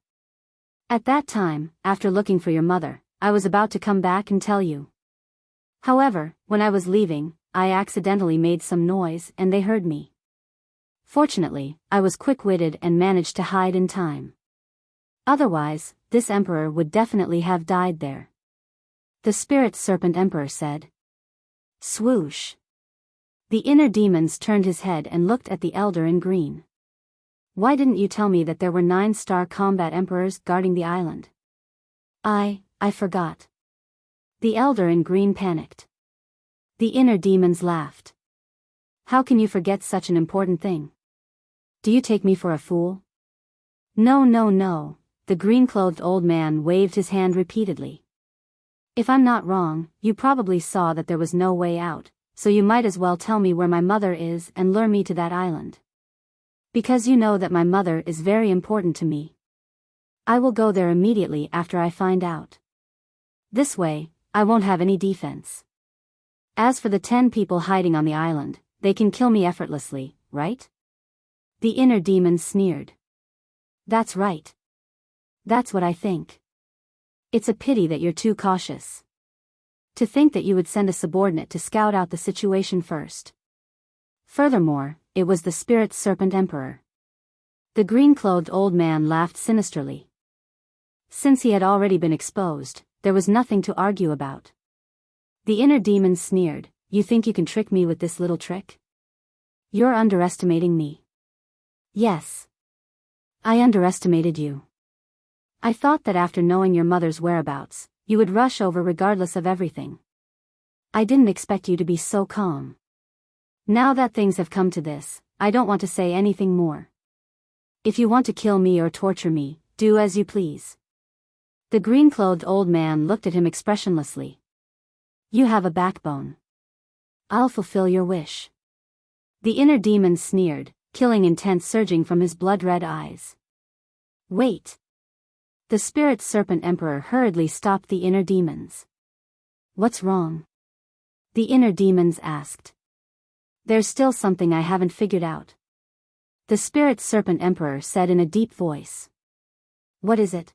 At that time, after looking for your mother, I was about to come back and tell you. However, when I was leaving, I accidentally made some noise and they heard me. Fortunately, I was quick-witted and managed to hide in time. Otherwise, this emperor would definitely have died there." The Spirit Serpent Emperor said. Swoosh! The inner demons turned his head and looked at the elder in green. "Why didn't you tell me that there were 9-star combat emperors guarding the island?" I forgot." The elder in green panicked. The inner demons laughed. "How can you forget such an important thing? Do you take me for a fool?" No, the green-clothed old man waved his hand repeatedly. "If I'm not wrong, you probably saw that there was no way out, so you might as well tell me where my mother is and lure me to that island. Because you know that my mother is very important to me. I will go there immediately after I find out. This way, I won't have any defense. As for the 10 people hiding on the island, they can kill me effortlessly, right?" The inner demon sneered. "That's right. That's what I think. It's a pity that you're too cautious. To think that you would send a subordinate to scout out the situation first. Furthermore, it was the Spirit Serpent Emperor." The green-clothed old man laughed sinisterly. Since he had already been exposed, there was nothing to argue about. The inner demon sneered, "You think you can trick me with this little trick? You're underestimating me." "Yes. I underestimated you. I thought that after knowing your mother's whereabouts, you would rush over regardless of everything. I didn't expect you to be so calm. Now that things have come to this, I don't want to say anything more. If you want to kill me or torture me, do as you please." The green-clothed old man looked at him expressionlessly. "You have a backbone. I'll fulfill your wish." The inner demon sneered, killing intent surging from his blood-red eyes. "Wait." The Spirit Serpent Emperor hurriedly stopped the inner demons. "What's wrong?" the inner demons asked. "There's still something I haven't figured out," the Spirit Serpent Emperor said in a deep voice. "What is it?"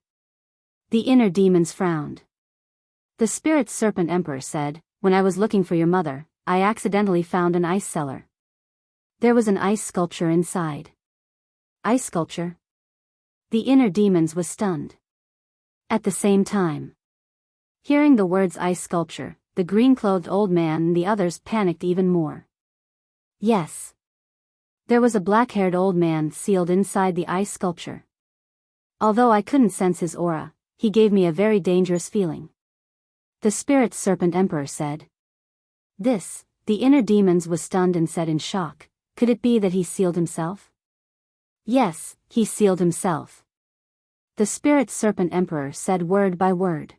The inner demons frowned. The Spirit Serpent Emperor said, "When I was looking for your mother, I accidentally found an ice cellar. There was an ice sculpture inside." "Ice sculpture?" The inner demons was stunned. At the same time, hearing the words ice sculpture, the green-clothed old man and the others panicked even more. Yes. There was a black-haired old man sealed inside the ice sculpture. Although I couldn't sense his aura, he gave me a very dangerous feeling. The Spirit Serpent Emperor said. The inner demons was stunned and said in shock, "Could it be that he sealed himself?" "Yes, he sealed himself." The spirit serpent emperor said word by word.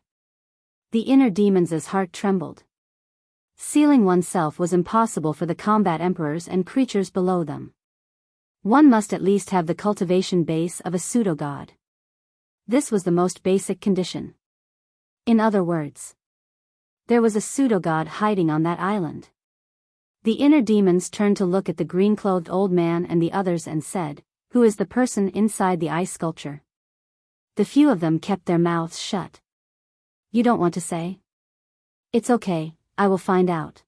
The inner demons' heart trembled. Sealing oneself was impossible for the combat emperors and creatures below them. One must at least have the cultivation base of a pseudo-god. This was the most basic condition. In other words, there was a pseudo-god hiding on that island. The inner demons turned to look at the green-clothed old man and the others and said, "Who is the person inside the ice sculpture?" The few of them kept their mouths shut. "You don't want to say?" "It's okay, I will find out.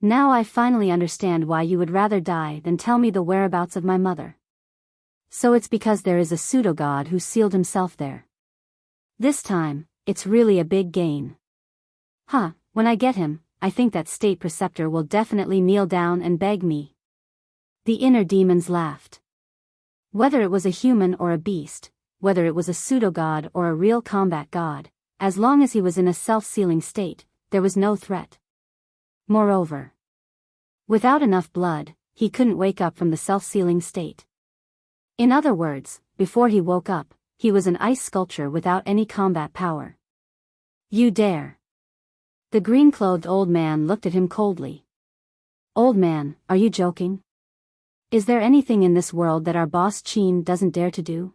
Now I finally understand why you would rather die than tell me the whereabouts of my mother. So it's because there is a pseudo-god who sealed himself there. This time, it's really a big gain. When I get him, I think that state preceptor will definitely kneel down and beg me." The inner demons laughed. Whether it was a human or a beast, whether it was a pseudo-god or a real combat god, as long as he was in a self-sealing state, there was no threat. Moreover, without enough blood, he couldn't wake up from the self-sealing state. In other words, before he woke up, he was an ice sculpture without any combat power. "You dare?" The green-clothed old man looked at him coldly. "Old man, are you joking? Is there anything in this world that our boss Qin doesn't dare to do?"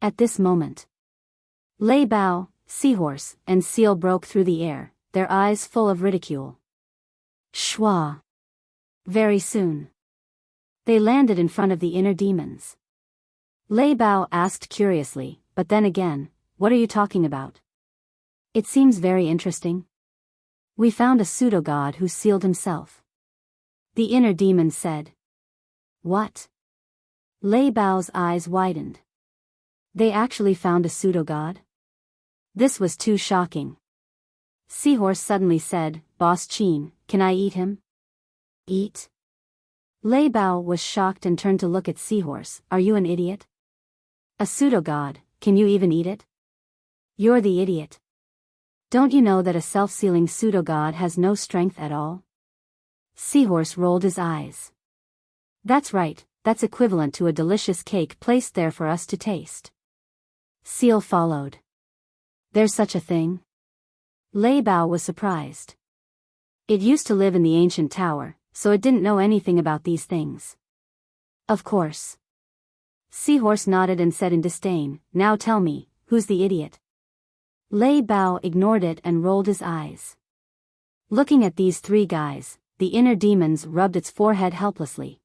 At this moment, Biyao, Seahorse, and Seal broke through the air, their eyes full of ridicule. Schwa. Very soon, they landed in front of the inner demons. Biyao asked curiously, "But then again, what are you talking about? It seems very interesting." "We found a pseudo-god who sealed himself." The inner demon said. "What?" Biao's eyes widened. They actually found a pseudo-god? This was too shocking. Seahorse suddenly said, "Boss Qin, can I eat him?" "Eat?" Biyao was shocked and turned to look at Seahorse. "Are you an idiot? A pseudo-god, can you even eat it?" "You're the idiot. Don't you know that a self-sealing pseudo-god has no strength at all?" Seahorse rolled his eyes. "That's right, that's equivalent to a delicious cake placed there for us to taste." Seal followed. "There's such a thing?" Biyao was surprised. It used to live in the ancient tower, so it didn't know anything about these things. "Of course." Seahorse nodded and said in disdain, "Now tell me, who's the idiot?" Biyao ignored it and rolled his eyes. Looking at these three guys, the inner demons rubbed its forehead helplessly.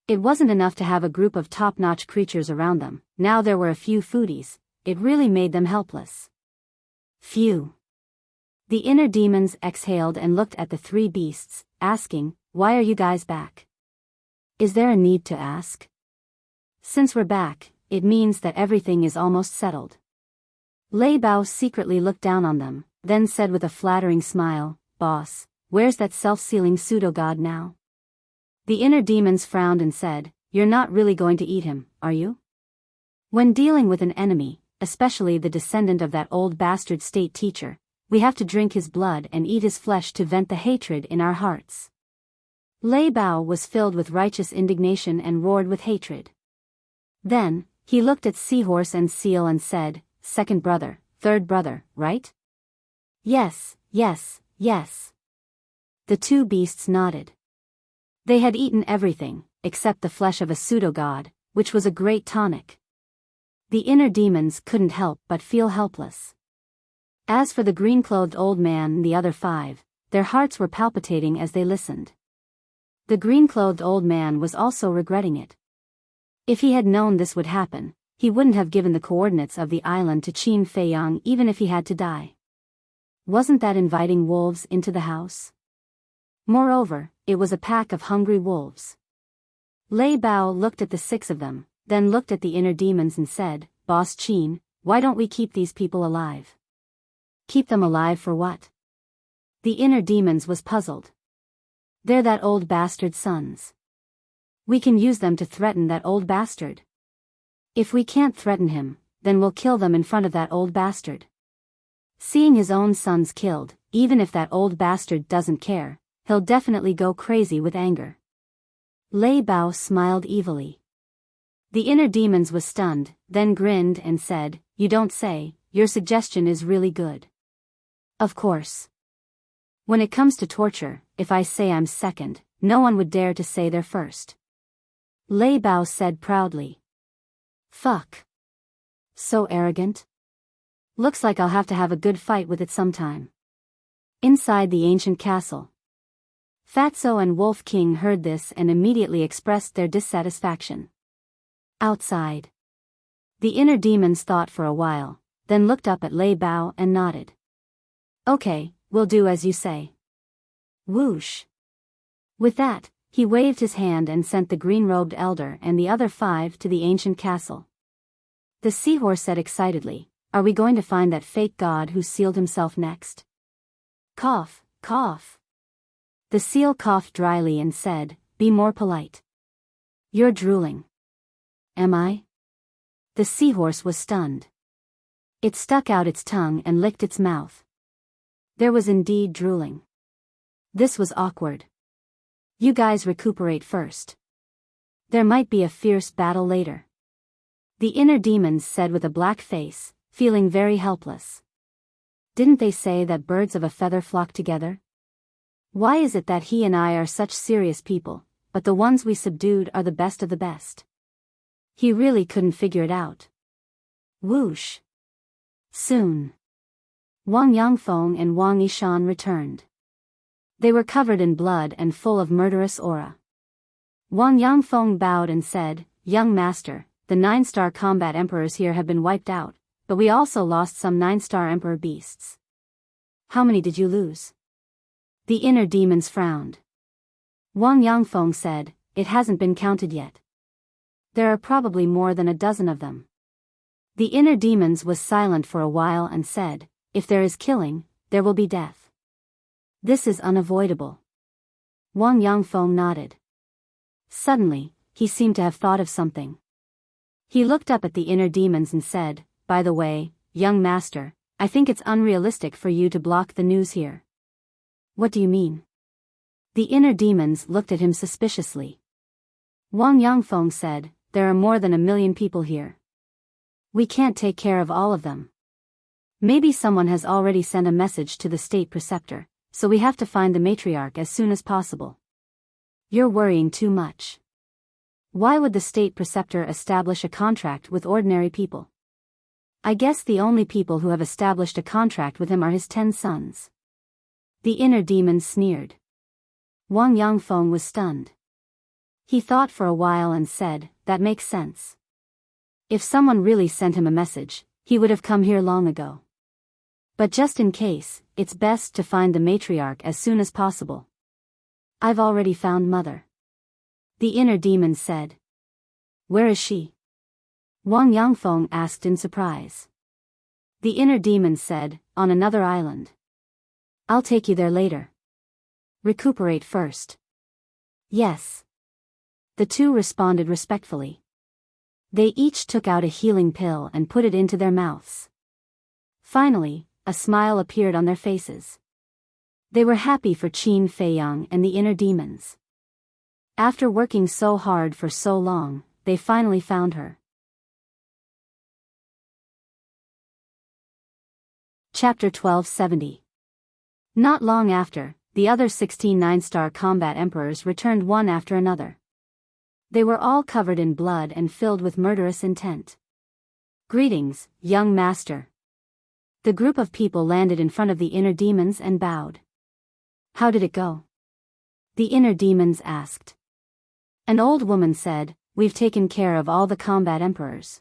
It wasn't enough to have a group of top-notch creatures around them, now there were a few foodies. It really made them helpless. Phew. The inner demons exhaled and looked at the three beasts, asking, "Why are you guys back? Is there a need to ask? Since we're back, it means that everything is almost settled." Biyao secretly looked down on them, then said with a flattering smile, "Boss, where's that self-sealing pseudo-god now?" The inner demons frowned and said, "You're not really going to eat him, are you? When dealing with an enemy, especially the descendant of that old bastard state teacher, we have to drink his blood and eat his flesh to vent the hatred in our hearts." Biyao was filled with righteous indignation and roared with hatred. Then, he looked at Seahorse and Seal and said, "Second brother, third brother, right?" "Yes, yes, yes." The two beasts nodded. They had eaten everything, except the flesh of a pseudo-god, which was a great tonic. The inner demons couldn't help but feel helpless. As for the green-clothed old man and the other five, their hearts were palpitating as they listened. The green-clothed old man was also regretting it. If he had known this would happen, he wouldn't have given the coordinates of the island to Qin Feiyang even if he had to die. Wasn't that inviting wolves into the house? Moreover, it was a pack of hungry wolves. Biyao looked at the six of them, then looked at the inner demons and said, "Boss Qin, why don't we keep these people alive?" "Keep them alive for what?" The inner demons was puzzled. "They're that old bastard's sons. We can use them to threaten that old bastard. If we can't threaten him, then we'll kill them in front of that old bastard. Seeing his own sons killed, even if that old bastard doesn't care, he'll definitely go crazy with anger." Biyao smiled evilly. The inner demons was stunned, then grinned and said, "You don't say, your suggestion is really good." Of course. When it comes to torture, if I say I'm second, no one would dare to say they're first. Lei Bao said proudly. Fuck. So arrogant. Looks like I'll have to have a good fight with it sometime. Inside the ancient castle. Fatso and Wolf King heard this and immediately expressed their dissatisfaction. Outside. The inner demons thought for a while, then looked up at Lei Bao and nodded. Okay, we'll do as you say. Whoosh. With that, he waved his hand and sent the green-robed elder and the other 5 to the ancient castle. The seahorse said excitedly, "Are we going to find that fake god who sealed himself next?" Cough, cough. The seal coughed dryly and said, "Be more polite. You're drooling." Am I? The seahorse was stunned. It stuck out its tongue and licked its mouth. There was indeed drooling. This was awkward. You guys recuperate first. There might be a fierce battle later. The inner demons said with a black face, feeling very helpless. Didn't they say that birds of a feather flock together? Why is it that he and I are such serious people, but the ones we subdued are the best of the best? He really couldn't figure it out. Whoosh. Soon. Wang Yangfeng and Wang Yishan returned. They were covered in blood and full of murderous aura. Wang Yangfeng bowed and said, "Young master, the 9-star combat emperors here have been wiped out, but we also lost some 9-star emperor beasts." "How many did you lose?" The inner demons frowned. Wang Yangfeng said, "It hasn't been counted yet. There are probably more than a dozen of them." The inner demons was silent for a while and said, "If there is killing, there will be death. This is unavoidable." Wang Yangfeng nodded. Suddenly, he seemed to have thought of something. He looked up at the inner demons and said, "By the way, young master, I think it's unrealistic for you to block the news here." "What do you mean?" The inner demons looked at him suspiciously. Wang Yangfeng said, "There are more than 1 million people here. We can't take care of all of them. Maybe someone has already sent a message to the state preceptor, so we have to find the matriarch as soon as possible." "You're worrying too much. Why would the state preceptor establish a contract with ordinary people? I guess the only people who have established a contract with him are his 10 sons." The inner demon sneered. Wang Yangfeng was stunned. He thought for a while and said, "That makes sense. If someone really sent him a message, he would have come here long ago. But just in case, it's best to find the matriarch as soon as possible. I've already found Mother." The inner demon said. "Where is she?" Wang Yangfeng asked in surprise. The inner demon said, "On another island. I'll take you there later. Recuperate first." "Yes." The 2 responded respectfully. They each took out a healing pill and put it into their mouths. Finally, a smile appeared on their faces. They were happy for Qin Feiyang and the inner demons. After working so hard for so long, they finally found her. Chapter 1270. Not long after, the other 16 9-star combat emperors returned one after another. They were all covered in blood and filled with murderous intent. "Greetings, young master." The group of people landed in front of the inner demons and bowed. "How did it go?" the inner demons asked. An old woman said, "We've taken care of all the combat emperors.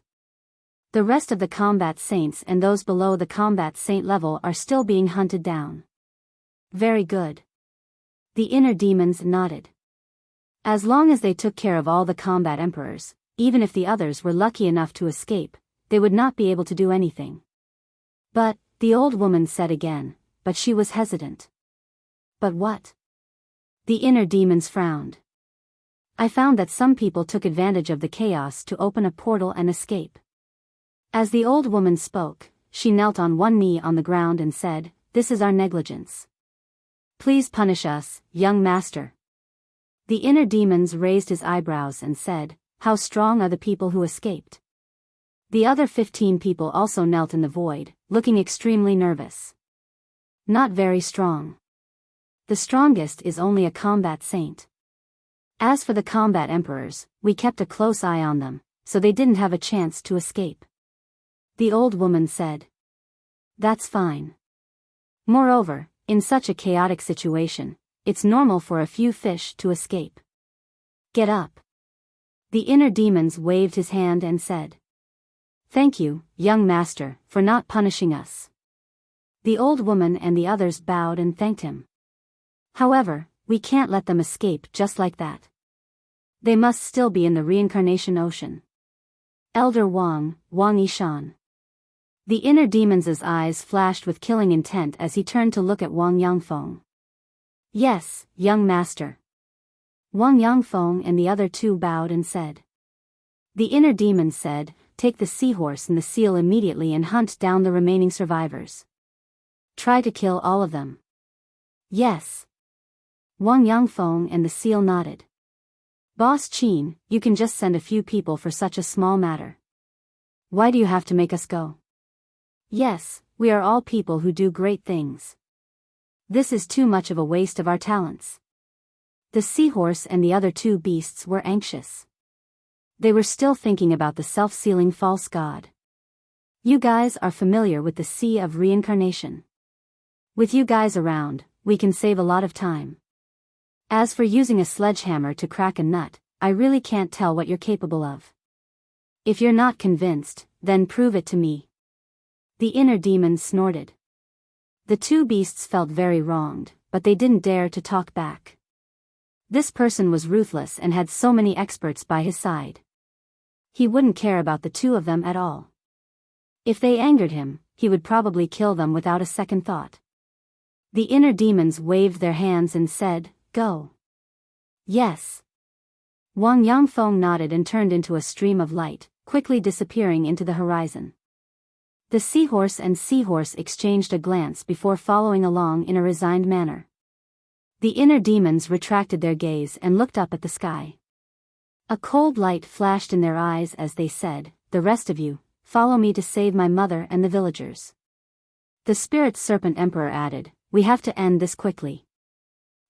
The rest of the combat saints and those below the combat saint level are still being hunted down." "Very good." The inner demons nodded. As long as they took care of all the combat emperors, even if the others were lucky enough to escape, they would not be able to do anything. "But," the old woman said again, but she was hesitant. "But what?" The inner demons frowned. "I found that some people took advantage of the chaos to open a portal and escape." As the old woman spoke, she knelt on one knee on the ground and said, "This is our negligence. Please punish us, young master." The inner demons raised his eyebrows and said, how strong are the people who escaped? The other 15 people also knelt in the void, looking extremely nervous. Not very strong. The strongest is only a combat saint. As for the combat emperors, we kept a close eye on them, so they didn't have a chance to escape. The old woman said. That's fine. Moreover, in such a chaotic situation, it's normal for a few fish to escape. Get up. The inner demons waved his hand and said. Thank you, young master, for not punishing us. The old woman and the others bowed and thanked him. However, we can't let them escape just like that. They must still be in the reincarnation ocean. Elder Wang Yishan. The inner demon's eyes flashed with killing intent as he turned to look at Wang Yangfeng. Yes, young master. Wang Yangfeng and the other two bowed and said. The inner demon said, take the seahorse and the seal immediately and hunt down the remaining survivors. Try to kill all of them. Yes. Wang Yangfeng and the seal nodded. Boss Qin, you can just send a few people for such a small matter. Why do you have to make us go? Yes, we are all people who do great things. This is too much of a waste of our talents. The seahorse and the other two beasts were anxious. They were still thinking about the self-sealing false god. You guys are familiar with the Sea of Reincarnation. With you guys around, we can save a lot of time. As for using a sledgehammer to crack a nut, I really can't tell what you're capable of. If you're not convinced, then prove it to me. The inner demon snorted. The two beasts felt very wronged, but they didn't dare to talk back. This person was ruthless and had so many experts by his side. He wouldn't care about the two of them at all. If they angered him, he would probably kill them without a second thought. The inner demons waved their hands and said, go. Yes. Wang Yangfeng nodded and turned into a stream of light, quickly disappearing into the horizon. The seahorse and seahorse exchanged a glance before following along in a resigned manner. The inner demons retracted their gaze and looked up at the sky. A cold light flashed in their eyes as they said, the rest of you, follow me to save my mother and the villagers. The spirit serpent emperor added, we have to end this quickly.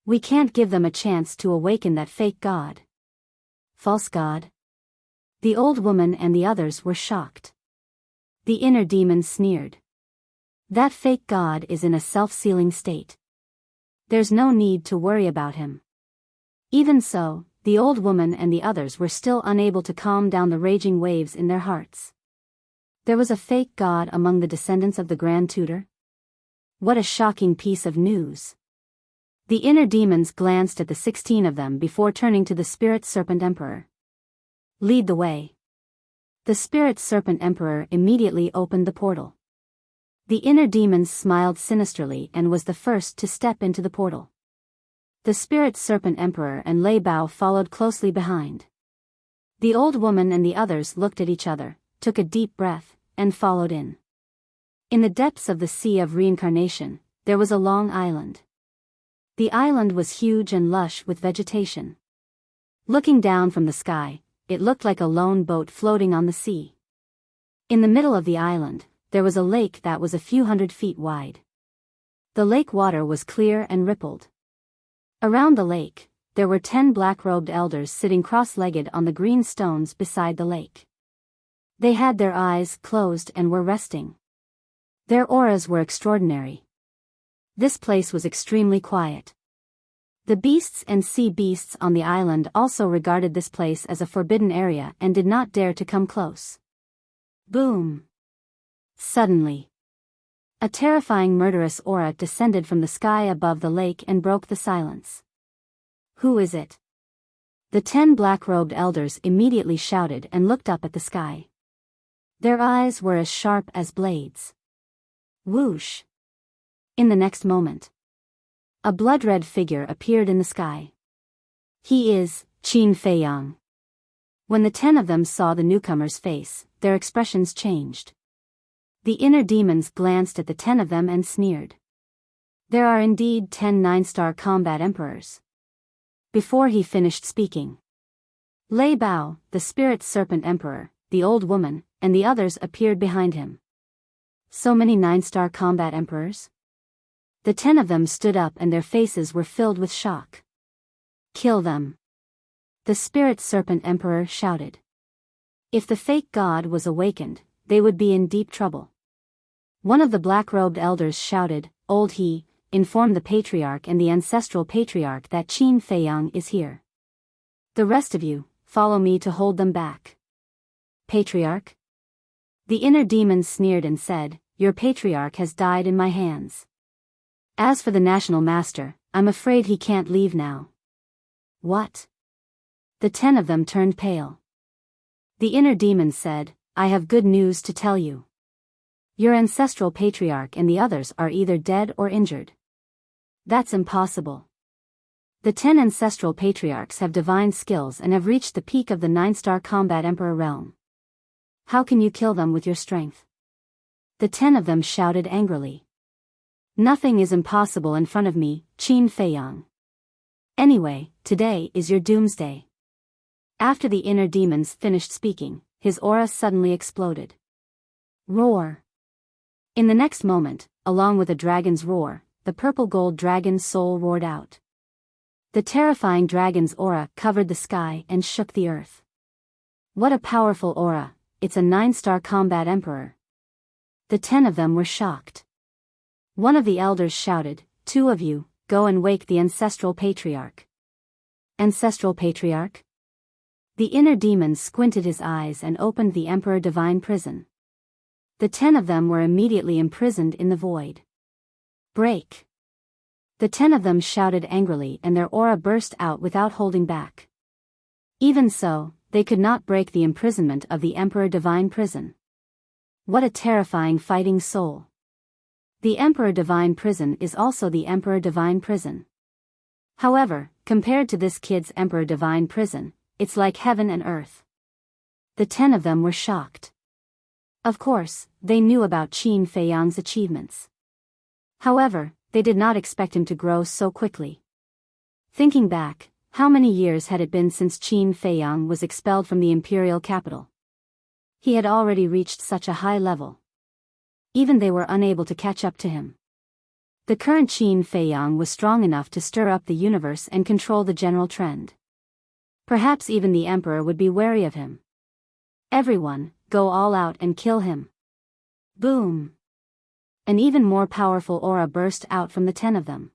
We can't give them a chance to awaken that fake god. False god? The old woman and the others were shocked. The inner demon sneered. That fake god is in a self-sealing state. There's no need to worry about him. Even so, the old woman and the others were still unable to calm down the raging waves in their hearts. There was a fake god among the descendants of the Grand Tutor? What a shocking piece of news. The inner demons glanced at the 16 of them before turning to the Spirit Serpent Emperor. Lead the way. The Spirit Serpent Emperor immediately opened the portal. The inner demons smiled sinisterly and was the first to step into the portal. The Spirit Serpent Emperor and Lei Bao followed closely behind. The old woman and the others looked at each other, took a deep breath, and followed in. In the depths of the Sea of Reincarnation, there was a long island. The island was huge and lush with vegetation. Looking down from the sky, it looked like a lone boat floating on the sea. In the middle of the island, there was a lake that was a few hundred feet wide. The lake water was clear and rippled. Around the lake, there were 10 black-robed elders sitting cross-legged on the green stones beside the lake. They had their eyes closed and were resting. Their auras were extraordinary. This place was extremely quiet. The beasts and sea beasts on the island also regarded this place as a forbidden area and did not dare to come close. Boom! Suddenly, a terrifying murderous aura descended from the sky above the lake and broke the silence. Who is it? The 10 black-robed elders immediately shouted and looked up at the sky. Their eyes were as sharp as blades. Whoosh! In the next moment, a blood-red figure appeared in the sky. He is Qin Feiyang. When the 10 of them saw the newcomer's face, their expressions changed. The inner demons glanced at the 10 of them and sneered. There are indeed 10 9-star combat emperors. Before he finished speaking, Biyao, the spirit serpent emperor, the old woman, and the others appeared behind him. So many 9-star combat emperors? The 10 of them stood up and their faces were filled with shock. Kill them! The spirit serpent emperor shouted. If the fake god was awakened, they would be in deep trouble. One of the black-robed elders shouted, Old He, inform the patriarch and the ancestral patriarch that Qin Feiyang is here. The rest of you, follow me to hold them back. Patriarch? The inner demon sneered and said, Your patriarch has died in my hands. As for the national master, I'm afraid he can't leave now. What? The 10 of them turned pale. The inner demon said, I have good news to tell you. Your ancestral patriarch and the others are either dead or injured. That's impossible. The 10 ancestral patriarchs have divine skills and have reached the peak of the 9-star combat emperor realm. How can you kill them with your strength? The 10 of them shouted angrily. Nothing is impossible in front of me, Qin Feiyang. Anyway, today is your doomsday. After the inner demons finished speaking, his aura suddenly exploded. Roar! In the next moment, along with a dragon's roar, the purple-gold dragon's soul roared out. The terrifying dragon's aura covered the sky and shook the earth. What a powerful aura, it's a 9-star combat emperor. The 10 of them were shocked. One of the elders shouted, 2 of you, go and wake the ancestral patriarch. Ancestral patriarch? The inner demon squinted his eyes and opened the emperor divine prison. The 10 of them were immediately imprisoned in the void. Break! The 10 of them shouted angrily and their aura burst out without holding back. Even so, they could not break the imprisonment of the emperor divine prison. What a terrifying fighting soul! The emperor divine prison is also the emperor divine prison. However, compared to this kid's emperor divine prison, it's like heaven and earth. The 10 of them were shocked. Of course, they knew about Qin Feiyang's achievements. However, they did not expect him to grow so quickly. Thinking back, how many years had it been since Qin Feiyang was expelled from the imperial capital? He had already reached such a high level. Even they were unable to catch up to him. The current Qin Feiyang was strong enough to stir up the universe and control the general trend. Perhaps even the emperor would be wary of him. Everyone, go all out and kill him. Boom! An even more powerful aura burst out from the 10 of them.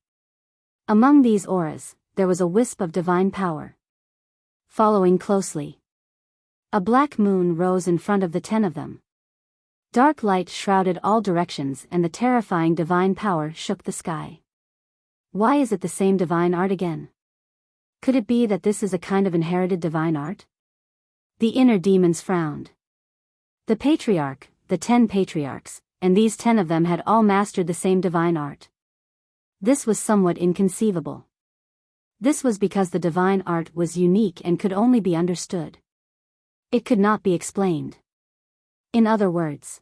Among these auras, there was a wisp of divine power. Following closely, a black moon rose in front of the 10 of them. Dark light shrouded all directions and the terrifying divine power shook the sky. Why is it the same divine art again? Could it be that this is a kind of inherited divine art? The inner demons frowned. The patriarch, the 10 patriarchs, and these 10 of them had all mastered the same divine art. This was somewhat inconceivable. This was because the divine art was unique and could only be understood. It could not be explained. In other words,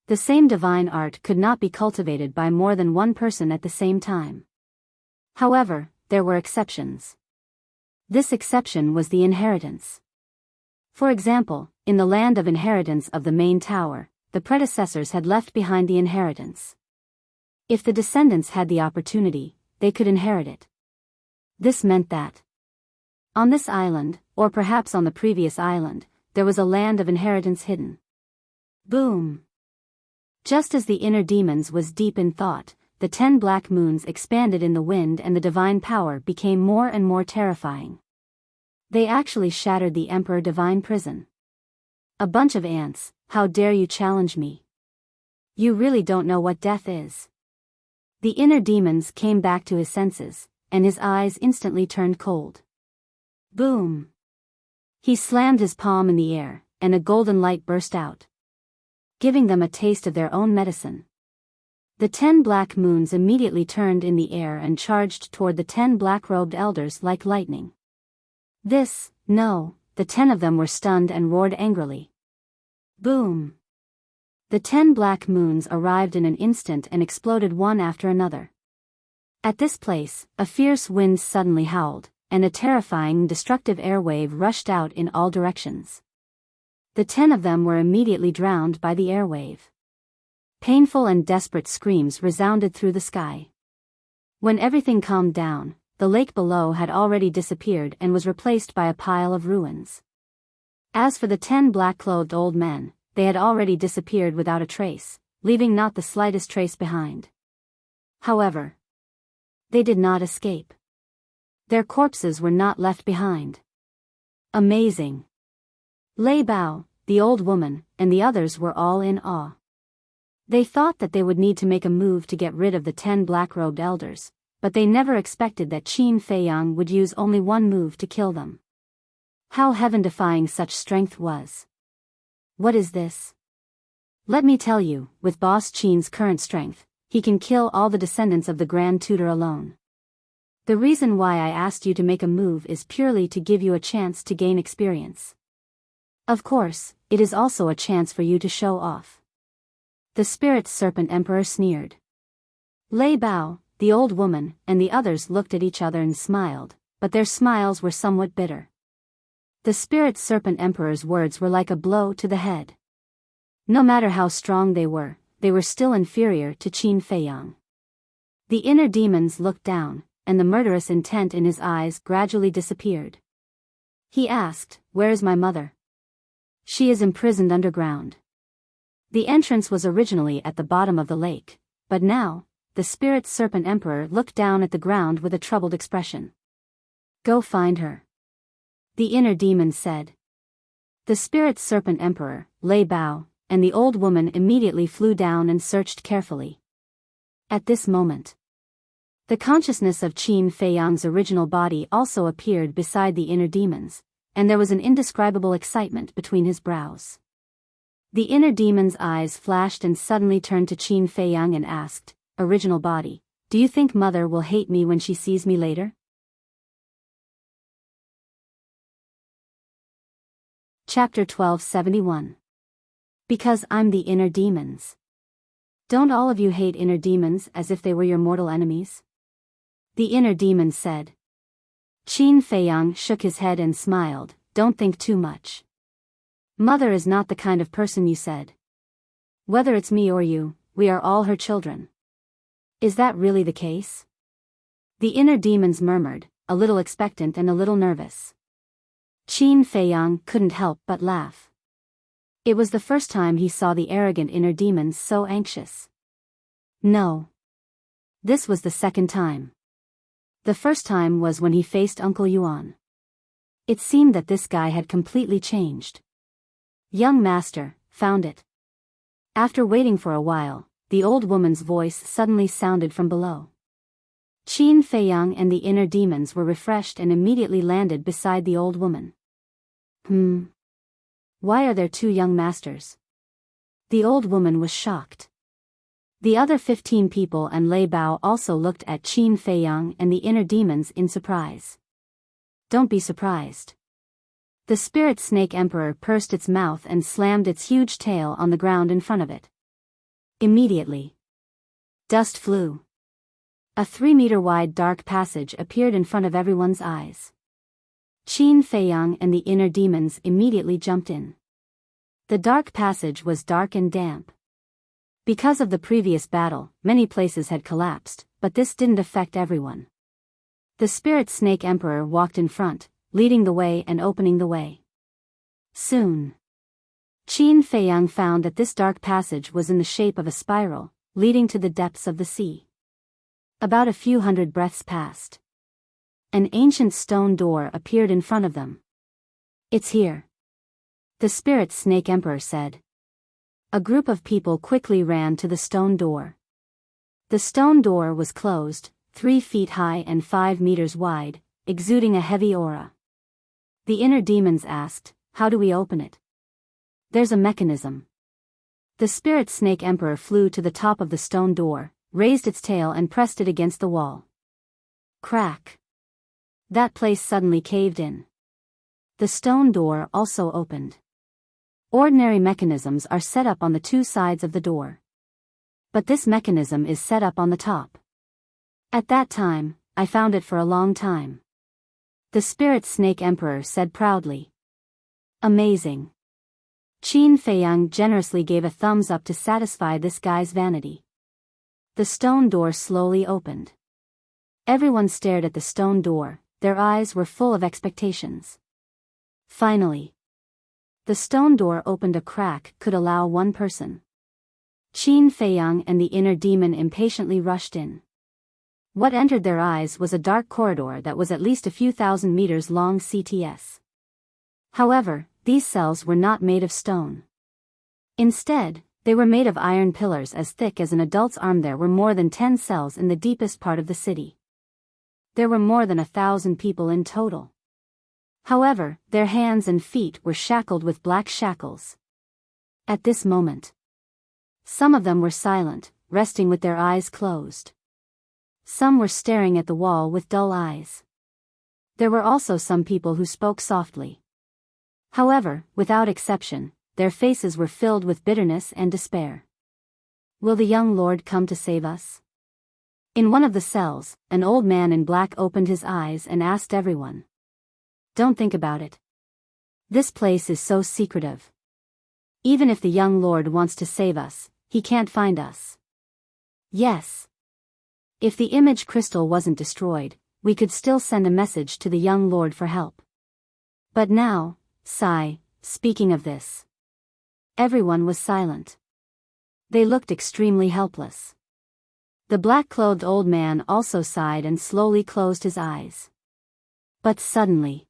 the same divine art could not be cultivated by more than one person at the same time. However, there were exceptions. This exception was the inheritance. For example, in the land of inheritance of the main tower, the predecessors had left behind the inheritance. If the descendants had the opportunity, they could inherit it. This meant that on this island, or perhaps on the previous island, there was a land of inheritance hidden. Boom! Just as the inner demons was deep in thought, the 10 black moons expanded in the wind and the divine power became more and more terrifying. They actually shattered the emperor divine prison. A bunch of ants, how dare you challenge me? You really don't know what death is. The inner demons came back to his senses, and his eyes instantly turned cold. Boom! He slammed his palm in the air, and a golden light burst out, giving them a taste of their own medicine. The 10 black moons immediately turned in the air and charged toward the 10 black-robed elders like lightning. No, the 10 of them were stunned and roared angrily. Boom! The 10 black moons arrived in an instant and exploded one after another. At this place, a fierce wind suddenly howled, and a terrifying, destructive airwave rushed out in all directions. The 10 of them were immediately drowned by the airwave. Painful and desperate screams resounded through the sky. When everything calmed down, the lake below had already disappeared and was replaced by a pile of ruins. As for the 10 black-clothed old men, they had already disappeared without a trace, leaving not the slightest trace behind. However, they did not escape. Their corpses were not left behind. Amazing! Lei Bao, the old woman, and the others were all in awe. They thought that they would need to make a move to get rid of the 10 black-robed elders, but they never expected that Qin Feiyang would use only one move to kill them. How heaven-defying such strength was. What is this? Let me tell you, with Boss Qin's current strength, he can kill all the descendants of the Grand Tutor alone. The reason why I asked you to make a move is purely to give you a chance to gain experience. Of course, it is also a chance for you to show off. The Spirit Serpent Emperor sneered. Lei Bao, the old woman, and the others looked at each other and smiled, but their smiles were somewhat bitter. The Spirit Serpent Emperor's words were like a blow to the head. No matter how strong they were still inferior to Qin Feiyang. The inner demons looked down, and the murderous intent in his eyes gradually disappeared. He asked, "Where is my mother?" "She is imprisoned underground." The entrance was originally at the bottom of the lake, but now, the Spirit Serpent Emperor looked down at the ground with a troubled expression. "Go find her," the inner demon said. The Spirit Serpent Emperor, Lei Bao, and the old woman immediately flew down and searched carefully. At this moment, the consciousness of Qin Feiyang's original body also appeared beside the inner demons, and there was an indescribable excitement between his brows. The inner demon's eyes flashed and suddenly turned to Qin Feiyang and asked, "Original body, do you think Mother will hate me when she sees me later?" Chapter 1271. Because I'm the inner demons. Don't all of you hate inner demons as if they were your mortal enemies? The inner demon said. Qin Feiyang shook his head and smiled. Don't think too much. Mother is not the kind of person you said. Whether it's me or you, we are all her children. Is that really the case? The inner demons murmured, a little expectant and a little nervous. Qin Feiyang couldn't help but laugh. It was the first time he saw the arrogant inner demons so anxious. No. This was the second time. The first time was when he faced Uncle Yuan. It seemed that this guy had completely changed. Young master, found it. After waiting for a while, the old woman's voice suddenly sounded from below. Qin Feiyang and the inner demons were refreshed and immediately landed beside the old woman. Why are there 2 young masters? The old woman was shocked. The other 15 people and Lei Bao also looked at Qin Feiyang and the inner demons in surprise. Don't be surprised. The Spirit Snake Emperor pursed its mouth and slammed its huge tail on the ground in front of it. Immediately, dust flew. A 3-meter-wide dark passage appeared in front of everyone's eyes. Qin Feiyang and the inner demons immediately jumped in. The dark passage was dark and damp. Because of the previous battle, many places had collapsed, but this didn't affect everyone. The Spirit Snake Emperor walked in front, leading the way and opening the way. Soon, Qin Feiyang found that this dark passage was in the shape of a spiral, leading to the depths of the sea. About a few hundred breaths passed. An ancient stone door appeared in front of them. "It's here," the Spirit Snake Emperor said. A group of people quickly ran to the stone door. The stone door was closed, 3 feet high and 5 meters wide, exuding a heavy aura. The inner demons asked, "How do we open it?" "There's a mechanism." The Spirit Snake Emperor flew to the top of the stone door, raised its tail and pressed it against the wall. Crack! That place suddenly caved in. The stone door also opened. Ordinary mechanisms are set up on the 2 sides of the door. But this mechanism is set up on the top. At that time, I found it for a long time. The spirit snake emperor said proudly. Amazing. Qin Feiyang generously gave a thumbs up to satisfy this guy's vanity. The stone door slowly opened. Everyone stared at the stone door, their eyes were full of expectations. Finally, the stone door opened a crack could allow one person. Qin Feiyang and the inner demon impatiently rushed in. What entered their eyes was a dark corridor that was at least a few thousand meters long CTS. However, these cells were not made of stone. Instead, they were made of iron pillars as thick as an adult's arm. There were more than 10 cells in the deepest part of the city. There were more than 1,000 people in total. However, their hands and feet were shackled with black shackles. At this moment, some of them were silent, resting with their eyes closed. Some were staring at the wall with dull eyes. There were also some people who spoke softly. However, without exception, their faces were filled with bitterness and despair. Will the young lord come to save us? In one of the cells, an old man in black opened his eyes and asked everyone. Don't think about it. This place is so secretive. Even if the young lord wants to save us, he can't find us. Yes. If the image crystal wasn't destroyed, we could still send a message to the young lord for help. But now, speaking of this. Everyone was silent. They looked extremely helpless. The black-clothed old man also sighed and slowly closed his eyes. But suddenly,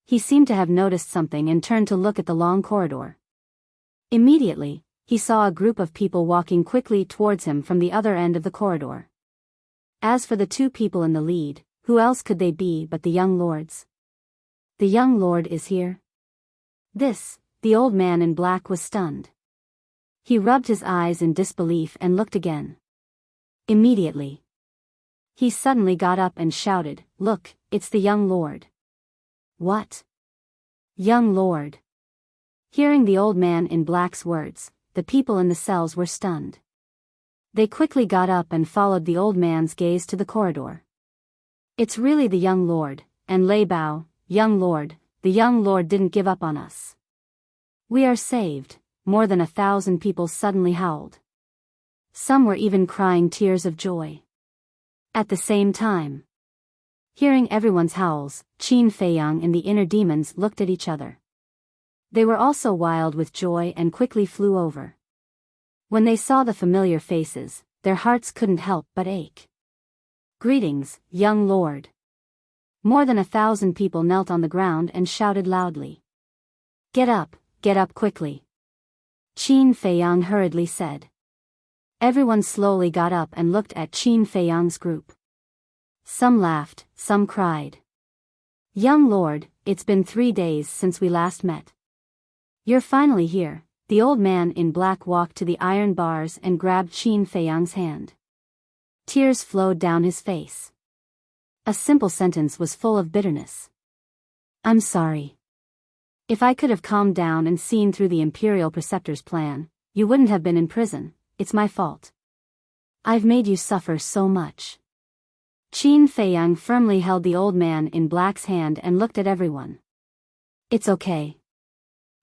he seemed to have noticed something and turned to look at the long corridor. Immediately, he saw a group of people walking quickly towards him from the other end of the corridor. As for the two people in the lead, who else could they be but the young lords? The young lord is here? The old man in black was stunned. He rubbed his eyes in disbelief and looked again. Immediately, he suddenly got up and shouted, "Look, it's the young lord." What? Young lord? Hearing the old man in black's words, the people in the cells were stunned. They quickly got up and followed the old man's gaze to the corridor. It's really the young lord, and Lei Bao, young lord, the young lord didn't give up on us. We are saved, more than 1,000 people suddenly howled. Some were even crying tears of joy. At the same time, hearing everyone's howls, Qin Feiyang and the inner demons looked at each other. They were also wild with joy and quickly flew over. When they saw the familiar faces, their hearts couldn't help but ache. Greetings, young lord. More than 1,000 people knelt on the ground and shouted loudly. Get up quickly. Qin Feiyang hurriedly said. Everyone slowly got up and looked at Qin Feiyang's group. Some laughed, some cried. Young lord, it's been 3 days since we last met. You're finally here. The old man in black walked to the iron bars and grabbed Qin Feiyang's hand. Tears flowed down his face. A simple sentence was full of bitterness. I'm sorry. If I could have calmed down and seen through the Imperial Preceptor's plan, you wouldn't have been in prison. It's my fault. I've made you suffer so much. Qin Feiyang firmly held the old man in black's hand and looked at everyone. It's okay.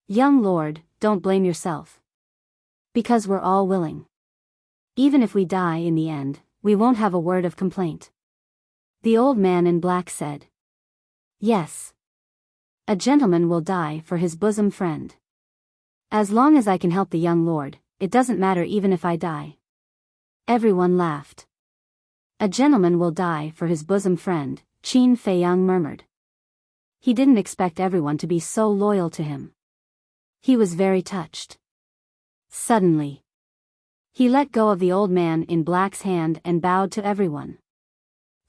Young lord, don't blame yourself. Because we're all willing. Even if we die in the end, we won't have a word of complaint. The old man in black said. Yes. A gentleman will die for his bosom friend. As long as I can help the young lord, it doesn't matter even if I die. Everyone laughed. A gentleman will die for his bosom friend, Qin Feiyang murmured. He didn't expect everyone to be so loyal to him. He was very touched. Suddenly, he let go of the old man in black's hand and bowed to everyone.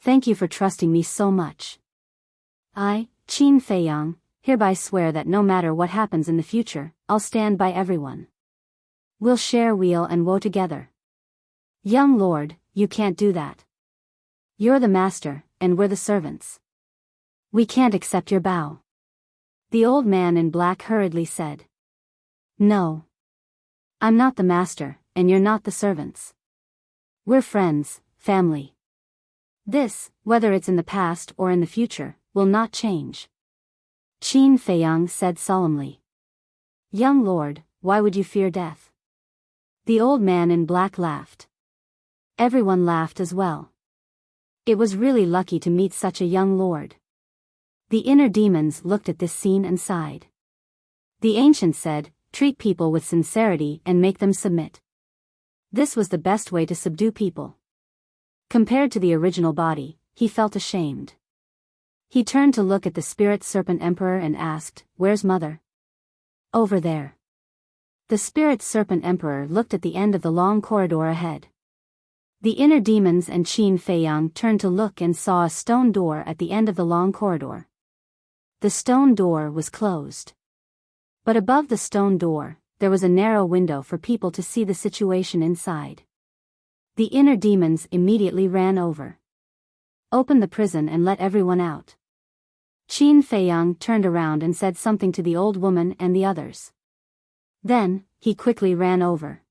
Thank you for trusting me so much. I, Qin Feiyang, hereby swear that no matter what happens in the future, I'll stand by everyone. We'll share weal and woe together. Young lord, you can't do that. You're the master, and we're the servants. We can't accept your bow. The old man in black hurriedly said. No. I'm not the master, and you're not the servants. We're friends, family. This, whether it's in the past or in the future, will not change. Qin Feiyang said solemnly. Young lord, why would you fear death? The old man in black laughed. Everyone laughed as well. It was really lucky to meet such a young lord. The inner demons looked at this scene and sighed. The ancient said, treat people with sincerity and make them submit. This was the best way to subdue people. Compared to the original body, he felt ashamed. He turned to look at the spirit serpent emperor and asked, where's mother? Over there. The spirit serpent emperor looked at the end of the long corridor ahead. The inner demons and Qin Feiyang turned to look and saw a stone door at the end of the long corridor. The stone door was closed. But above the stone door, there was a narrow window for people to see the situation inside. The inner demons immediately ran over. Open the prison and let everyone out. Qin Feiyang turned around and said something to the old woman and the others. Then, he quickly ran over.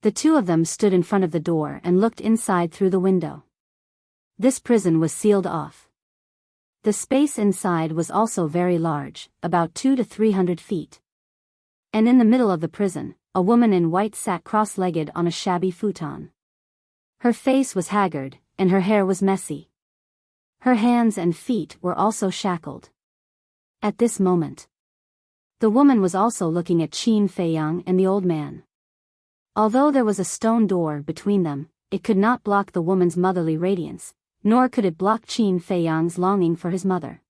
The two of them stood in front of the door and looked inside through the window. This prison was sealed off. The space inside was also very large, about 200 to 300 feet. And in the middle of the prison, a woman in white sat cross-legged on a shabby futon. Her face was haggard, and her hair was messy. Her hands and feet were also shackled. At this moment, the woman was also looking at Qin Feiyang and the old man. Although there was a stone door between them, it could not block the woman's motherly radiance, nor could it block Qin Feiyang's longing for his mother.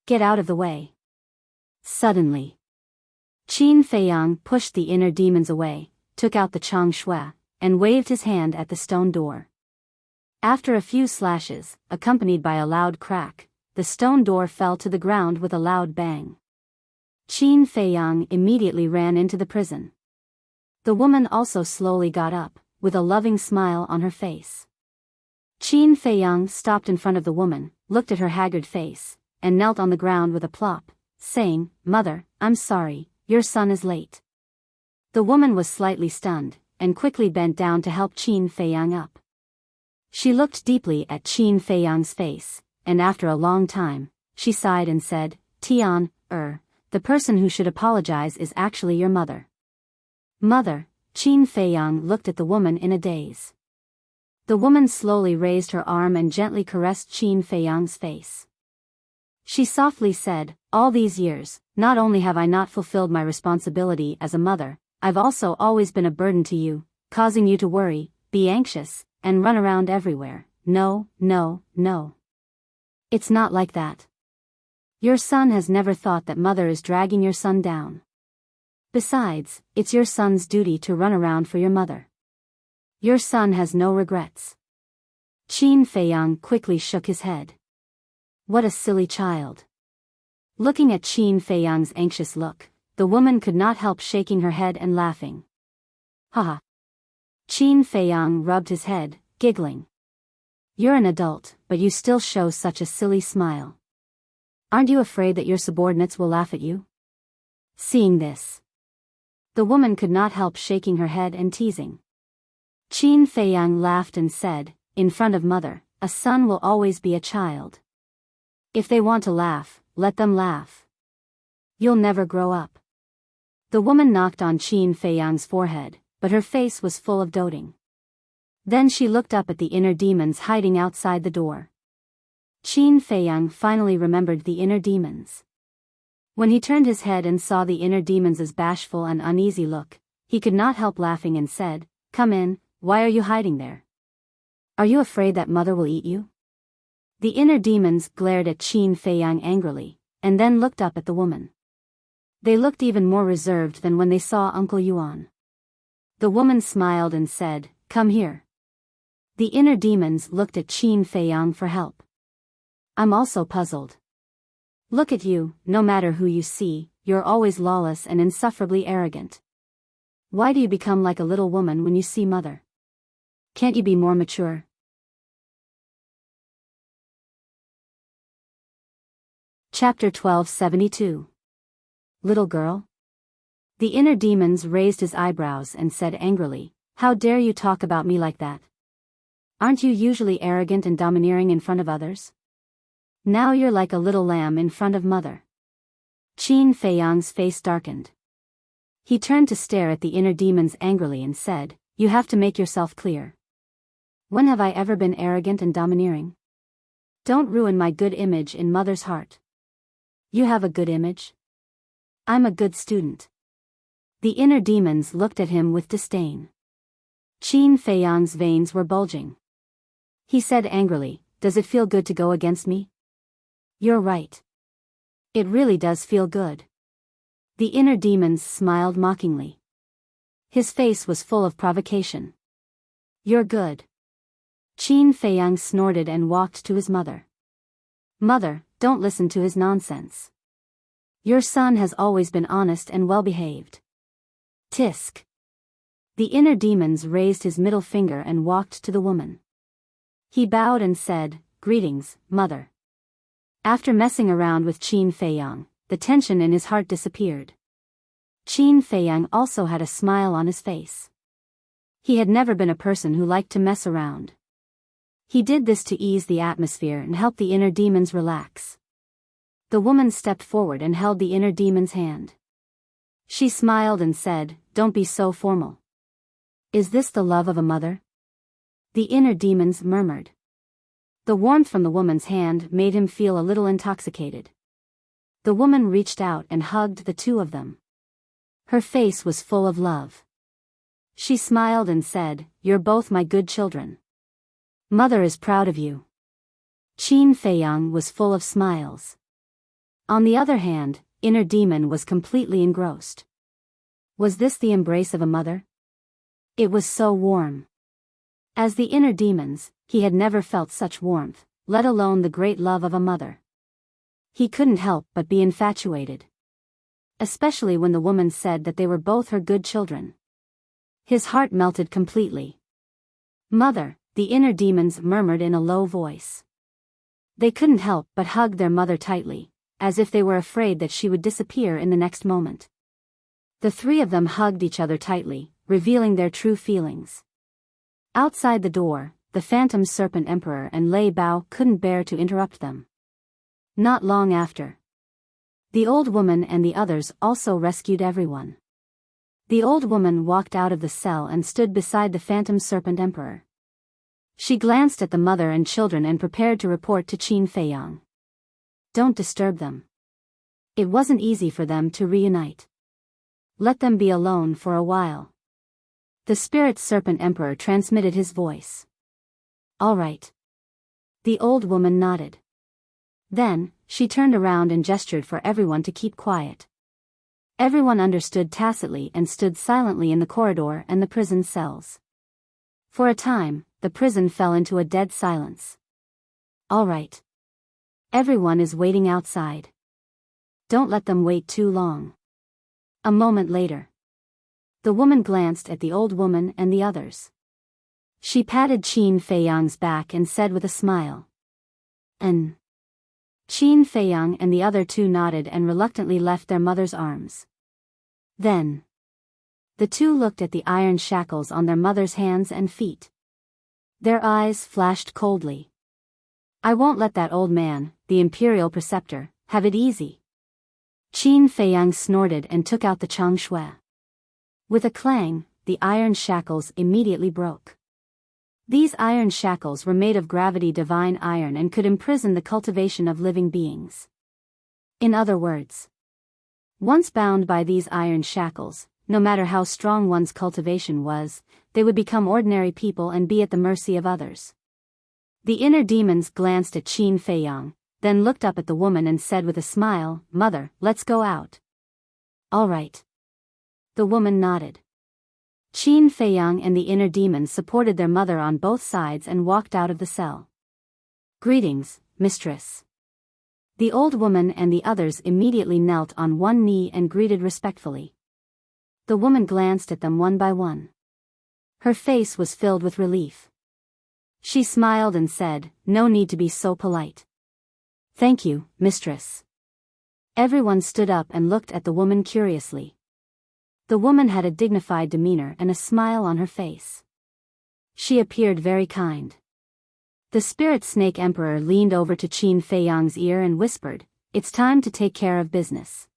Get out of the way. Suddenly, Qin Feiyang pushed the inner demons away, took out the Chang Shui, and waved his hand at the stone door. After a few slashes, accompanied by a loud crack, the stone door fell to the ground with a loud bang. Qin Feiyang immediately ran into the prison. The woman also slowly got up, with a loving smile on her face. Qin Feiyang stopped in front of the woman, looked at her haggard face, and knelt on the ground with a plop, saying, Mother, I'm sorry, your son is late. The woman was slightly stunned, and quickly bent down to help Qin Feiyang up. She looked deeply at Qin Feiyang's face, and after a long time, she sighed and said, Tian, the person who should apologize is actually your mother. Mother, Qin Feiyang looked at the woman in a daze. The woman slowly raised her arm and gently caressed Qin Feiyang's face. She softly said, all these years, not only have I not fulfilled my responsibility as a mother, I've also always been a burden to you, causing you to worry, be anxious, and run around everywhere. No. It's not like that. Your son has never thought that mother is dragging your son down. Besides, it's your son's duty to run around for your mother. Your son has no regrets. Qin Feiyang quickly shook his head. What a silly child. Looking at Qin Feiyang's anxious look, the woman could not help shaking her head and laughing. Haha. Qin Feiyang rubbed his head, giggling. You're an adult, but you still show such a silly smile. Aren't you afraid that your subordinates will laugh at you? Seeing this, the woman could not help shaking her head and teasing. Qin Feiyang laughed and said, in front of mother, a son will always be a child. If they want to laugh, let them laugh. You'll never grow up. The woman knocked on Qin Feiyang's forehead, but her face was full of doting. Then she looked up at the inner demons hiding outside the door. Qin Feiyang finally remembered the inner demons. When he turned his head and saw the inner demons' bashful and uneasy look, he could not help laughing and said, Come in, why are you hiding there? Are you afraid that mother will eat you? The inner demons glared at Qin Feiyang angrily, and then looked up at the woman. They looked even more reserved than when they saw Uncle Yuan. The woman smiled and said, Come here. The inner demons looked at Qin Feiyang for help. I'm also puzzled. Look at you, no matter who you see, you're always lawless and insufferably arrogant. Why do you become like a little woman when you see mother? Can't you be more mature? Chapter 1272. Little girl? The inner demons raised his eyebrows and said angrily, How dare you talk about me like that? Aren't you usually arrogant and domineering in front of others? Now you're like a little lamb in front of mother. Qin Feiyang's face darkened. He turned to stare at the inner demons angrily and said, "You have to make yourself clear. When have I ever been arrogant and domineering? Don't ruin my good image in mother's heart." "You have a good image? I'm a good student." The inner demons looked at him with disdain. Qin Feiyang's veins were bulging. He said angrily, "Does it feel good to go against me?" "You're right. It really does feel good." The inner demons smiled mockingly. His face was full of provocation. "You're good." Qin Feiyang snorted and walked to his mother. "Mother, don't listen to his nonsense. Your son has always been honest and well-behaved." Tisk. The inner demons raised his middle finger and walked to the woman. He bowed and said, "Greetings, mother." After messing around with Qin Feiyang, the tension in his heart disappeared. Qin Feiyang also had a smile on his face. He had never been a person who liked to mess around. He did this to ease the atmosphere and help the inner demons relax. The woman stepped forward and held the inner demon's hand. She smiled and said, "Don't be so formal. Is this the love of a mother?" The inner demons murmured. The warmth from the woman's hand made him feel a little intoxicated. The woman reached out and hugged the two of them. Her face was full of love. She smiled and said, "You're both my good children. Mother is proud of you." Qin Feiyang was full of smiles. On the other hand, inner demon was completely engrossed. Was this the embrace of a mother? It was so warm. As the inner demons, he had never felt such warmth, let alone the great love of a mother. He couldn't help but be infatuated. Especially when the woman said that they were both her good children. His heart melted completely. "Mother," the inner demons murmured in a low voice. They couldn't help but hug their mother tightly, as if they were afraid that she would disappear in the next moment. The three of them hugged each other tightly, revealing their true feelings. Outside the door, the Phantom Serpent Emperor and Lei Bao couldn't bear to interrupt them. Not long after, the old woman and the others also rescued everyone. The old woman walked out of the cell and stood beside the Phantom Serpent Emperor. She glanced at the mother and children and prepared to report to Qin Feiyang. "Don't disturb them. It wasn't easy for them to reunite. Let them be alone for a while." The Spirit Serpent Emperor transmitted his voice. "All right." The old woman nodded. Then, she turned around and gestured for everyone to keep quiet. Everyone understood tacitly and stood silently in the corridor and the prison cells. For a time, the prison fell into a dead silence. "All right. Everyone is waiting outside. Don't let them wait too long." A moment later, the woman glanced at the old woman and the others. She patted Qin Feiyang's back and said with a smile, "N." Qin Feiyang and the other two nodded and reluctantly left their mother's arms. Then, the two looked at the iron shackles on their mother's hands and feet. Their eyes flashed coldly. "I won't let that old man, the imperial preceptor, have it easy." Qin Feiyang snorted and took out the Chang Shui. With a clang, the iron shackles immediately broke. These iron shackles were made of gravity divine iron and could imprison the cultivation of living beings. In other words, once bound by these iron shackles, no matter how strong one's cultivation was, they would become ordinary people and be at the mercy of others. The inner demons glanced at Qin Feiyang, then looked up at the woman and said with a smile, "Mother, let's go out." "All right." The woman nodded. Qin Feiyang and the inner demons supported their mother on both sides and walked out of the cell. "Greetings, mistress." The old woman and the others immediately knelt on one knee and greeted respectfully. The woman glanced at them one by one. Her face was filled with relief. She smiled and said, "No need to be so polite." "Thank you, mistress." Everyone stood up and looked at the woman curiously. The woman had a dignified demeanor and a smile on her face. She appeared very kind. The spirit snake emperor leaned over to Qin Feiyang's ear and whispered, "It's time to take care of business."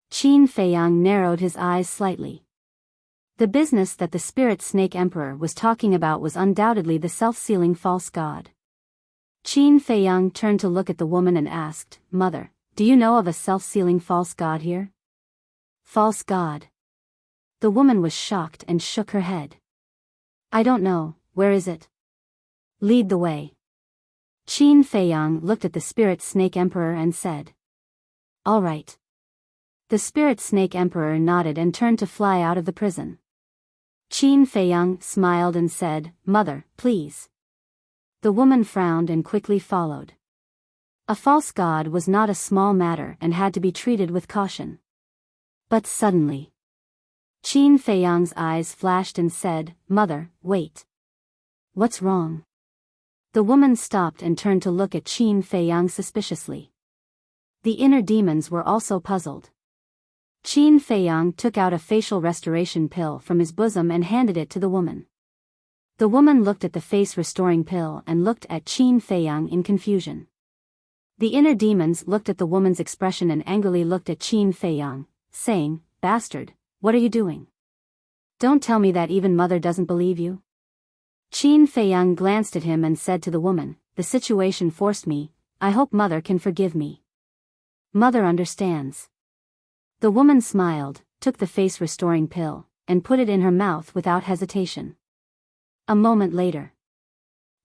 Qin Feiyang narrowed his eyes slightly. The business that the spirit snake emperor was talking about was undoubtedly the self-sealing false god. Qin Feiyang turned to look at the woman and asked, "Mother, do you know of a self-sealing false god here?" "False god?" The woman was shocked and shook her head. "I don't know, where is it?" "Lead the way." Qin Feiyang looked at the spirit snake emperor and said, "All right." The spirit snake emperor nodded and turned to fly out of the prison. Qin Feiyang smiled and said, "Mother, please." The woman frowned and quickly followed. A false god was not a small matter and had to be treated with caution. But suddenly, Qin Feiyang's eyes flashed and said, "Mother, wait. What's wrong?" The woman stopped and turned to look at Qin Feiyang suspiciously. The inner demons were also puzzled. Qin Feiyang took out a facial restoration pill from his bosom and handed it to the woman. The woman looked at the face-restoring pill and looked at Qin Feiyang in confusion. The inner demons looked at the woman's expression and angrily looked at Qin Feiyang, saying, "Bastard, what are you doing? Don't tell me that even mother doesn't believe you." Qin Feiyang glanced at him and said to the woman, "The situation forced me, I hope mother can forgive me." "Mother understands." The woman smiled, took the face-restoring pill, and put it in her mouth without hesitation. A moment later,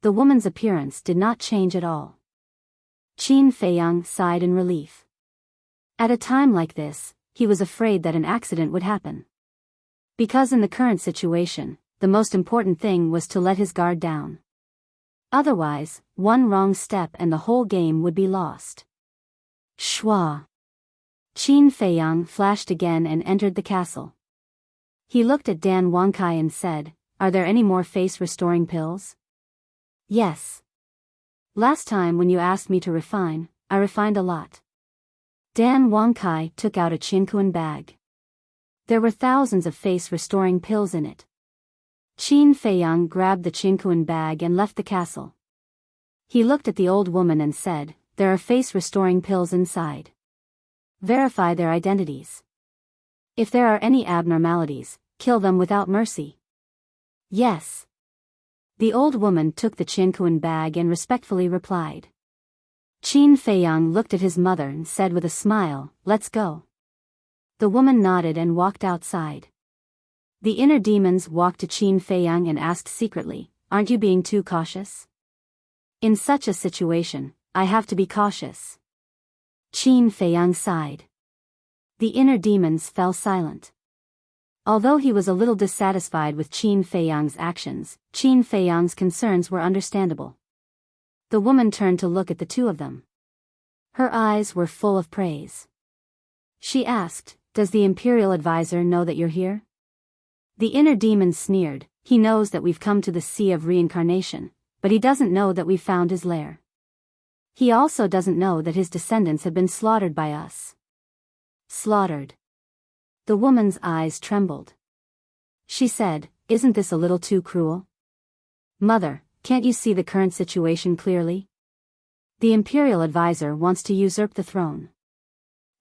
the woman's appearance did not change at all. Qin Feiyang sighed in relief. At a time like this, he was afraid that an accident would happen. Because in the current situation, the most important thing was to let his guard down. Otherwise, one wrong step and the whole game would be lost. Shua! Qin Feiyang flashed again and entered the castle. He looked at Dan Wangkai and said, "Are there any more face-restoring pills?" "Yes. Last time when you asked me to refine, I refined a lot." Dan Wangkai took out a Qinkuan bag. There were thousands of face-restoring pills in it. Qin Feiyang grabbed the Qinkuan bag and left the castle. He looked at the old woman and said, "There are face-restoring pills inside. Verify their identities. If there are any abnormalities, kill them without mercy." "Yes." The old woman took the Qinkuan bag and respectfully replied. Qin Feiyang looked at his mother and said with a smile, "Let's go." The woman nodded and walked outside. The inner demons walked to Qin Feiyang and asked secretly, "Aren't you being too cautious?" "In such a situation, I have to be cautious." Qin Feiyang sighed. The inner demons fell silent. Although he was a little dissatisfied with Qin Feiyang's actions, Qin Feiyang's concerns were understandable. The woman turned to look at the two of them. Her eyes were full of praise. She asked, "Does the Imperial Advisor know that you're here?" The inner demon sneered, "He knows that we've come to the Sea of Reincarnation, but he doesn't know that we've found his lair. He also doesn't know that his descendants have been slaughtered by us." "Slaughtered?" The woman's eyes trembled. She said, "Isn't this a little too cruel? Mother, can't you see the current situation clearly? The Imperial Advisor wants to usurp the throne.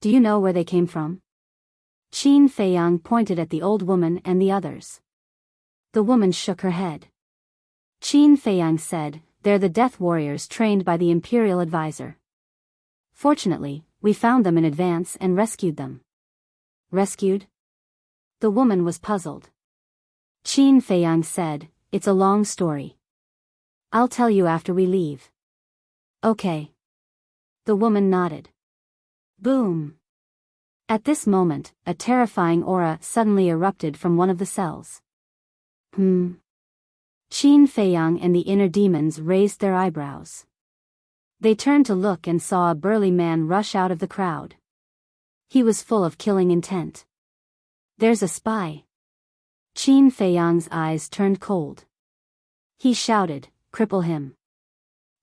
Do you know where they came from?" Qin Feiyang pointed at the old woman and the others. The woman shook her head. Qin Feiyang said, "They're the death warriors trained by the Imperial Advisor. Fortunately, we found them in advance and rescued them." "Rescued?" The woman was puzzled. Qin Feiyang said, "It's a long story. I'll tell you after we leave." "Okay." The woman nodded. Boom! At this moment, a terrifying aura suddenly erupted from one of the cells. Qin Feiyang and the inner demons raised their eyebrows. They turned to look and saw a burly man rush out of the crowd. He was full of killing intent. "There's a spy." Qin Feiyang's eyes turned cold. He shouted, "Cripple him."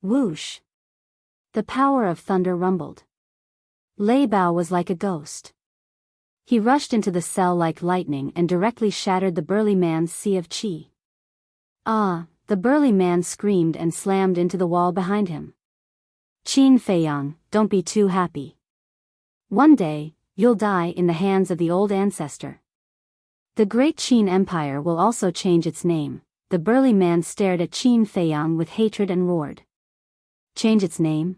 Whoosh! The power of thunder rumbled. Lei Bao was like a ghost. He rushed into the cell like lightning and directly shattered the burly man's sea of qi. "Ah, the burly man screamed and slammed into the wall behind him. Qin Feiyang, don't be too happy. One day, you'll die in the hands of the old ancestor. The great Qin Empire will also change its name. The burly man stared at Qin Feiyang with hatred and roared. Change its name?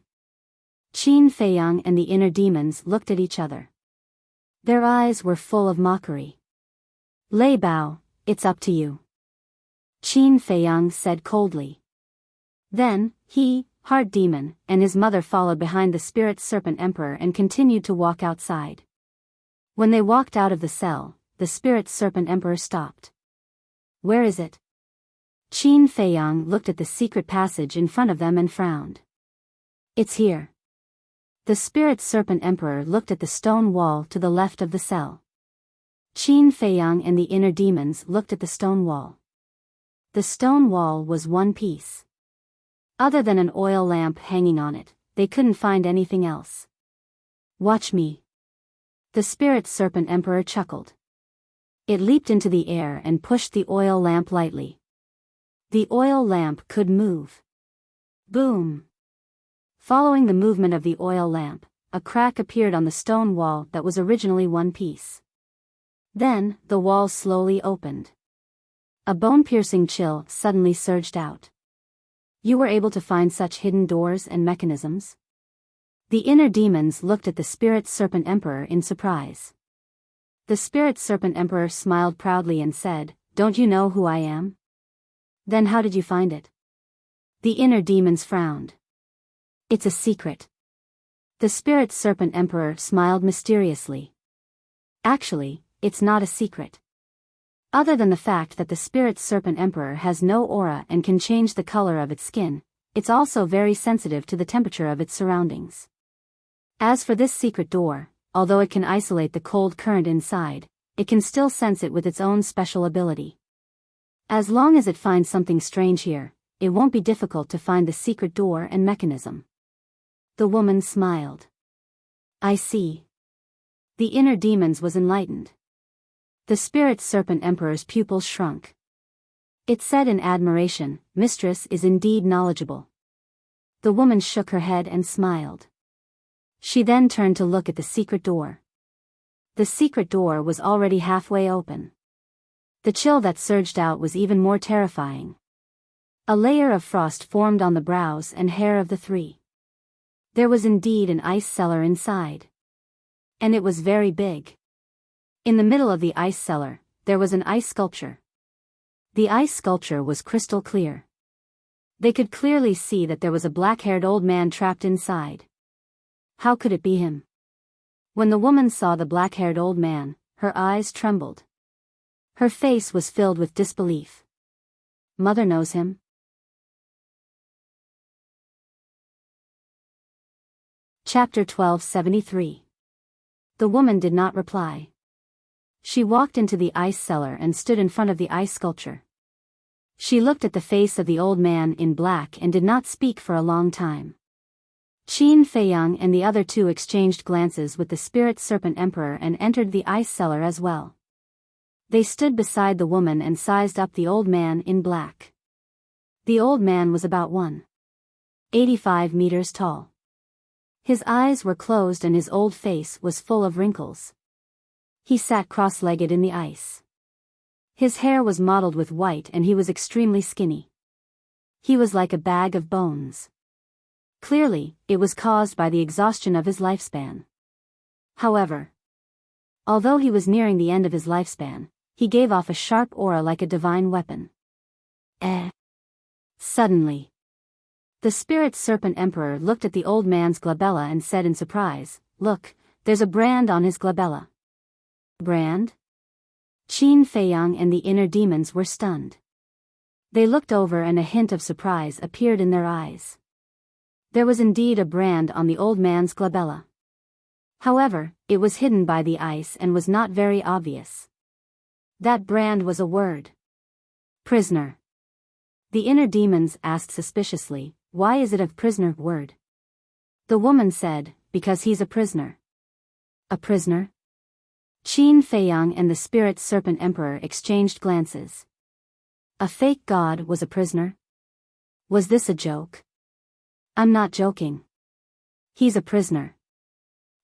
Qin Feiyang and the inner demons looked at each other. Their eyes were full of mockery. Lei Bao, it's up to you. Qin Feiyang said coldly. Then, he, Heart Demon, and his mother followed behind the Spirit Serpent Emperor and continued to walk outside. When they walked out of the cell, the Spirit Serpent Emperor stopped. Where is it? Qin Feiyang looked at the secret passage in front of them and frowned. It's here. The Spirit Serpent Emperor looked at the stone wall to the left of the cell. Qin Feiyang and the inner demons looked at the stone wall. The stone wall was one piece. Other than an oil lamp hanging on it, they couldn't find anything else. Watch me. The Spirit Serpent Emperor chuckled. It leaped into the air and pushed the oil lamp lightly. The oil lamp could move. Boom! Following the movement of the oil lamp, a crack appeared on the stone wall that was originally one piece. Then, the wall slowly opened. A bone-piercing chill suddenly surged out. You were able to find such hidden doors and mechanisms? The inner demons looked at the Spirit Serpent Emperor in surprise. The Spirit Serpent Emperor smiled proudly and said, Don't you know who I am? Then how did you find it? The inner demons frowned. It's a secret. The Spirit Serpent Emperor smiled mysteriously. Actually, it's not a secret. Other than the fact that the Spirit Serpent Emperor has no aura and can change the color of its skin, it's also very sensitive to the temperature of its surroundings. As for this secret door, although it can isolate the cold current inside, it can still sense it with its own special ability. As long as it finds something strange here, it won't be difficult to find the secret door and mechanism. The woman smiled. I see. The inner demons was enlightened. The Spirit Serpent Emperor's pupils shrunk. It said in admiration, Mistress is indeed knowledgeable. The woman shook her head and smiled. She then turned to look at the secret door. The secret door was already halfway open. The chill that surged out was even more terrifying. A layer of frost formed on the brows and hair of the three. There was indeed an ice cellar inside. And it was very big. In the middle of the ice cellar, there was an ice sculpture. The ice sculpture was crystal clear. They could clearly see that there was a black-haired old man trapped inside. How could it be him? When the woman saw the black-haired old man, her eyes trembled. Her face was filled with disbelief. Mother knows him? Chapter 1273. The woman did not reply. She walked into the ice cellar and stood in front of the ice sculpture. She looked at the face of the old man in black and did not speak for a long time. Qin Feiyang and the other two exchanged glances with the Spirit Serpent Emperor and entered the ice cellar as well. They stood beside the woman and sized up the old man in black. The old man was about 1.85 meters tall. His eyes were closed and his old face was full of wrinkles. He sat cross-legged in the ice. His hair was mottled with white and he was extremely skinny. He was like a bag of bones. Clearly, it was caused by the exhaustion of his lifespan. However, although he was nearing the end of his lifespan, he gave off a sharp aura like a divine weapon. Suddenly, the Spirit Serpent Emperor looked at the old man's glabella and said in surprise, Look, there's a brand on his glabella. Brand? Qin Feiyang and the inner demons were stunned. They looked over and a hint of surprise appeared in their eyes. There was indeed a brand on the old man's glabella. However, it was hidden by the ice and was not very obvious. That brand was a word. Prisoner. The inner demons asked suspiciously, Why is it a prisoner word? The woman said, Because he's a prisoner. A prisoner? Qin Feiyang and the Spirit Serpent Emperor exchanged glances. A fake god was a prisoner? Was this a joke? I'm not joking. He's a prisoner.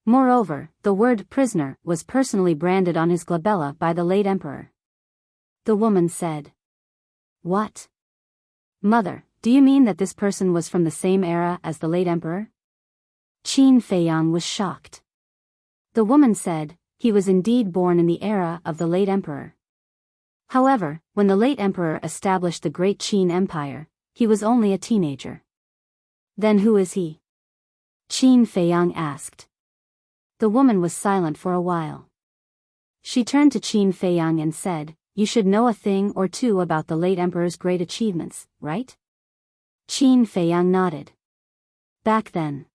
Moreover, the word prisoner was personally branded on his glabella by the late emperor. The woman said. What? Mother, do you mean that this person was from the same era as the late emperor? Qin Feiyang was shocked. The woman said, he was indeed born in the era of the late emperor. However, when the late emperor established the great Qin Empire, he was only a teenager. Then who is he? Qin Feiyang asked. The woman was silent for a while. She turned to Qin Feiyang and said, you should know a thing or two about the late emperor's great achievements, right? Qin Feiyang nodded. Back then,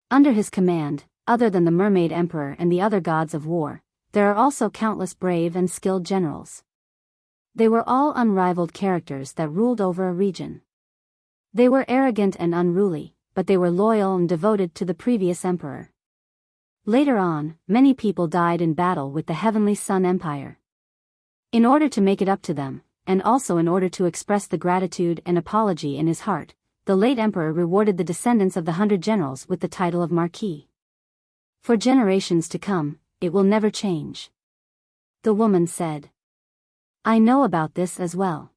under his command, other than the mermaid emperor and the other gods of war, there are also countless brave and skilled generals. They were all unrivaled characters that ruled over a region. They were arrogant and unruly, but they were loyal and devoted to the previous emperor. Later on, many people died in battle with the Heavenly Sun Empire. In order to make it up to them, and also in order to express the gratitude and apology in his heart, the late emperor rewarded the descendants of the 100 generals with the title of Marquis. For generations to come, it will never change. The woman said. I know about this as well.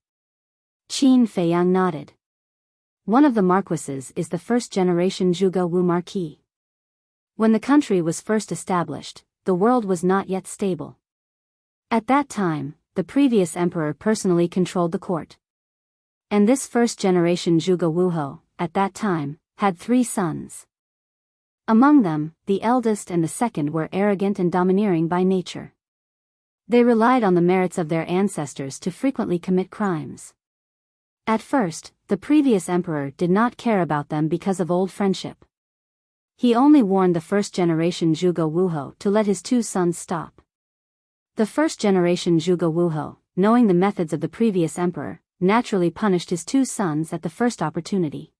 Qin Feiyang nodded. One of the marquises is the first-generation Zhuge Wu Marquis. When the country was first established, the world was not yet stable. At that time, the previous emperor personally controlled the court. And this first-generation Zhuge Wu, at that time, had 3 sons. Among them, the eldest and the second were arrogant and domineering by nature. They relied on the merits of their ancestors to frequently commit crimes. At first, the previous emperor did not care about them because of old friendship. He only warned the first-generation Zhuge Wu to let his 2 sons stop. The first-generation Zhuge Wu, knowing the methods of the previous emperor, naturally punished his 2 sons at the first opportunity.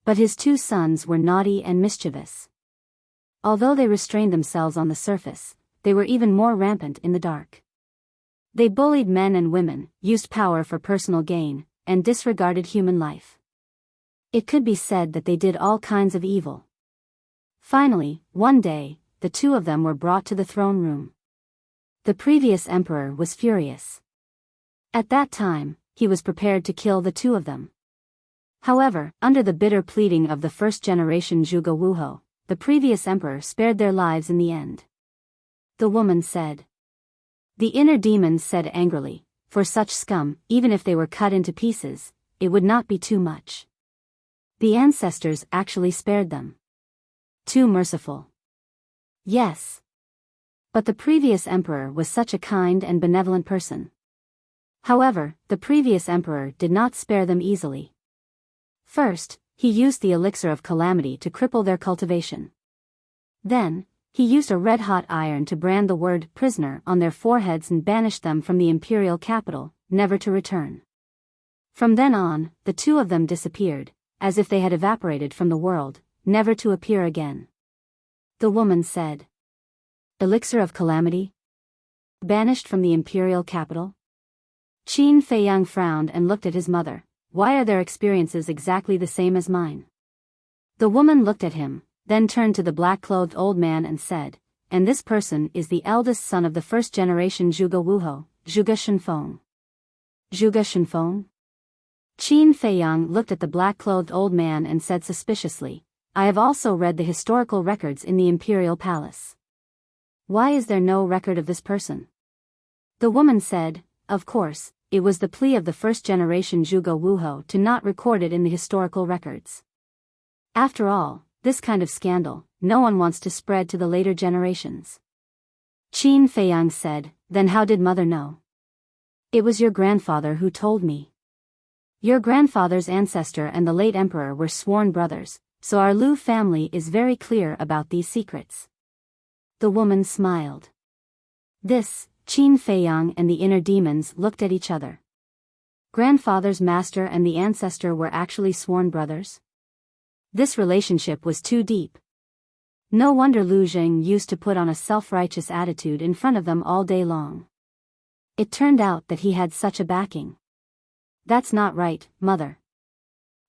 But his 2 sons were naughty and mischievous. Although they restrained themselves on the surface, they were even more rampant in the dark. They bullied men and women, used power for personal gain, and disregarded human life. It could be said that they did all kinds of evil. Finally, one day, the 2 of them were brought to the throne room. The previous emperor was furious. At that time, he was prepared to kill the 2 of them. However, under the bitter pleading of the first-generation Zhuge Wu, the previous emperor spared their lives in the end. The woman said. The inner demons said angrily, for such scum, even if they were cut into pieces, it would not be too much. The ancestors actually spared them. Too merciful. Yes. But the previous emperor was such a kind and benevolent person. However, the previous emperor did not spare them easily. First, he used the elixir of calamity to cripple their cultivation. Then, he used a red-hot iron to brand the word prisoner on their foreheads and banished them from the imperial capital, never to return. From then on, the 2 of them disappeared, as if they had evaporated from the world, never to appear again. The woman said. Elixir of calamity? Banished from the imperial capital? Qin Feiyang frowned and looked at his mother. Why are their experiences exactly the same as mine? The woman looked at him, then turned to the black-clothed old man and said, and this person is the eldest son of the first-generation Zhuge Wu, Zhuge Shenfeng. Zhuge Shenfeng? Qin Feiyang looked at the black-clothed old man and said suspiciously, I have also read the historical records in the imperial palace. Why is there no record of this person? The woman said, of course, it was the plea of the first-generation Zhuge Wu to not record it in the historical records. After all, this kind of scandal, no one wants to spread to the later generations. Qin Feiyang said, then how did mother know? It was your grandfather who told me. Your grandfather's ancestor and the late emperor were sworn brothers, so our Lu family is very clear about these secrets. The woman smiled. This, Qin Feiyang and the inner demons looked at each other. Grandfather's master and the ancestor were actually sworn brothers? This relationship was too deep. No wonder Lu Zheng used to put on a self-righteous attitude in front of them all day long. It turned out that he had such a backing. That's not right, mother.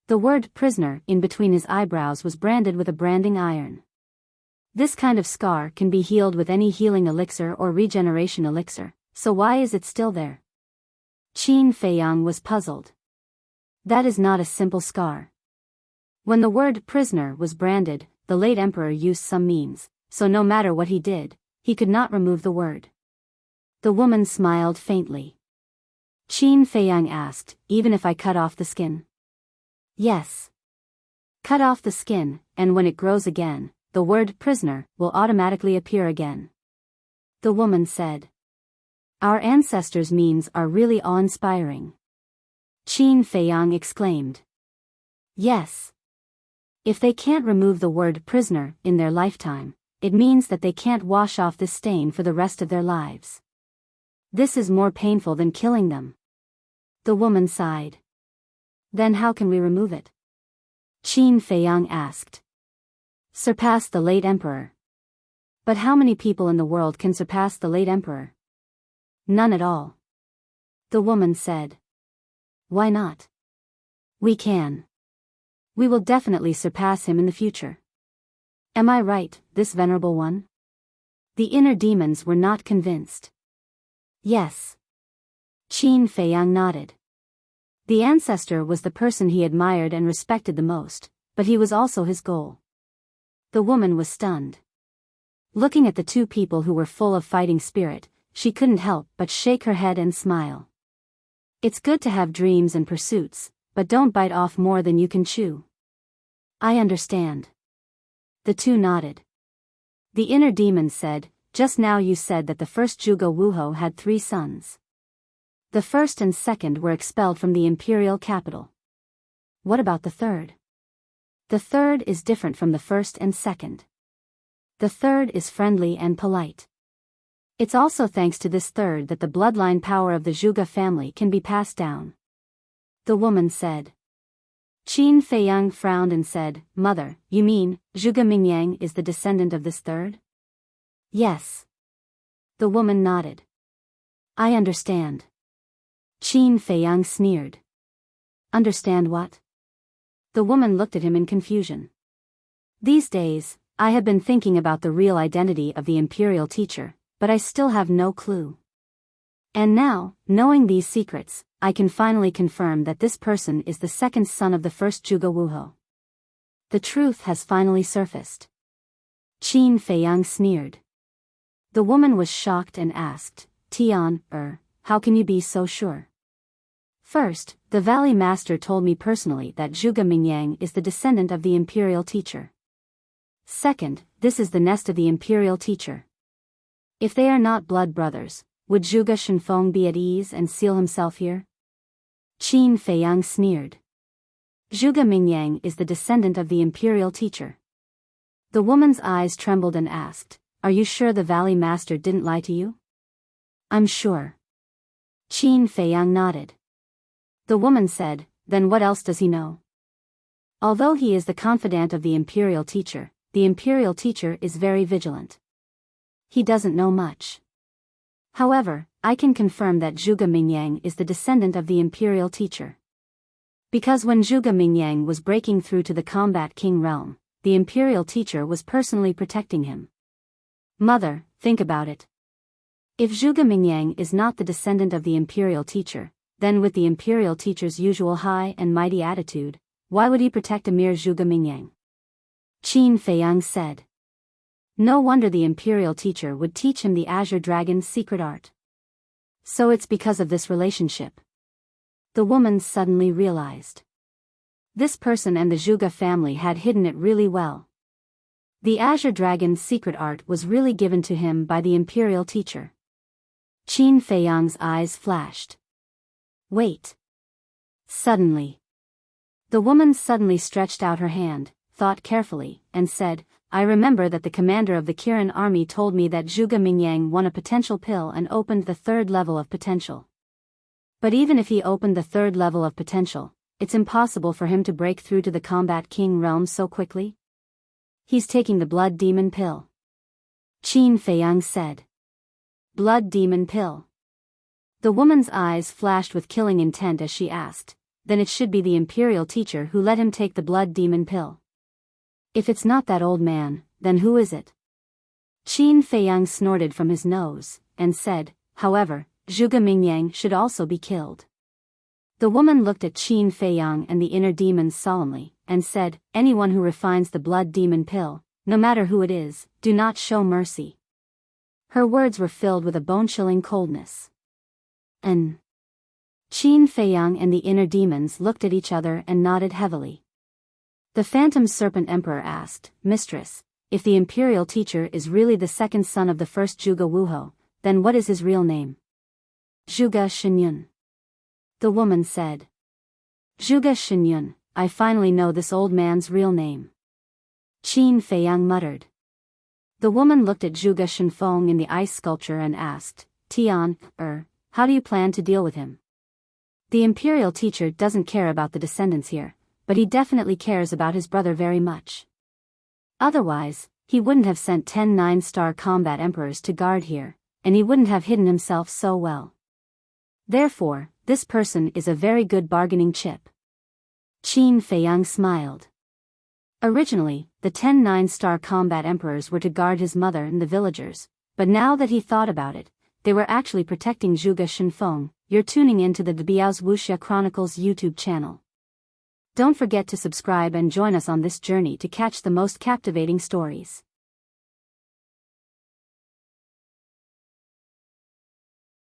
The word prisoner in between his eyebrows was branded with a branding iron. This kind of scar can be healed with any healing elixir or regeneration elixir, so why is it still there? Qin Feiyang was puzzled. That is not a simple scar. When the word prisoner was branded, the late emperor used some means, so no matter what he did, he could not remove the word. The woman smiled faintly. Qin Feiyang asked, even if I cut off the skin? Yes. Cut off the skin, and when it grows again, the word prisoner will automatically appear again. The woman said. Our ancestors' means are really awe-inspiring. Qin Feiyang exclaimed. Yes. If they can't remove the word prisoner in their lifetime, it means that they can't wash off this stain for the rest of their lives. This is more painful than killing them. The woman sighed. Then how can we remove it? Qin Feiyang asked. Surpass the late emperor. But how many people in the world can surpass the late emperor? None at all. The woman said. Why not? We can. We will definitely surpass him in the future. Am I right, this venerable one? The inner demons were not convinced. Yes. Qin Feiyang nodded. The ancestor was the person he admired and respected the most, but he was also his goal. The woman was stunned. Looking at the two people who were full of fighting spirit, she couldn't help but shake her head and smile. It's good to have dreams and pursuits, but don't bite off more than you can chew. I understand. The two nodded. The inner demon said, just now you said that the first Zhuge Wuhou had 3 sons. The first and second were expelled from the imperial capital. What about the third? The third is different from the first and second. The third is friendly and polite. It's also thanks to this third that the bloodline power of the Zhuge family can be passed down. The woman said. Qin Feiyang frowned and said, Mother, you mean, Zhuge Mingyang is the descendant of this third? Yes. The woman nodded. I understand. Qin Feiyang sneered. Understand what? The woman looked at him in confusion. These days, I have been thinking about the real identity of the imperial teacher, but I still have no clue. And now, knowing these secrets, I can finally confirm that this person is the second son of the first Zhuge Wuhou. The truth has finally surfaced. Qin Feiyang sneered. The woman was shocked and asked, Tian, how can you be so sure? First, the Valley Master told me personally that Zhuge Mingyang is the descendant of the imperial teacher. Second, this is the nest of the imperial teacher. If they are not blood brothers, would Zhuge Shenfeng be at ease and seal himself here? Qin Feiyang sneered. Zhuge Mingyang is the descendant of the imperial teacher. The woman's eyes trembled and asked, Are you sure the Valley Master didn't lie to you? I'm sure. Qin Feiyang nodded. The woman said, Then what else does he know? Although he is the confidant of the imperial teacher is very vigilant. He doesn't know much. However, I can confirm that Zhuge Mingyang is the descendant of the imperial teacher. Because when Zhuge Mingyang was breaking through to the Combat King realm, the imperial teacher was personally protecting him. Mother, think about it. If Zhuge Mingyang is not the descendant of the imperial teacher, then with the imperial teacher's usual high and mighty attitude, why would he protect a mere Zhuge Mingyang? Qin Feiyang said. No wonder the imperial teacher would teach him the Azure Dragon's secret art. So it's because of this relationship. The woman suddenly realized. This person and the Zhuge family had hidden it really well. The Azure Dragon's secret art was really given to him by the imperial teacher. Qin Feiyang's eyes flashed. Wait. Suddenly. The woman suddenly stretched out her hand, thought carefully, and said, I remember that the commander of the Kirin army told me that Zhuge Mingyang won a potential pill and opened the 3rd level of potential. But even if he opened the 3rd level of potential, it's impossible for him to break through to the Combat King realm so quickly. He's taking the Blood Demon pill. Qin Feiyang said. Blood Demon pill. The woman's eyes flashed with killing intent as she asked, then it should be the imperial teacher who let him take the blood demon pill. If it's not that old man, then who is it? Qin Feiyang snorted from his nose, and said, however, Zhuge Mingyang should also be killed. The woman looked at Qin Feiyang and the inner demons solemnly, and said, anyone who refines the blood demon pill, no matter who it is, do not show mercy. Her words were filled with a bone-chilling coldness. Qin Feiyang and the inner demons looked at each other and nodded heavily. The Phantom Serpent Emperor asked, Mistress, if the imperial teacher is really the second son of the first Zhuge Wuho, then what is his real name? Zhuge Shinyun. The woman said. Zhuge Shinyun, I finally know this old man's real name. Qin Feiyang muttered. The woman looked at Zhuge Shinfeng in the ice sculpture and asked, Tian, how do you plan to deal with him? The imperial teacher doesn't care about the descendants here, but he definitely cares about his brother very much. Otherwise, he wouldn't have sent 10 9-star combat emperors to guard here, and he wouldn't have hidden himself so well. Therefore, this person is a very good bargaining chip. Qin Feiyang smiled. Originally, the 10 9-star combat emperors were to guard his mother and the villagers, but now that he thought about it, they were actually protecting Zhuge Shinfeng. You're tuning into the Biyao's Wuxia Chronicles YouTube channel. Don't forget to subscribe and join us on this journey to catch the most captivating stories.